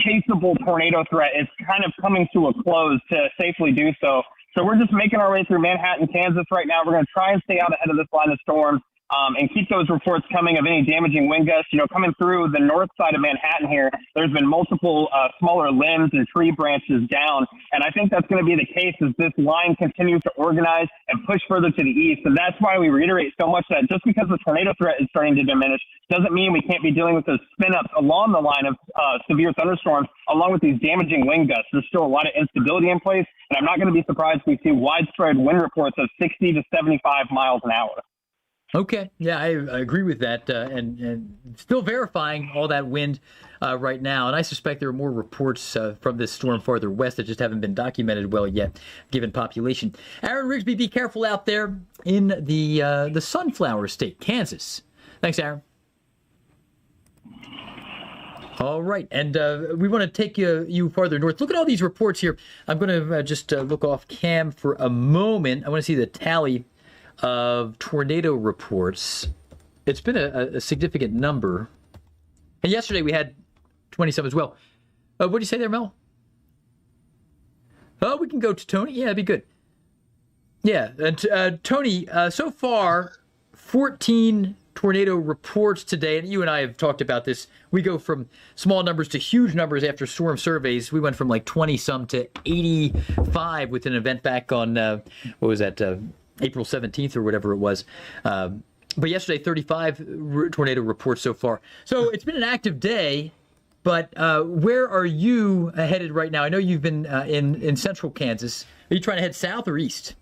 chaseable tornado threat is kind of coming to a close to safely do so. So we're just making our way through Manhattan, Kansas right now. We're going to try and stay out ahead of this line of storms. and keep those reports coming of any damaging wind gusts. Coming through the north side of Manhattan here, there's been multiple smaller limbs and tree branches down. And I think that's going to be the case as this line continues to organize and push further to the east. And that's why we reiterate so much that just because the tornado threat is starting to diminish doesn't mean we can't be dealing with those spin-ups along the line of severe thunderstorms, along with these damaging wind gusts. There's still a lot of instability in place, and I'm not going to be surprised if we see widespread wind reports of 60 to 75 miles an hour.
Okay, yeah, I agree with that, and still verifying all that wind right now. And I suspect there are more reports from this storm farther west that just haven't been documented well yet, given population. Aaron Rigsby, be careful out there in the Sunflower State, Kansas. Thanks, Aaron. All right, and we want to take you farther north. Look at all these reports here. I'm going to just look off cam for a moment. I want to see the tally of tornado reports. It's been a significant number. And yesterday we had 20-some as well. What do you say there, Mel? Oh, we can go to Tony. Yeah, that'd be good. Yeah, and Tony, so far, 14 tornado reports today. And you and I have talked about this. We go from small numbers to huge numbers after storm surveys. We went from like 20-some to 85 with an event back on, what was that, April 17th or whatever it was. But yesterday, 35 tornado reports so far. So it's been an active day, but where are you headed right now? I know you've been in central Kansas. Are you trying to head south or east?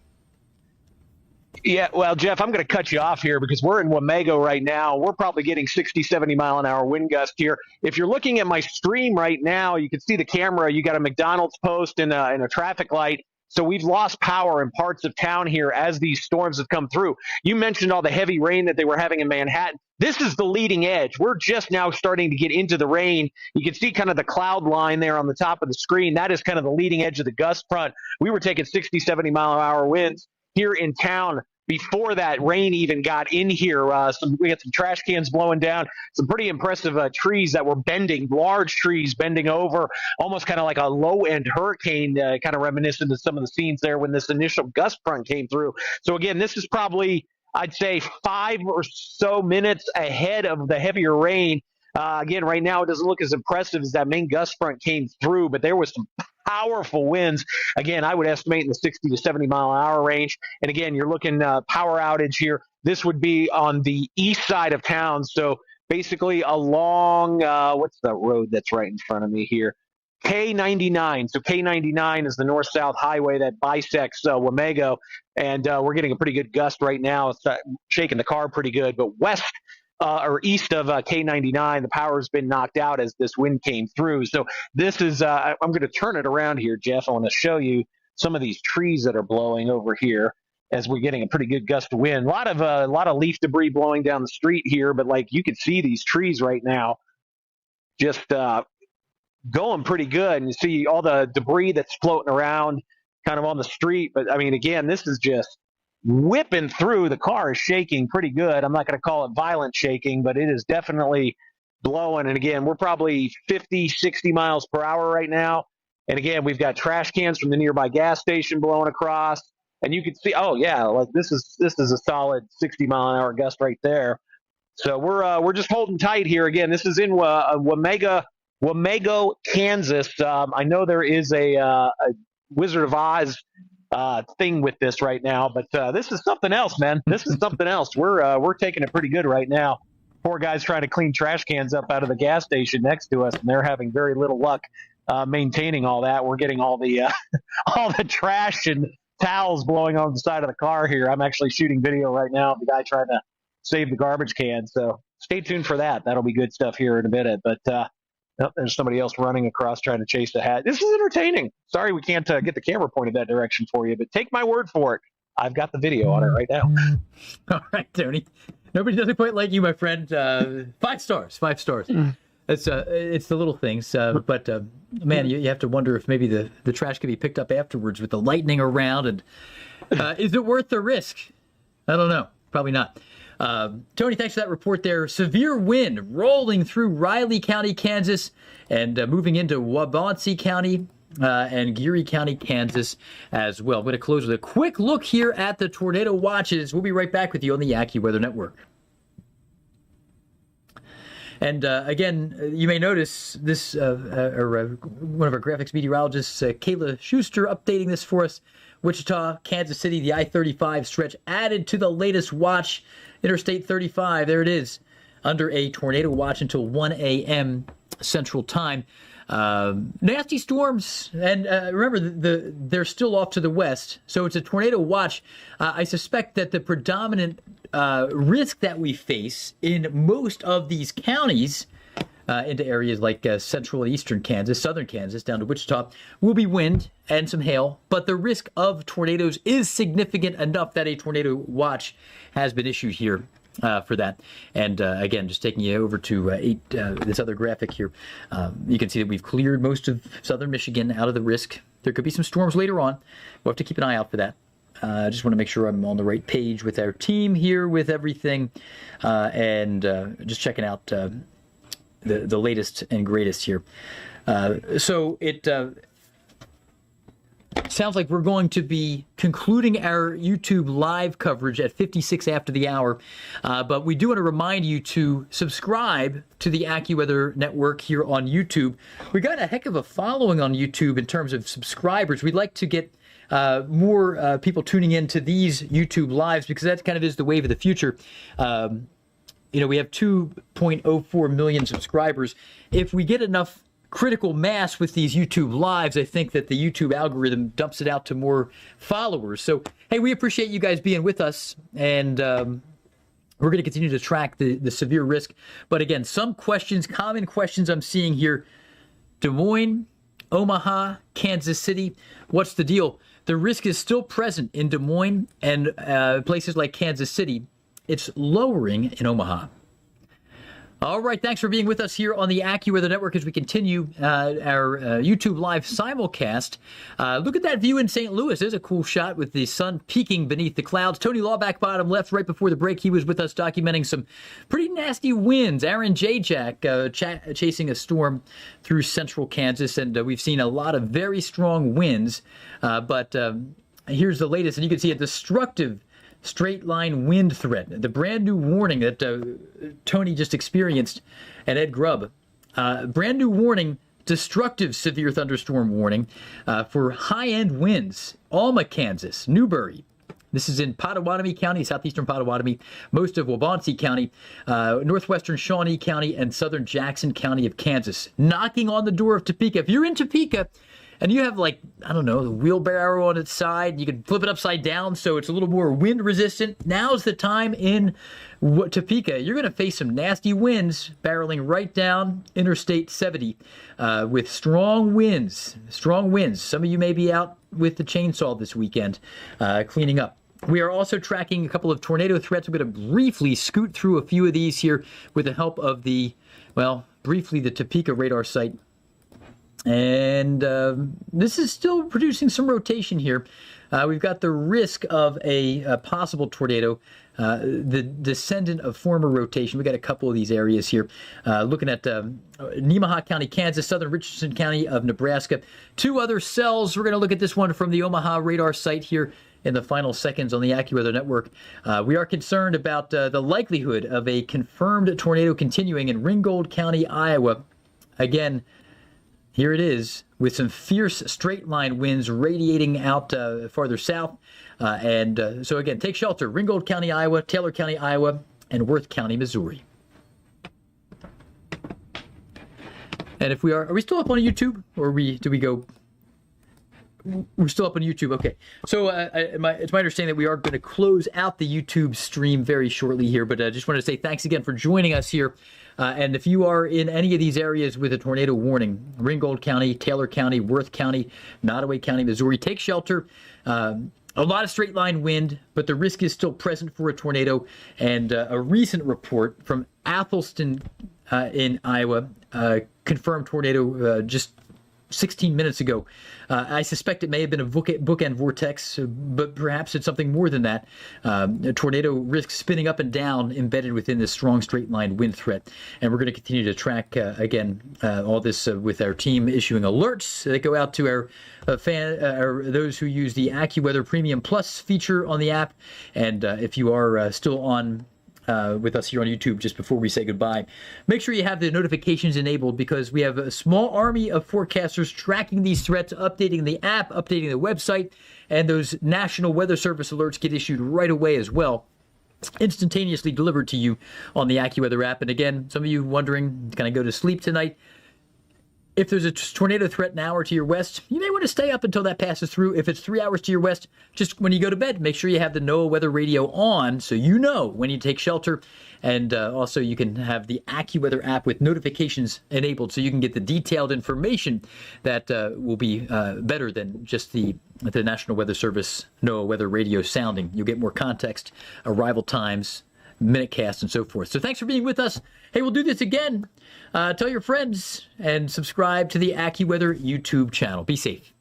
Yeah, well, Geoff, I'm going to cut you off here because we're in Wamego right now. We're probably getting 60, 70 mile an hour wind gust here. If you're looking at my stream right now, you can see the camera. You got a McDonald's post and a traffic light. So we've lost power in parts of town here as these storms have come through. You mentioned all the heavy rain that they were having in Manhattan. This is the leading edge. We're just now starting to get into the rain. You can see kind of the cloud line there on the top of the screen. That is kind of the leading edge of the gust front. We were taking 60, 70 mile an hour winds here in town before that rain even got in here. We had some trash cans blowing down, some pretty impressive trees that were bending, large trees bending over, almost kind of like a low-end hurricane, kind of reminiscent of some of the scenes there when this initial gust front came through. So again, this is probably, I'd say, 5 or so minutes ahead of the heavier rain. Again, right now it doesn't look as impressive as that main gust front came through, but there was some powerful winds. Again, I would estimate in the 60 to 70 mile an hour range. And again, you're looking power outage here. This would be on the east side of town. So basically along, what's the road that's right in front of me here? K99. So K99 is the north-south highway that bisects Wamego. And we're getting a pretty good gust right now. It's shaking the car pretty good. But west or east of K99, the power's been knocked out as this wind came through. So this is, I'm going to turn it around here, Geoff. I want to show you some of these trees that are blowing over here as we're getting a pretty good gust of wind. A lot of leaf debris blowing down the street here, but like you can see these trees right now just going pretty good. And you see all the debris that's floating around kind of on the street. But I mean, again, this is just whipping through. The car is shaking pretty good. I'm not going to call it violent shaking, but it is definitely blowing. And again, we're probably 50, 60 miles per hour right now. And again, we've got trash cans from the nearby gas station blowing across. And you can see, oh yeah, like this is a solid 60 mile an hour gust right there. So we're just holding tight here. Again, this is in Wamego, Kansas. I know there is a Wizard of Oz thing with this right now, but this is something else, man. This is something else. We're taking it pretty good right now. Poor guys trying to clean trash cans up out of the gas station next to us, and they're having very little luck maintaining all that. We're getting all the all the trash and towels blowing on the side of the car here. I'm actually shooting video right now of the guy trying to save the garbage can. So stay tuned for that. That'll be good stuff here in a minute. But there's somebody else running across trying to chase the hat. This is entertaining. Sorry we can't get the camera pointed that direction for you, but take my word for it. I've got the video on it right now.
All right, Tony. Nobody does it quite like you, my friend. 5 stars. 5 stars. It's the little things, but man, you have to wonder if maybe the trash could be picked up afterwards with the lightning around, and is it worth the risk? I don't know. Probably not. Tony, thanks for that report there. Severe wind rolling through Riley County, Kansas, and moving into Waubonsee County and Geary County, Kansas as well. I'm going to close with a quick look here at the tornado watches. We'll be right back with you on the AccuWeather Network. And again, you may notice this, one of our graphics meteorologists, Kayla Schuster, updating this for us. Wichita, Kansas City, the I-35 stretch added to the latest watch, Interstate 35. There it is, under a tornado watch until 1 a.m. Central Time. Nasty storms, and remember, they're still off to the west, so it's a tornado watch. I suspect that the predominant risk that we face in most of these counties, into areas like central and eastern Kansas, southern Kansas, down to Wichita, will be wind and some hail, but the risk of tornadoes is significant enough that a tornado watch has been issued here for that. And again, just taking you over to this other graphic here, you can see that we've cleared most of southern Michigan out of the risk. There could be some storms later on. We'll have to keep an eye out for that. I just want to make sure I'm on the right page with our team here with everything, and just checking out the latest and greatest here. So it sounds like we're going to be concluding our YouTube live coverage at 56 after the hour, but we do want to remind you to subscribe to the AccuWeather network here on YouTube. We got a heck of a following on YouTube in terms of subscribers. We'd like to get more people tuning into these YouTube lives, because that kind of is the wave of the future. We have 2.04 million subscribers. If we get enough critical mass with these YouTube lives, I think that the YouTube algorithm dumps it out to more followers. So, hey, we appreciate you guys being with us, and we're going to continue to track the severe risk. But again, some questions, common questions I'm seeing here: Des Moines, Omaha, Kansas City. What's the deal? The risk is still present in Des Moines and places like Kansas City. It's lowering in Omaha. All right, thanks for being with us here on the AccuWeather Network as we continue our YouTube live simulcast. Look at that view in St. Louis. There's a cool shot with the sun peeking beneath the clouds. Tony Law back bottom left right before the break. He was with us documenting some pretty nasty winds. Aaron Jack chasing a storm through central Kansas, and we've seen a lot of very strong winds. But here's the latest, and you can see a destructive straight line wind threat, the brand new warning that Tony just experienced, and Ed Grubb. Brand new warning, destructive severe thunderstorm warning for high-end winds. Alma, Kansas, Newberry. This is in Pottawatomie County, southeastern Pottawatomie, most of Waubonsee County, northwestern Shawnee County, and southern Jackson County of Kansas. Knocking on the door of Topeka. If you're in Topeka, and you have, the wheelbarrow on its side, you can flip it upside down so it's a little more wind resistant. Now's the time in Topeka. You're going to face some nasty winds barreling right down Interstate 70 with strong winds. Some of you may be out with the chainsaw this weekend cleaning up. We are also tracking a couple of tornado threats. We're going to briefly scoot through a few of these here with the help of the Topeka radar site. And this is still producing some rotation here. We've got the risk of a possible tornado, the descendant of former rotation. We got a couple of these areas here. Looking at Nemaha County, Kansas, southern Richardson County of Nebraska. Two other cells. We're going to look at this one from the Omaha radar site here in the final seconds on the AccuWeather Network. We are concerned about the likelihood of a confirmed tornado continuing in Ringgold County, Iowa. Again, here it is, with some fierce straight line winds radiating out farther south. So again, take shelter. Ringgold County, Iowa, Taylor County, Iowa, and Worth County, Missouri. And if are we still up on YouTube, or do we go? We're still up on YouTube. Okay. So it's my understanding that we are going to close out the YouTube stream very shortly here, but I just wanted to say thanks again for joining us here. And if you are in any of these areas with a tornado warning, Ringgold County, Taylor County, Worth County, Nottoway County, Missouri, take shelter. A lot of straight line wind, but the risk is still present for a tornado. And a recent report from Athelston in Iowa confirmed tornado just 16 minutes ago. I suspect it may have been a bookend vortex, but perhaps it's something more than that. A tornado risk spinning up and down embedded within this strong straight line wind threat. And we're going to continue to track, all this with our team issuing alerts that go out to our those who use the AccuWeather Premium Plus feature on the app. And if you are still on with us here on YouTube just before we say goodbye. Make sure you have the notifications enabled because we have a small army of forecasters tracking these threats, updating the app, updating the website, and those National Weather Service alerts get issued right away as well, instantaneously delivered to you on the AccuWeather app. And again, some of you wondering, can I go to sleep tonight? If there's a tornado threat an hour to your west, you may want to stay up until that passes through. If it's 3 hours to your west, just when you go to bed, make sure you have the NOAA weather radio on so you know when you take shelter. And also you can have the AccuWeather app with notifications enabled so you can get the detailed information that will be better than just the National Weather Service NOAA weather radio sounding. You'll get more context, arrival times, minutecast, and so forth. So thanks for being with us. Hey, we'll do this again. Tell your friends and subscribe to the AccuWeather YouTube channel. Be safe.